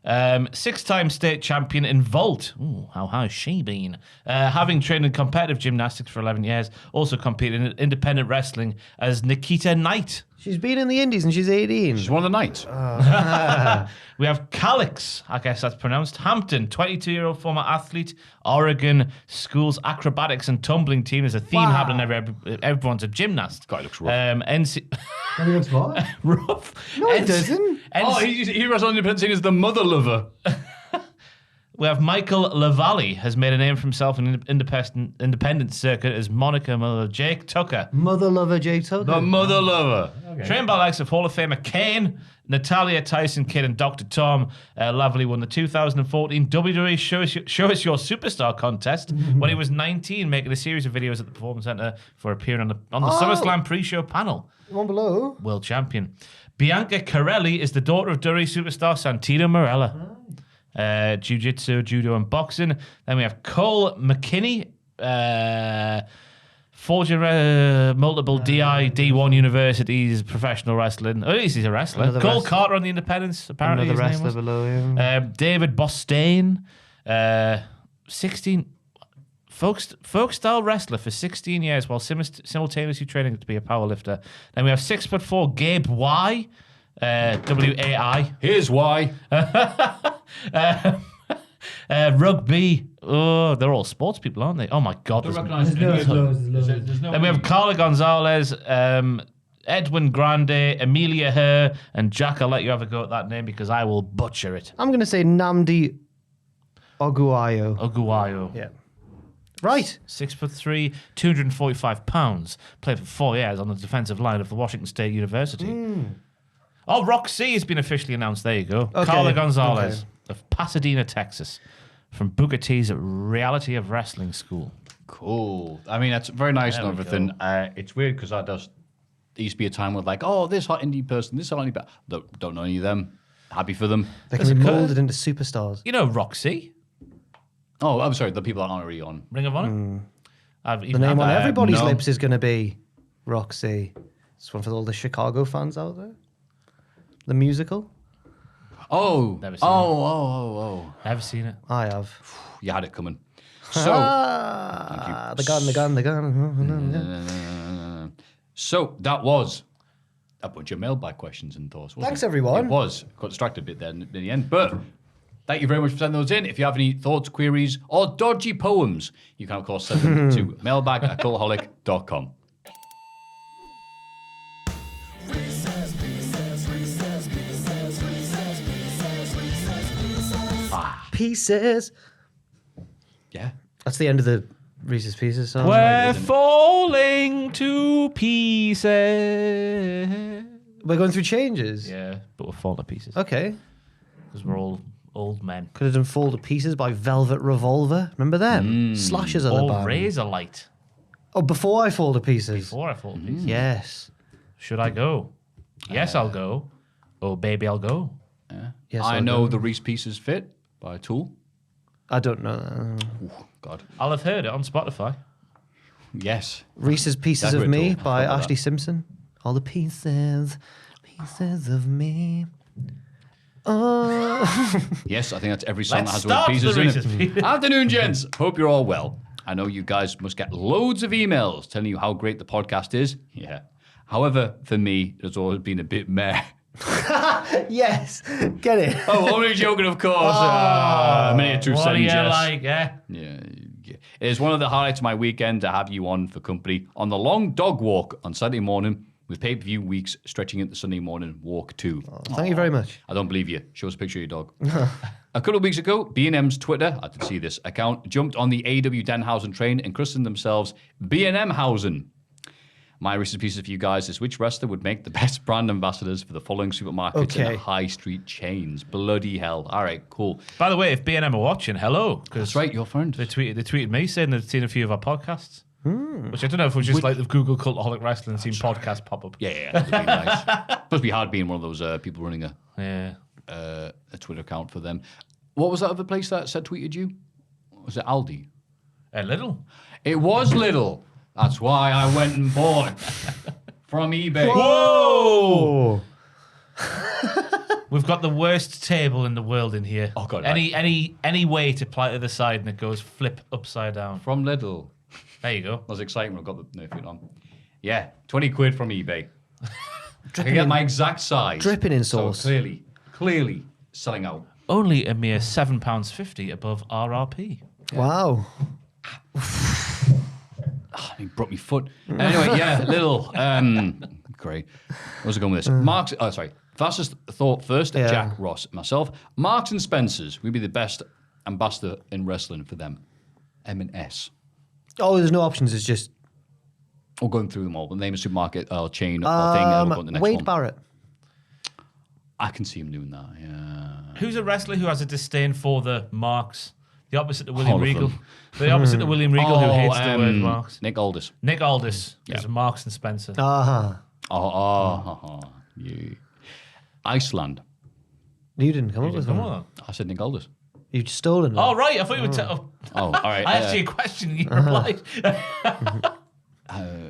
6-time state champion in vault. Ooh, how high has she been? Having trained in competitive gymnastics for 11 years, also competed in independent wrestling as Nikita Knight. She's been in the Indies and she's 18. She's one of the nights. We have Calix, I guess that's pronounced, Hampton, 22-year-old former athlete, Oregon Schools acrobatics and tumbling team. There's a theme happening everyone's a gymnast. God, it looks rough. NC... He looks what? rough. No, it doesn't. He was on independent scene as the mother lover. We have Michael Lavallee, has made a name for himself in the independent circuit as Monica Mother Jake Tucker. Mother lover Jake Tucker. The mother lover. Trained by the likes of Hall of Famer Kane, Natalia, Tyson Kidd, and Dr. Tom. Lavallee won the 2014 WWE Show Us Your Superstar contest when he was 19, making a series of videos at the Performance Center for appearing on the SummerSlam pre-show panel. One below. World champion. Bianca Carelli is the daughter of WWE superstar Santino Marella. jiu-jitsu, judo, and boxing. Then we have Cole McKinney, forging multiple D1 universities, professional wrestling. At least he's a wrestler. Another Cole wrestler. Carter on the Independents, apparently. Another his name wrestler was. below him. David Bostaine, 16 folk style wrestler for 16 years while simultaneously training to be a powerlifter. Then we have 6'4" Gabe Y, WAI. Here's why. Rugby. Oh, they're all sports people, aren't they? Oh my God. Don't there's- recognise any of them. There's no Then we have Carla Gonzalez, Edwin Grande, Amelia Hare, and Jack. I'll let you have a go at that name because I will butcher it. I'm going to say Nnamdi Oguayo. Oguayo. Yeah. Right. 6'3", 245 pounds. Played for 4 years on the defensive line of the Washington State University. Oh, Roxy has been officially announced. There you go. Okay. Carla Gonzalez Okay. of Pasadena, Texas, from Booker T's Reality of Wrestling School. Cool. I mean, that's very nice There and we everything. It's weird because there used to be a time where like, oh, this hot indie person, this hot indie don't know any of them. Happy for them. They can be molded into superstars. You know Roxy, Oh, I'm sorry. The people that aren't already on. Ring of Honor. The name on everybody's no. lips is going to be Roxy. It's one for all the Chicago fans out there. The musical. Oh, Never seen oh. Never seen it. I have. You had it coming. So, The gun. so that was a bunch of mailbag questions and thoughts. wasn't Thanks, it? everyone. It was. Got distracted a bit there in the end. But thank you very much for sending those in. If you have any thoughts, queries, or dodgy poems, you can, of course, send them to mailbag@cultaholic.com. Pieces. Yeah. That's the end of the Reese's Pieces song. We're falling to pieces. We're going through changes. Yeah, but we're falling to pieces Okay. because we're all old men. Could have done Fall to Pieces by Velvet Revolver. Remember them? Slashes are the Or band. razor light. Oh, before I Fall to Pieces. Before I fall to pieces. Yes. Should I go? Yes, I'll go. Oh, baby, I'll go. Yes, I I'll know go. the Reese Pieces Fit by Tool. I don't know that. Ooh, God. I'll have heard it on Spotify. Yes. Reese's Pieces That's of Me Tool. by Forgot about Ashley that. Simpson. All the pieces of me. Oh. Yes, I think that's every song Let's that has start word pieces the in Reese's it. Pieces. Afternoon, gents. Hope you're all well. I know you guys must get loads of emails telling you how great the podcast is. Yeah. However, for me, it's always been a bit meh. Yes. Get it. Oh, only joking, of course. A minute or two What do saying you yes. like, eh? Yeah. It is one of the highlights of my weekend to have you on for company on the long dog walk on Saturday morning with pay-per-view weeks stretching into Sunday morning walk too. Thank you very much. I don't believe you. Show us a picture of your dog. A couple of weeks ago, B&M's Twitter, I did see this account, jumped on the AEW Danhausen train and christened themselves B&M Hausen. My Reese's Pieces for you guys is which wrestler would make the best brand ambassadors for the following supermarkets Okay. and high street chains. Bloody hell. All right, cool. By the way, if B&M are watching, hello. That's right, your friend. They tweeted me saying they'd seen a few of our podcasts. Which I don't know if it was just like the Google Cultaholic Wrestling and seen podcast pop up. Yeah, that'd be nice. Must be hard being one of those people running Yeah. a Twitter account for them. What was that other place that said tweeted you? Was it Aldi? A little. It was Lidl. That's why I went and bought from eBay. Whoa! We've got the worst table in the world in here. Oh, God, Any way to apply to the side and it goes flip upside down. From Lidl. There you go. I was excited when I got the no fit on. Yeah, 20 quid from eBay. I can get my exact size. Dripping in sauce. So clearly selling out. Only a mere £7.50 above RRP. Wow. He broke my foot. Anyway, yeah, Lidl. Great. Where's it going with this? Marks. Oh, sorry. Fastest thought first. Yeah. Jack, Ross, myself. Marks and Spencers. We'd be the best ambassador in wrestling for them. M&S. Oh, there's no options. It's just Or going through them all. The name of supermarket or chain or thing. And we'll go to the next Wade one. Barrett. I can see him doing that. Yeah. Who's a wrestler who has a disdain for the marks? The opposite of William All of Regal. them. The opposite of William Regal who hates the word marks. Nick Aldis. Nick Aldis Yeah. is Marks and Spencer. You. Iceland. You didn't come up with Come one. on. I said Nick Aldis. You've stolen it. Oh, right. I thought you were... all right. I asked you a question and you replied.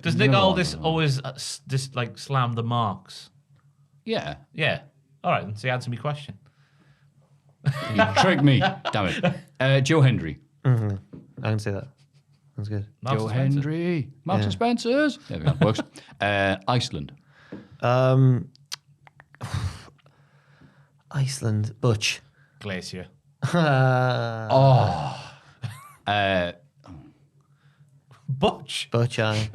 Does Nick Aldis always just like slam the marks? Yeah. Yeah. All right. So you answer me question. You tricked me. Damn it. Joe Hendry. I can say that. That's good. Joe Hendry. Marks and Spencer's. There we go. Works. Iceland. Iceland. Butch. Glacier. Butch. Butch, aye.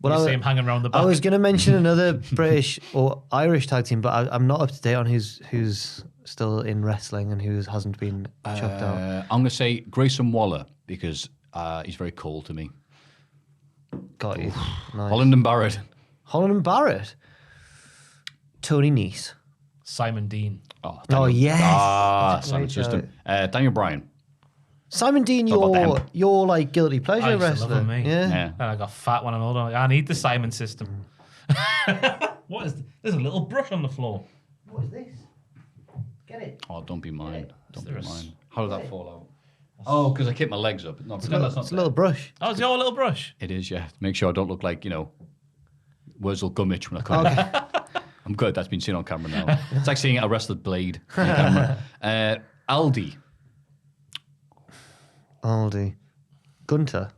Well, you see him hanging around the back. I was going to mention another British or Irish tag team, but I'm not up to date on who's still in wrestling and who hasn't been chucked out. I'm going to say Grayson Waller because he's very cool to me. Got you. Nice. Holland and Barrett. Holland and Barrett. Tony Nese. Simon Dean. Oh, yes. Simon System. Daniel Bryan. Simon Dean, your like guilty pleasure I used to wrestler. love him, mate. Yeah. And I got fat when I'm older. I need the Simon system. What is this? There's a little brush on the floor. What is this? Get it. Oh, don't be mine. Don't be there a mine. How did that fall out? Oh, because I kicked my legs up. No, It's a little brush. Oh, it's your little brush. It is, yeah. Make sure I don't look like, Wurzel Gummidge when I come in. I'm good. That's been seen on camera now. It's like seeing a wrestler's blade on camera. Aldi. Aldi. Gunter.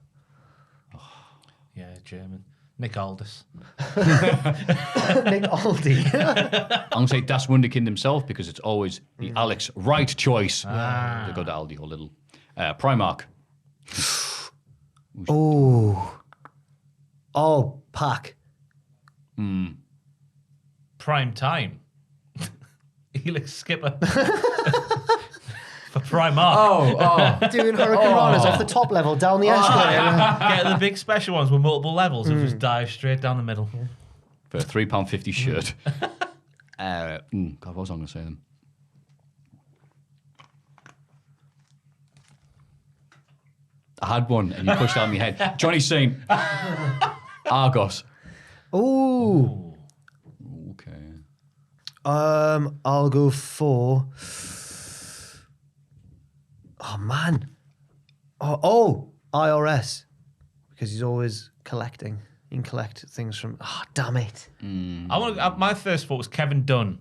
Yeah, German. Nick Aldis. Nick Aldi. I'm going to say Das Wunderkind himself because it's always the Alex right choice. They go to Aldi or Little. Primark. Oh, Pac. Prime time. Helix Skipper. For Primark. Doing Hurricane Runners off the top level down the escalator. Get the big special ones with multiple levels and just dive straight down the middle. For a £3.50 shirt. God, what was I going to say then? I had one and you pushed out my head. Johnny Saint. Argos. Ooh. Okay. I'll go for. Oh man. Oh, IRS, because he's always collecting. You can collect things from. Oh, damn it. My first thought was Kevin Dunn,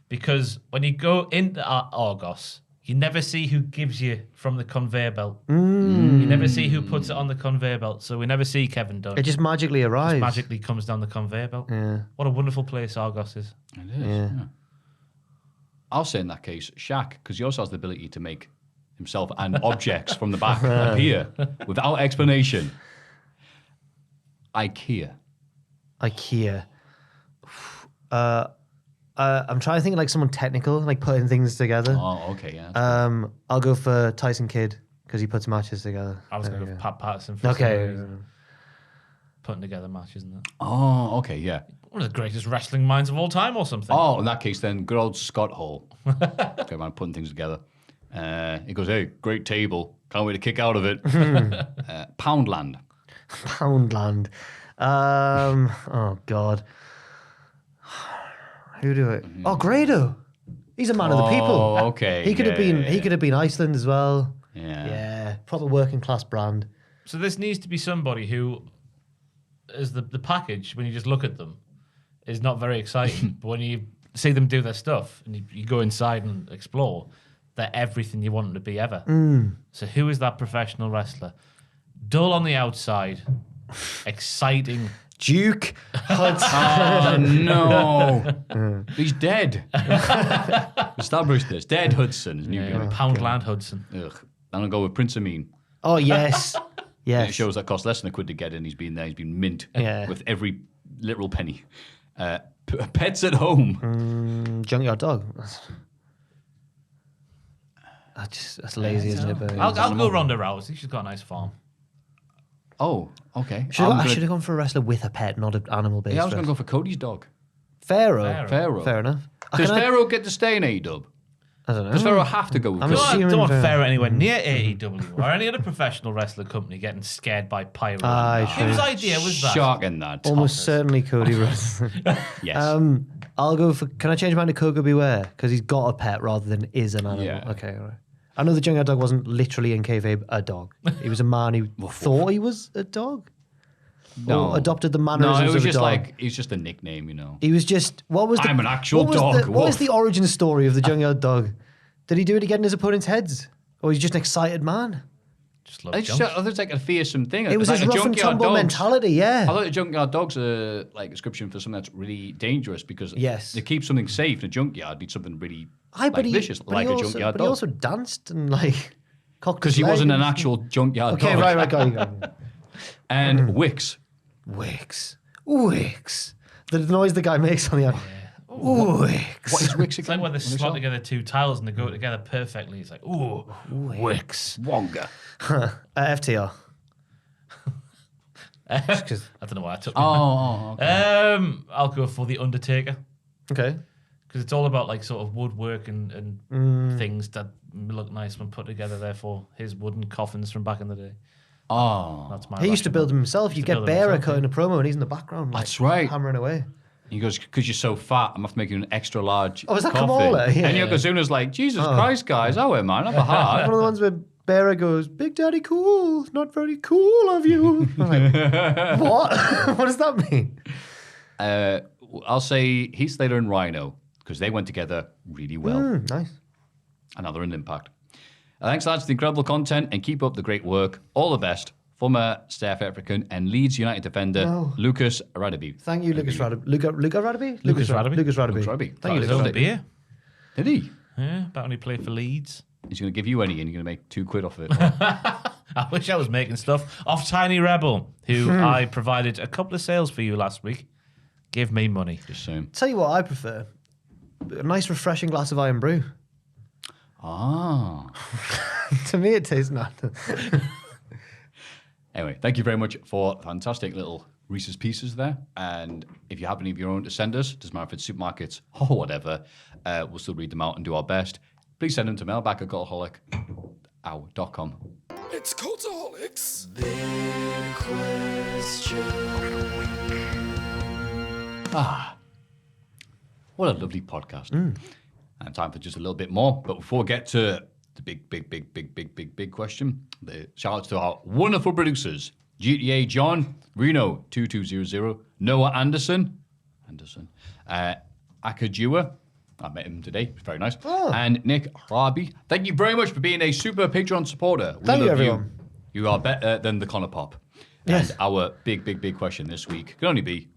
because when you go into Argos, you never see who gives you from the conveyor belt. You never see who puts it on the conveyor belt, so we never see Kevin Dunn. It just magically arrives. Just magically comes down the conveyor belt. Yeah. What a wonderful place Argos is. It is. Yeah. I'll say in that case, Shaq, because he also has the ability to make himself and objects from the back appear without explanation. IKEA. I'm trying to think of like someone technical, like putting things together. Oh, okay, yeah. I'll go for Tyson Kidd because he puts matches together. I was going to go for Pat Patterson for Okay. putting together matches, isn't it? Oh, okay, yeah. One of the greatest wrestling minds of all time or something. Oh, in that case, then good old Scott Hall. Okay, man, putting things together. He goes, hey, great table. Can't wait to kick out of it. Poundland. Poundland. Oh, God. Who do it? Oh, Grado. He's a man of the people. Oh, okay. He could have been. He could have been Iceland as well. Yeah. Yeah. Proper working class brand. So this needs to be somebody who is the package, when you just look at them, is not very exciting. But when you see them do their stuff and you go inside and explore, they're everything you want them to be ever. So who is that professional wrestler? Dull on the outside, exciting. Duke Hudson. Oh, no. He's dead. Established this. Dead Hudson. Is new guy. Poundland Hudson. Ugh. I'm going to go with Prince Amin. Oh, yes. It Yes. shows that cost less than £1 to get in. He's been there. He's been mint with every literal penny. Pets at home. Junkyard Dog. That's lazy, isn't it? But I'll go Ronda Rousey. She's got a nice farm. Oh, okay. I should have gone for a wrestler with a pet, not an animal-based. Yeah, I was going to go for Cody's dog. Pharaoh. Pharaoh. Fair enough. Does Pharaoh get to stay in AEW? I don't know. Does Pharaoh have to go with I'm Cody? assuming- Don't want Pharaoh. Pharaoh anywhere near AEW or any other professional wrestling company getting scared by pyro. Aye, Whose true. idea was that? Shocking that. Almost certainly Cody Rhodes. Yes. I'll go for. Can I change mine to Coco Beware because he's got a pet rather than is an animal? Yeah. Okay, all I know the Junkyard Dog wasn't literally in kayfabe a dog. He was a man who thought he was a dog. No. Or adopted the No, mannerisms it was of a just dog. like, it was just a nickname, you know. He was just, I'm an actual what was dog. What was Woof. the origin story of the Junkyard Dog? Did he do it to get in his opponent's heads? Or he's just an excited man? Just love It's junk. just, it's like a fearsome thing. It was like his a rough and junkyard tumble dogs. mentality, yeah. I thought the junkyard dogs are like a description for something that's really dangerous because Yes. to keep something safe in a junkyard needs something really Aye, like vicious, like a junkyard But he dog. also danced and like cocked Because his he wasn't leg. an actual junkyard Okay, dog. right, got you. And Wicks. Wicks. Wicks. The noise the guy makes on the end. Wicks. What is Wicks It's again? like when they What is slot that? together two tiles and they go together perfectly. It's like, ooh, Wicks. Wonga. FTR. I don't know why I took. Oh, okay. I'll go for the Undertaker Okay. because it's all about like sort of woodwork and things that look nice when put together. Therefore, his wooden coffins from back in the day. Oh. That's my. He used to rationale. build them himself. You Used to get build them Bearer himself, cutting a promo and he's in the background. Like, That's right. Hammering away. He goes, because you're so fat, I'm going to have to make you an extra large Oh, is that coffin. Kamala? Yeah. And Yokozuna's like, Jesus Christ, guys, I wear mine. I have a One heart. of the ones where Bearer goes, Big Daddy cool. Not very cool of you. I'm like, what? What does that mean? I'll say Heath Slater and Rhino, because they went together really well. Nice. And now they're in Impact. Thanks, lads, for the incredible content, and keep up the great work. All the best. Former South African and Leeds United defender, Lucas Radaby. Thank you, Lucas Radaby. Luca Radaby? Lucas Radaby. Lucas Radaby. Lucas Radaby. Thank you, His Lucas own Radaby. beer. Did he? Yeah, back when he played for Leeds. He's going to give you any, and you're going to make £2 off of it. I wish I was making stuff off Tiny Rebel, who I provided a couple of sales for you last week. Give me money. Just saying. Tell you what I prefer. A nice, refreshing glass of Iron Brew. Ah. To me, it tastes nothing. Anyway, thank you very much for fantastic little Reese's Pieces there. And if you have any of your own to send us, doesn't matter if it's supermarkets or whatever, we'll still read them out and do our best. Please send them to mailbag@cultaholic.com. It's Cultaholics. What a lovely podcast. And time for just a little bit more. But before we get to the big question, the shout outs to our wonderful producers, GTA John, Reno 2200, Noah Anderson, Akajua, I met him today, it's very nice, and Nick Rabi. Thank you very much for being a super Patreon supporter. We Thank you, love everyone. You are better than the Connor Pop. Yes. And our big question this week can only be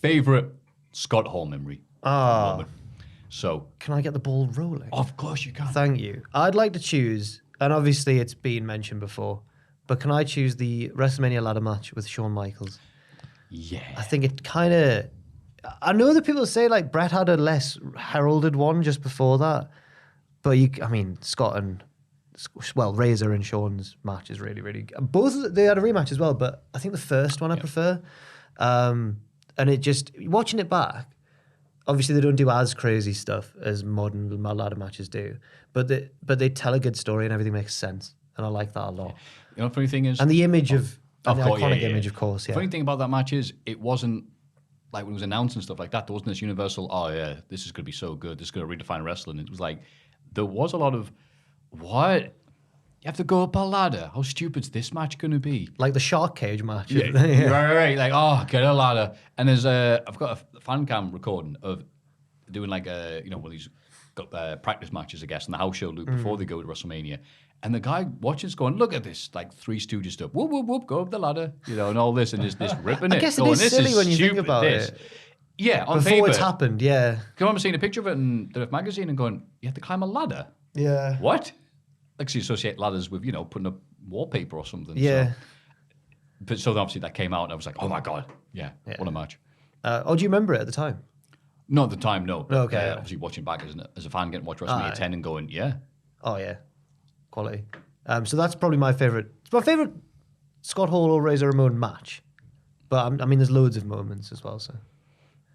favourite Scott Hall memory. Moment. So, Can I get the ball rolling? of course you can. Thank you. I'd like to choose, and obviously it's been mentioned before, but can I choose the WrestleMania ladder match with Shawn Michaels? Yeah. I think it kind of. I know that people say like Bret had a less heralded one just before that, but Scott and Razor and Shawn's match is really, really good. Both they had a rematch as well, but I think the first one I prefer. And it just watching it back. Obviously, they don't do as crazy stuff as modern ladder matches do, but they tell a good story and everything makes sense, and I like that a lot. You know, the funny thing is, And the image of the course, iconic image, of course. The Yeah. funny thing about that match is it wasn't like when it was announced and stuff like that. There wasn't this universal, oh yeah, this is going to be so good. This is going to redefine wrestling. It was like there was a lot of what. You have to go up a ladder. How stupid's this match going to be? Like the shark cage match. Yeah, right. Like, oh, get a ladder. And there's I've got a fan cam recording of doing like one of these practice matches, I guess, in the house show loop before they go to WrestleMania. And the guy watching's going, look at this, like Three Stooges stuff. Whoop, whoop, whoop, go up the ladder, and all this, and just this ripping it. I guess it going, is this silly when you think stupid, about this. it. Yeah, on Before paper. it's happened, yeah. I remember seeing a picture of it in the magazine and going, you have to climb a ladder? Yeah. What? Like, so you associate ladders with, putting up wallpaper or something. Yeah. So then obviously that came out and I was like, oh my God. Yeah. What a match. Do you remember it at the time? Not at the time, no. But, Okay. obviously watching back as a fan, getting to watch WrestleMania 10 and going, yeah. Oh, yeah. Quality. So that's probably my favorite. It's my favorite Scott Hall or Razor Ramon match. But there's loads of moments as well. So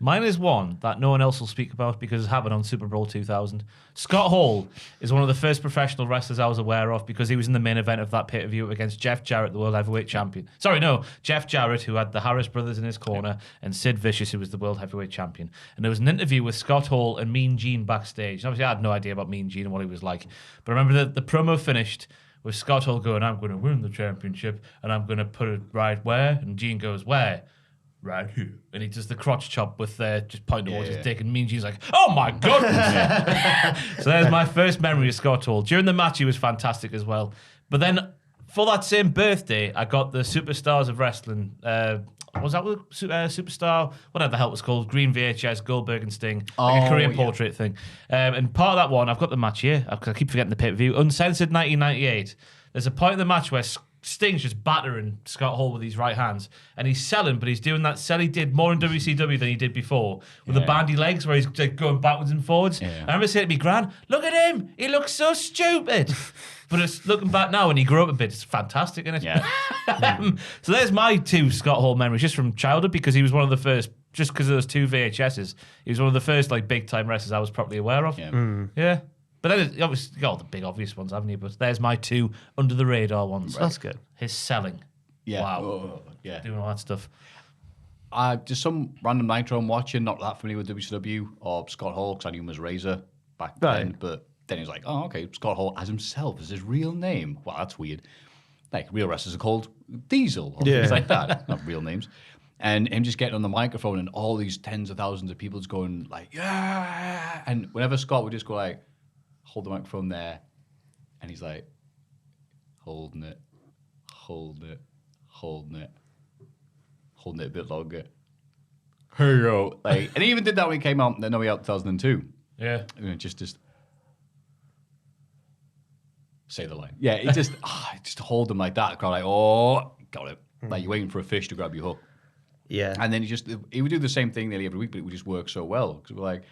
Mine is one that no one else will speak about because it happened on Super Bowl 2000. Scott Hall is one of the first professional wrestlers I was aware of because he was in the main event of that pay-per-view against Jeff Jarrett, the World Heavyweight Champion. Sorry, no, Jeff Jarrett, who had the Harris brothers in his corner, and Sid Vicious, who was the World Heavyweight Champion. And there was an interview with Scott Hall and Mean Gene backstage. And obviously, I had no idea about Mean Gene and what he was like. But I remember the promo finished with Scott Hall going, I'm going to win the championship, and I'm going to put it right where? And Gene goes, where? Right here. And he does the crotch chop with just pointing towards his dick, and Mean Gene's like, oh my goodness. So there's my first memory of Scott Hall. During the match, he was fantastic as well. But then for that same birthday, I got the Superstars of Wrestling. Was that Superstar? Whatever the hell it was called. Green VHS, Goldberg and Sting. Like a Korean portrait thing. And part of that one, I've got the match here. I keep forgetting the pay-per-view. Uncensored 1998. There's a point in the match where Sting's just battering Scott Hall with his right hands, and he's selling, but he's doing that sell he did more in WCW than he did before, with the bandy legs where he's like going backwards and forwards. I remember saying to me, Gran, look at him, he looks so stupid. But it's looking back now, and he grew up a bit. It's fantastic, isn't it? Yeah. So there's my two Scott Hall memories, just from childhood, because he was one of the first, just because of those two VHSs, he was one of the first like big time wrestlers I was properly aware of. Yeah. But then, obviously, you got all the big obvious ones, haven't you? But there's my two under the radar ones. That's good. His selling. Yeah. Wow. Oh, yeah. Doing all that stuff. Just some random Nitro I'm watching, not that familiar with WCW or Scott Hall, because I knew him as Razor back then. But then he was like, oh, okay, Scott Hall as himself, is his real name. Well, that's weird. Like, real wrestlers are called Diesel or things like that. Not real names. And him just getting on the microphone and all these tens of thousands of people just going like, yeah. And whenever Scott would just go like, hold the microphone there, and he's like, holding it a bit longer. Hey yo, like, and he even did that when he came out in No Way Out 2002. Yeah, just say the line. Yeah, it just just hold them like that. The crowd like, oh, got it. Like you're waiting for a fish to grab your hook. Yeah, and then he would do the same thing nearly every week, but it would just work so well because we're like,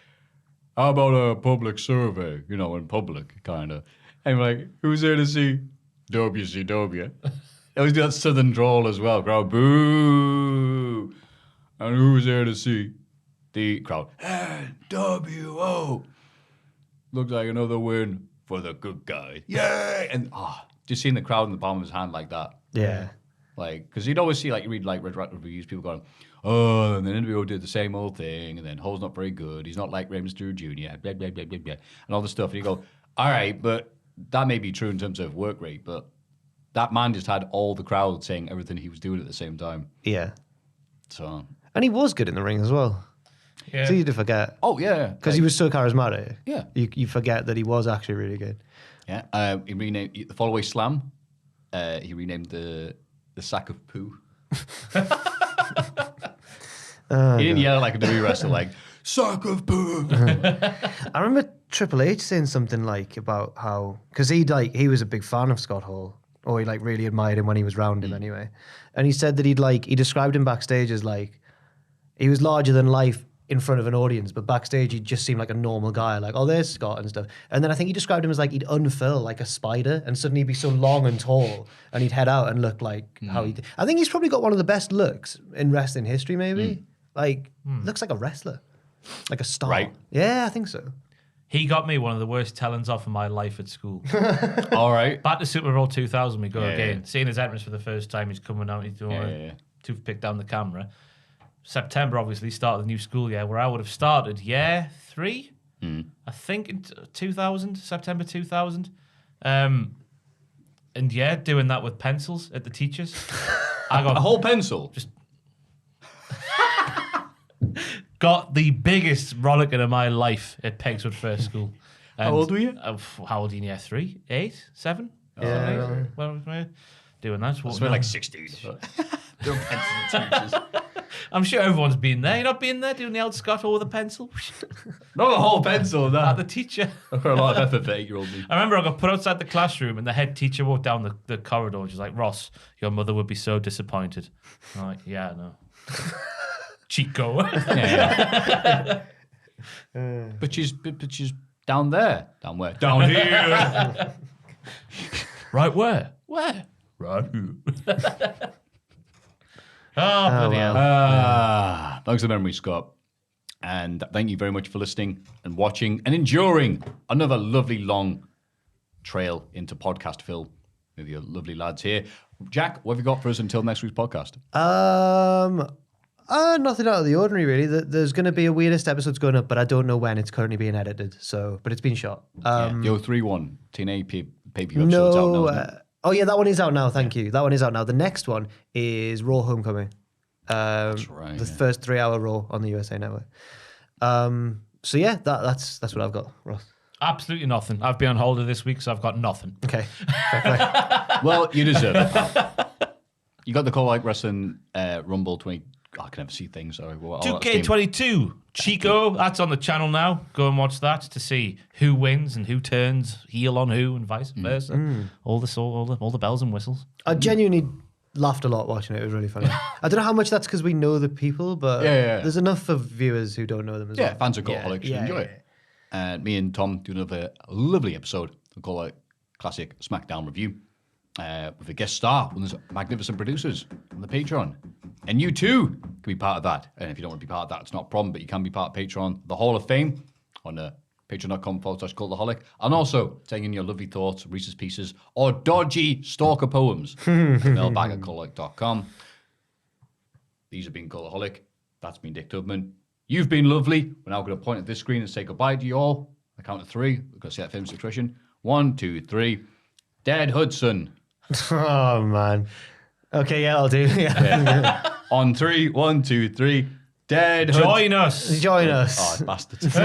how about a public survey? You know, in public, kind of. And we're like, who's there to see WCW? It was that southern drawl as well. Crowd, boo. And who's there to see the crowd? NWO. Looks like another win for the good guy. Yay! And just seeing the crowd in the palm of his hand like that. Yeah. Like, because you'd always see, like, you read, like, Red Rat reviews, people going, oh, and then NWO did the same old thing, and then Hall's not very good, he's not like Rey Mysterio Jr., blah, blah, blah, blah, blah, and all this stuff. And you go, all right, but that may be true in terms of work rate, but that man just had all the crowd saying everything he was doing at the same time. Yeah. So. And he was good in the ring as well. yeah. It's easy to forget. Oh, yeah. Because he was so charismatic. Yeah. You forget that he was actually really good. Yeah. He renamed the Fallaway Slam. He renamed the sack of poo. He didn't yell it like a WWE wrestler, like, sack of poo. I remember Triple H saying something like about how, because he was a big fan of Scott Hall, or he like really admired him when he was round him anyway. And he said that he described him backstage as like, he was larger than life in front of an audience, but backstage he just seemed like a normal guy, like, oh, there's Scott and stuff. And then I think he described him as like he'd unfurl like a spider, and suddenly he'd be so long and tall, and he'd head out and look like how he did. I think he's probably got one of the best looks in wrestling history, maybe. Like, looks like a wrestler, like a star. Right. Yeah, I think so. He got me one of the worst tellings off of my life at school. All right. Back to Super Bowl 2000 we go again. Yeah. Seeing his entrance for the first time, he's coming out, he's doing a toothpick down the camera. September, obviously, started the new school year, where I would have started year 3, I think, in 2000, September 2000. And yeah, doing that with pencils at the teachers. I got A whole pencil? Just got the biggest rollicking of my life at Pegswood First School. And, How old were you? How old are you in year 3? 8? 7? Yeah. Well, doing that. It's been like 60s. Doing pencil teachers. I'm sure everyone's been there. You're not been there doing the old Scott Hall with a pencil? Not a whole pencil, At that. the teacher. I've got a lot of effort for 8-year-old me. I remember I got put outside the classroom and the head teacher walked down the corridor. She's like, Ross, your mother would be so disappointed. I'm like, yeah, I know. Chico. But she's down there. Down where? Down here. Right where? Where? Right here. Oh, bloody hell. Thanks for the memory, Scott. And thank you very much for listening and watching and enduring another lovely long trail into podcast Phil with your lovely lads here. Jack, what have you got for us until next week's podcast? Nothing out of the ordinary, really. There's going to be a weirdest episode's going up, but I don't know when. It's currently being edited, but it's been shot. The 031 TNA pay-per-view episode's out now, isn't it? Oh yeah, that one is out now. Thank you. That one is out now. The next one is Raw Homecoming. That's right. The first 3-hour Raw on the USA Network. So yeah, that's what I've got, Ross. Absolutely nothing. I've been on holiday this week, so I've got nothing. Okay. Fair play. Well, you deserve it. You got the Cultaholic Wrestling Rumble 20. I can never see things. Sorry. 2K22. Chico, that's on the channel now. Go and watch that to see who wins and who turns heel on who and vice versa. All the bells and whistles. I genuinely laughed a lot watching it. It was really funny. I don't know how much that's because we know the people, but there's enough of viewers who don't know them as well. Yeah, fans of Cultaholic should enjoy it. And me and Tom do another lovely episode of Cultaholic Classic SmackDown review with a guest star, one of the magnificent producers on the Patreon. And you too can be part of that. And if you don't want to be part of that, it's not a problem, but you can be part of Patreon, the Hall of Fame, on patreon.com/Cultaholic. And also taking in your lovely thoughts, Reese's Pieces, or dodgy stalker poems. Mailbag at cultaholic.com. These have been Cultaholic. That's been Dick Tubman. You've been lovely. We're now going to point at this screen and say goodbye to you all. I count to 3. We're going to see that famous expression. 1, 2, 3. Dead Hudson. Oh, man. Okay, yeah, I'll do. Yeah. On 3, 1, 2, 3. Dead Hudson. Join us. Join us. Oh, bastards.